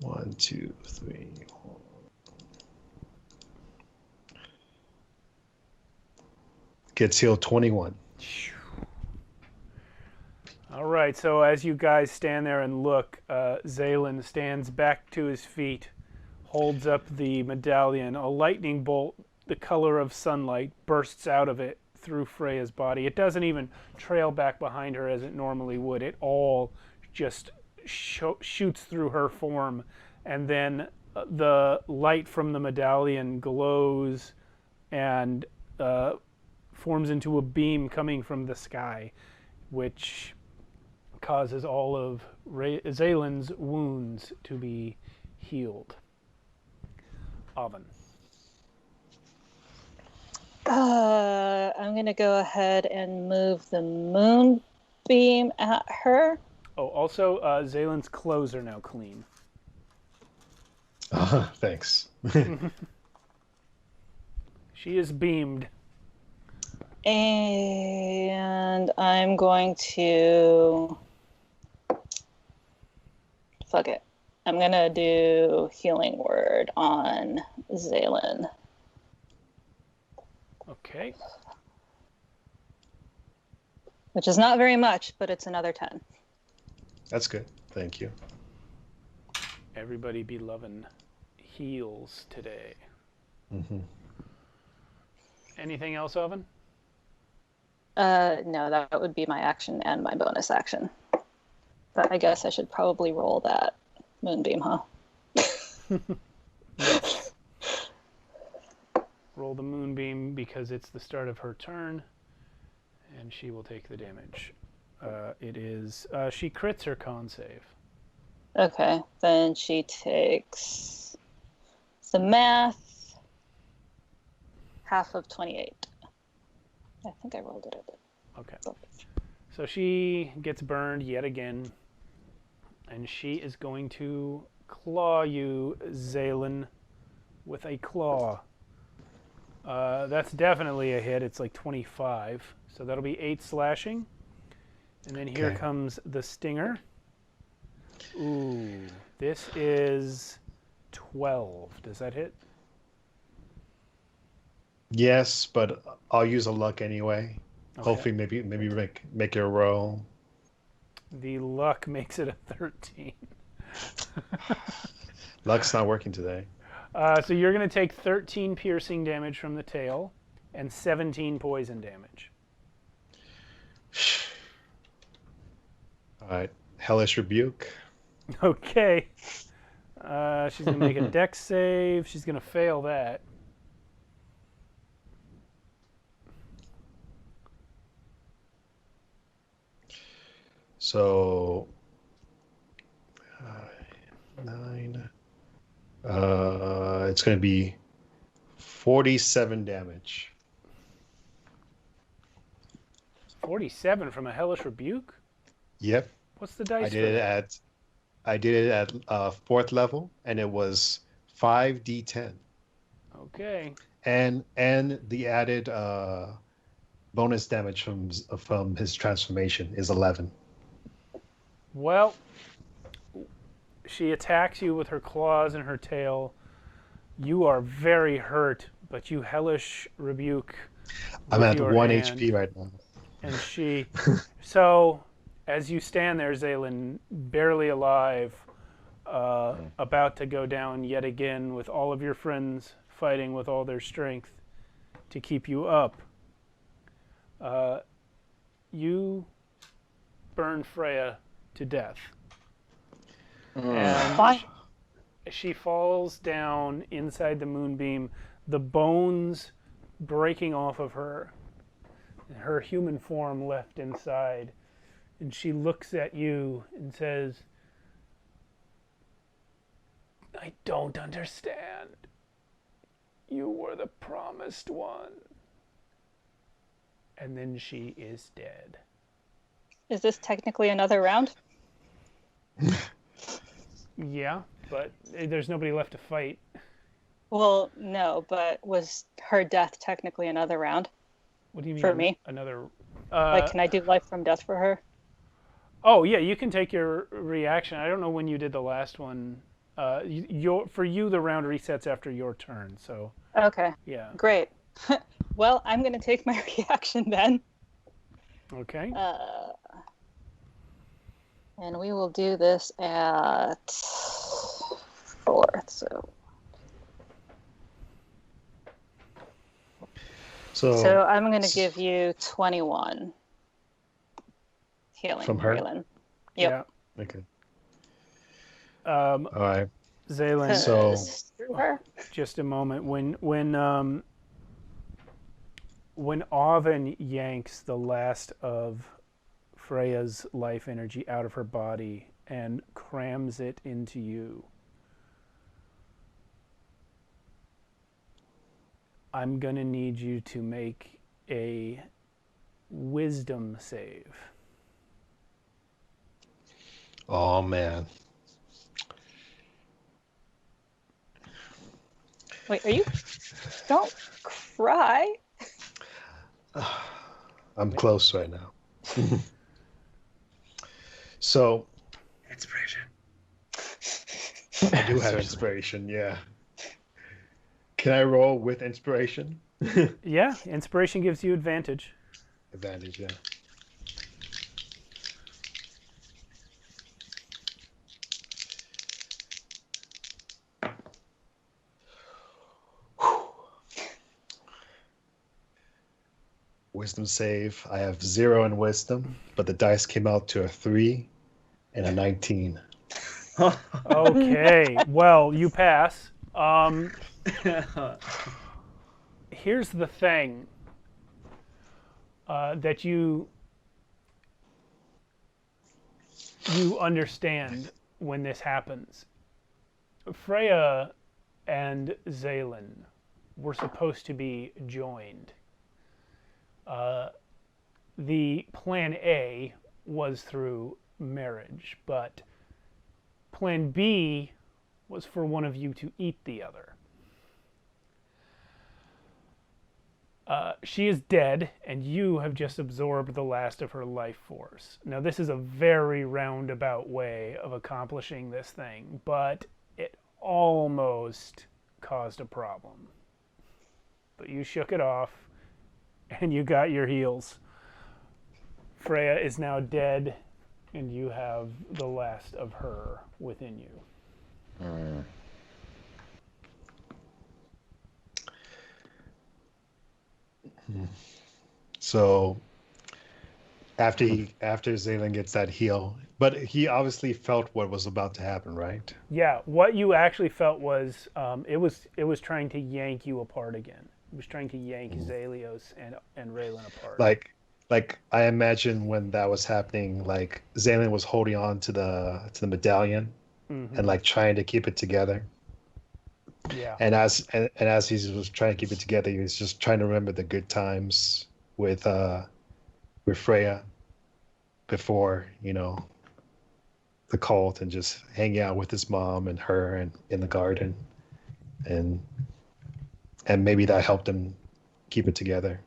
Speaker 5: 1, 2, 3. Gets healed 21.
Speaker 3: All right, so as you guys stand there and look, Zaylin stands back to his feet, holds up the medallion. A lightning bolt, the color of sunlight, bursts out of it through Freya's body. It doesn't even trail back behind her as it normally would. It all just shoots through her form, and then the light from the medallion glows and forms into a beam coming from the sky, which causes all of Zaylin's wounds to be healed. Oven.
Speaker 2: I'm going to go ahead and move the moonbeam at her.
Speaker 3: Oh, also, Zaylin's clothes are now clean.
Speaker 5: Thanks.
Speaker 3: She is beamed.
Speaker 2: And I'm going to... Fuck it. I'm going to do Healing Word on Zaylin.
Speaker 3: Okay.
Speaker 2: Which is not very much, but it's another 10.
Speaker 5: That's good. Thank you.
Speaker 3: Everybody be loving heals today.
Speaker 5: Mm-hmm.
Speaker 3: Anything else, Oven?
Speaker 2: No, that would be my action and my bonus action. But I guess I should probably roll that moonbeam, huh?
Speaker 3: Roll the moonbeam because it's the start of her turn, and she will take the damage. It is she crits her con save.
Speaker 2: Okay, then she takes the math, half of 28. I think I rolled it.
Speaker 3: Okay. So she gets burned yet again, and she is going to claw you, Zaylin, with a claw. That's definitely a hit. It's like 25. So that'll be 8 slashing. And then here comes the stinger. Ooh, this is 12. Does that hit?
Speaker 5: Yes, but I'll use a luck anyway.
Speaker 3: Okay.
Speaker 5: Hopefully, maybe make it a roll.
Speaker 3: The luck makes it a 13.
Speaker 5: Luck's not working today.
Speaker 3: So you're going to take 13 piercing damage from the tail and 17 poison damage.
Speaker 5: All right, Hellish Rebuke.
Speaker 3: Okay. She's going to make a dex save. She's going to fail that.
Speaker 5: So 9. It's going to be 47 damage.
Speaker 3: 47 from a Hellish Rebuke?
Speaker 5: Yep.
Speaker 3: What's the dice?
Speaker 5: I did it at 4th level, and it was 5d10.
Speaker 3: Okay.
Speaker 5: And the added bonus damage from his transformation is 11.
Speaker 3: Well, she attacks you with her claws and her tail. You are very hurt, but you Hellish Rebuke.
Speaker 5: I'm at
Speaker 3: your
Speaker 5: 1
Speaker 3: hand,
Speaker 5: HP right now.
Speaker 3: And she... So, as you stand there, Zaylin, barely alive, about to go down yet again with all of your friends fighting with all their strength to keep you up. You burn Freya to death. And
Speaker 2: Fine.
Speaker 3: she falls down inside the moonbeam, the bones breaking off of her, her human form left inside. And she looks at you and says, I don't understand. You were the promised one. And then she is dead.
Speaker 2: Is this technically another round?
Speaker 3: Yeah, but there's nobody left to fight.
Speaker 2: Well, no, but was her death technically another round?
Speaker 3: What do you mean?
Speaker 2: For me?
Speaker 3: Another.
Speaker 2: Like, can I do life from death for her?
Speaker 3: Oh yeah, you can take your reaction. I don't know when you did the last one. For you, the round resets after your turn. So.
Speaker 2: Okay.
Speaker 3: Yeah.
Speaker 2: Great. Well, I'm going to take my reaction then.
Speaker 3: Okay.
Speaker 2: And we will do this at 4th. So I'm going to give you 21 healing
Speaker 5: From her?
Speaker 2: Carolynn. Yep.
Speaker 3: Yeah.
Speaker 5: Okay.
Speaker 3: All
Speaker 5: right.
Speaker 3: Zaylin.
Speaker 5: So
Speaker 2: through her.
Speaker 3: Just a moment. When Oven yanks the last of Freya's life energy out of her body and crams it into you, I'm going to need you to make a wisdom save.
Speaker 5: Oh man.
Speaker 2: Wait, are you? Don't cry.
Speaker 5: I'm close right now. So
Speaker 6: Inspiration.
Speaker 5: I do have inspiration, yeah. Can I roll with inspiration?
Speaker 3: Yeah, inspiration gives you advantage.
Speaker 5: Advantage, yeah. Wisdom save. I have 0 in wisdom, but the dice came out to a 3 and a 19.
Speaker 3: Okay, well, you pass. Here's the thing that you understand when this happens. Freya and Zaylin were supposed to be joined. The plan A was through marriage, but plan B was for one of you to eat the other. She is dead, and you have just absorbed the last of her life force. Now, this is a very roundabout way of accomplishing this thing, but it almost caused a problem. But you shook it off, and you got your heals. Freya is now dead, and you have the last of her within you.
Speaker 5: So after Zaylin gets that heal, but he obviously felt what was about to happen, right?
Speaker 3: Yeah, what you actually felt was it was trying to yank you apart again. It was trying to yank Zalios and Raylan apart.
Speaker 5: Like I imagine when that was happening, like Zaylin was holding on to the medallion and like trying to keep it together.
Speaker 3: Yeah.
Speaker 5: And as he was trying to keep it together, he was just trying to remember the good times with Freya before, the cult, and just hanging out with his mom and her and in the garden, and maybe that helped him keep it together.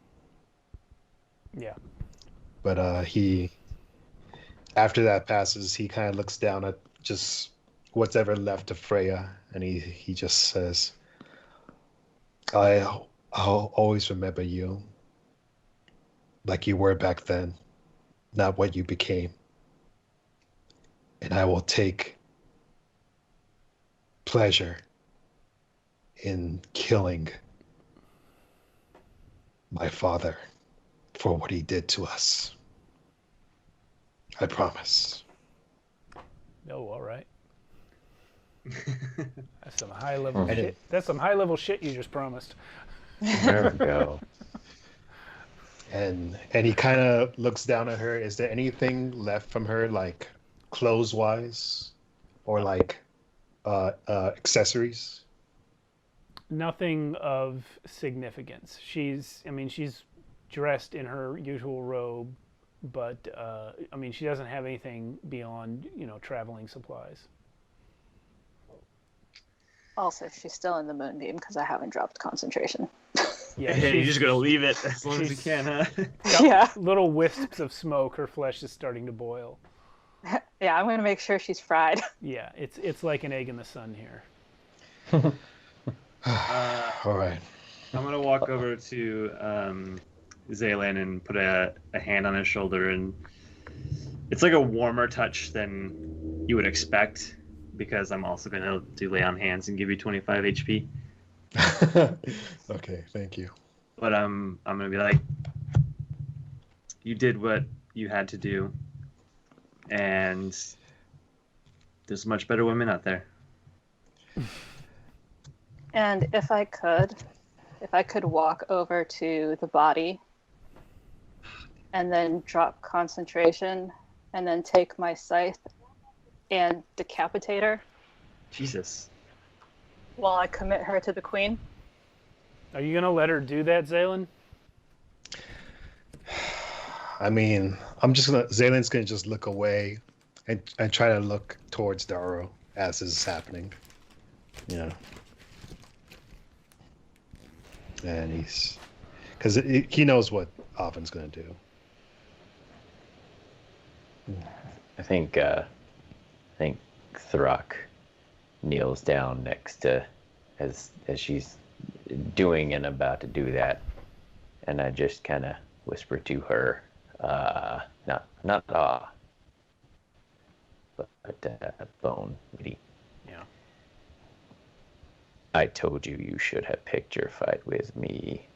Speaker 3: Yeah.
Speaker 5: But after that passes, he kind of looks down at just what's ever left of Freya, and he just says, I'll always remember you like you were back then, not what you became. And I will take pleasure in killing my father for what he did to us. I promise.
Speaker 3: Oh, all right. That's some high level shit. That's some high level shit you just promised.
Speaker 4: There we go.
Speaker 5: And he kind of looks down at her. Is there anything left from her, like clothes wise, or like accessories?
Speaker 3: Nothing of significance. She's dressed in her usual robe, but she doesn't have anything beyond, traveling supplies.
Speaker 2: Also, she's still in the moonbeam because I haven't dropped concentration.
Speaker 3: Yeah,
Speaker 6: You're just gonna leave it as long as you can, huh?
Speaker 2: Yeah.
Speaker 3: Little wisps of smoke. Her flesh is starting to boil.
Speaker 2: Yeah, I'm gonna make sure she's fried.
Speaker 3: Yeah, it's like an egg in the sun here.
Speaker 5: All right.
Speaker 6: I'm gonna walk over to Zaylin and put a hand on his shoulder, and it's like a warmer touch than you would expect, because I'm also gonna do lay on hands and give you 25 HP.
Speaker 5: Okay, thank you.
Speaker 6: But I'm gonna be like, you did what you had to do, and there's much better women out there.
Speaker 2: And if I could walk over to the body and then drop concentration and then take my scythe and decapitate her
Speaker 6: Jesus.
Speaker 2: while I commit her to the queen.
Speaker 3: Are you gonna let her do that, Zaylin?
Speaker 5: I mean, Zaylin's gonna just look away and try to look towards Daro as this is happening. Yeah. And because he knows what Oven's gonna do.
Speaker 4: I think Throck kneels down next to as she's doing and about to do that, and I just kind of whisper to her, not awe, but bone, Mitty.
Speaker 3: Yeah.
Speaker 4: I told you you should have picked your fight with me.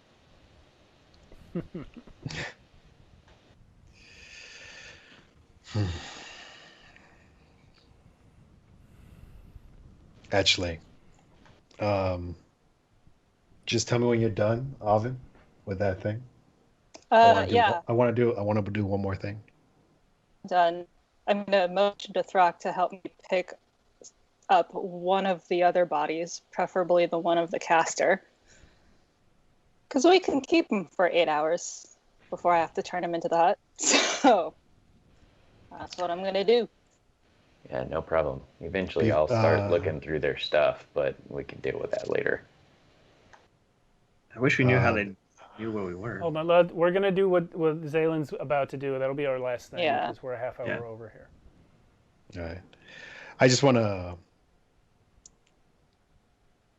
Speaker 5: Actually, just tell me when you're done, Oven, with that thing.
Speaker 2: Yeah,
Speaker 5: I want to do one more thing.
Speaker 2: done. I'm gonna motion to Throck to help me pick up one of the other bodies, preferably the one of the caster, because we can keep him for 8 hours before I have to turn him into the hut. So that's what I'm gonna do.
Speaker 4: Yeah, no problem. Eventually, I'll start looking through their stuff, but we can deal with that later.
Speaker 6: I wish we knew how they knew where we were.
Speaker 3: Hold on, we're gonna do what Zaylin's about to do. That'll be our last thing,
Speaker 2: Yeah.
Speaker 3: because we're a half hour over here.
Speaker 5: All right. I just want to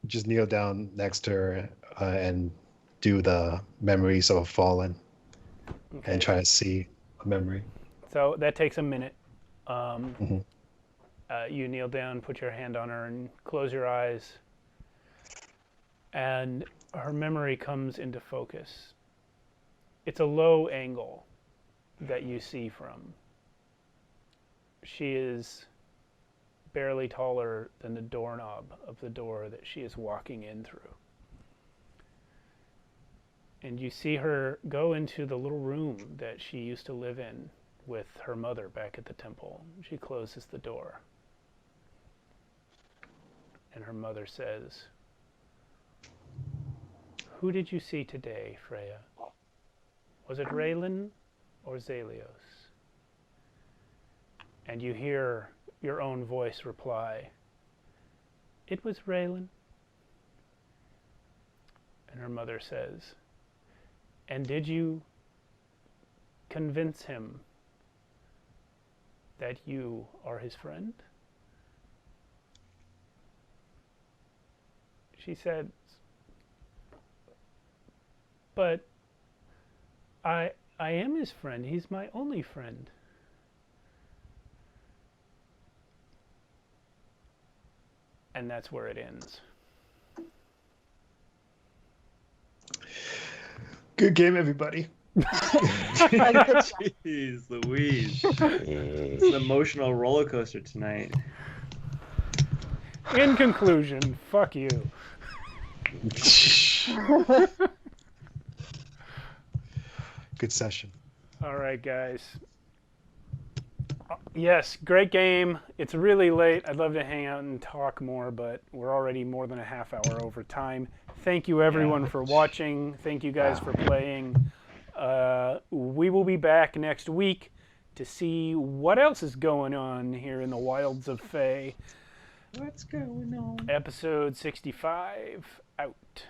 Speaker 5: just kneel down next to her and do the memories of a fallen,
Speaker 3: Okay.
Speaker 5: and try to see a memory.
Speaker 3: So that takes a minute.
Speaker 5: Mhm.
Speaker 3: You kneel down, put your hand on her, and close your eyes. And her memory comes into focus. It's a low angle that you see from. She is barely taller than the doorknob of the door that she is walking in through. And you see her go into the little room that she used to live in with her mother back at the temple. She closes the door. And her mother says, "Who did you see today, Freya? Was it Raylan or Zalios?" And you hear your own voice reply, "It was Raylan." And her mother says, "And did you convince him that you are his friend?" She said, "But I am his friend. He's my only friend." And that's where it ends.
Speaker 5: Good game, everybody.
Speaker 6: Jeez Louise. It's an emotional roller coaster tonight.
Speaker 3: In conclusion, fuck you.
Speaker 5: Good session.
Speaker 3: All right, guys. Yes, great game. It's really late. I'd love to hang out and talk more, but we're already more than a half hour over time. Thank you, everyone, for watching. Thank you guys for playing. We will be back next week to see what else is going on here in the wilds of Fae.
Speaker 6: What's going on?
Speaker 3: Episode 65 out.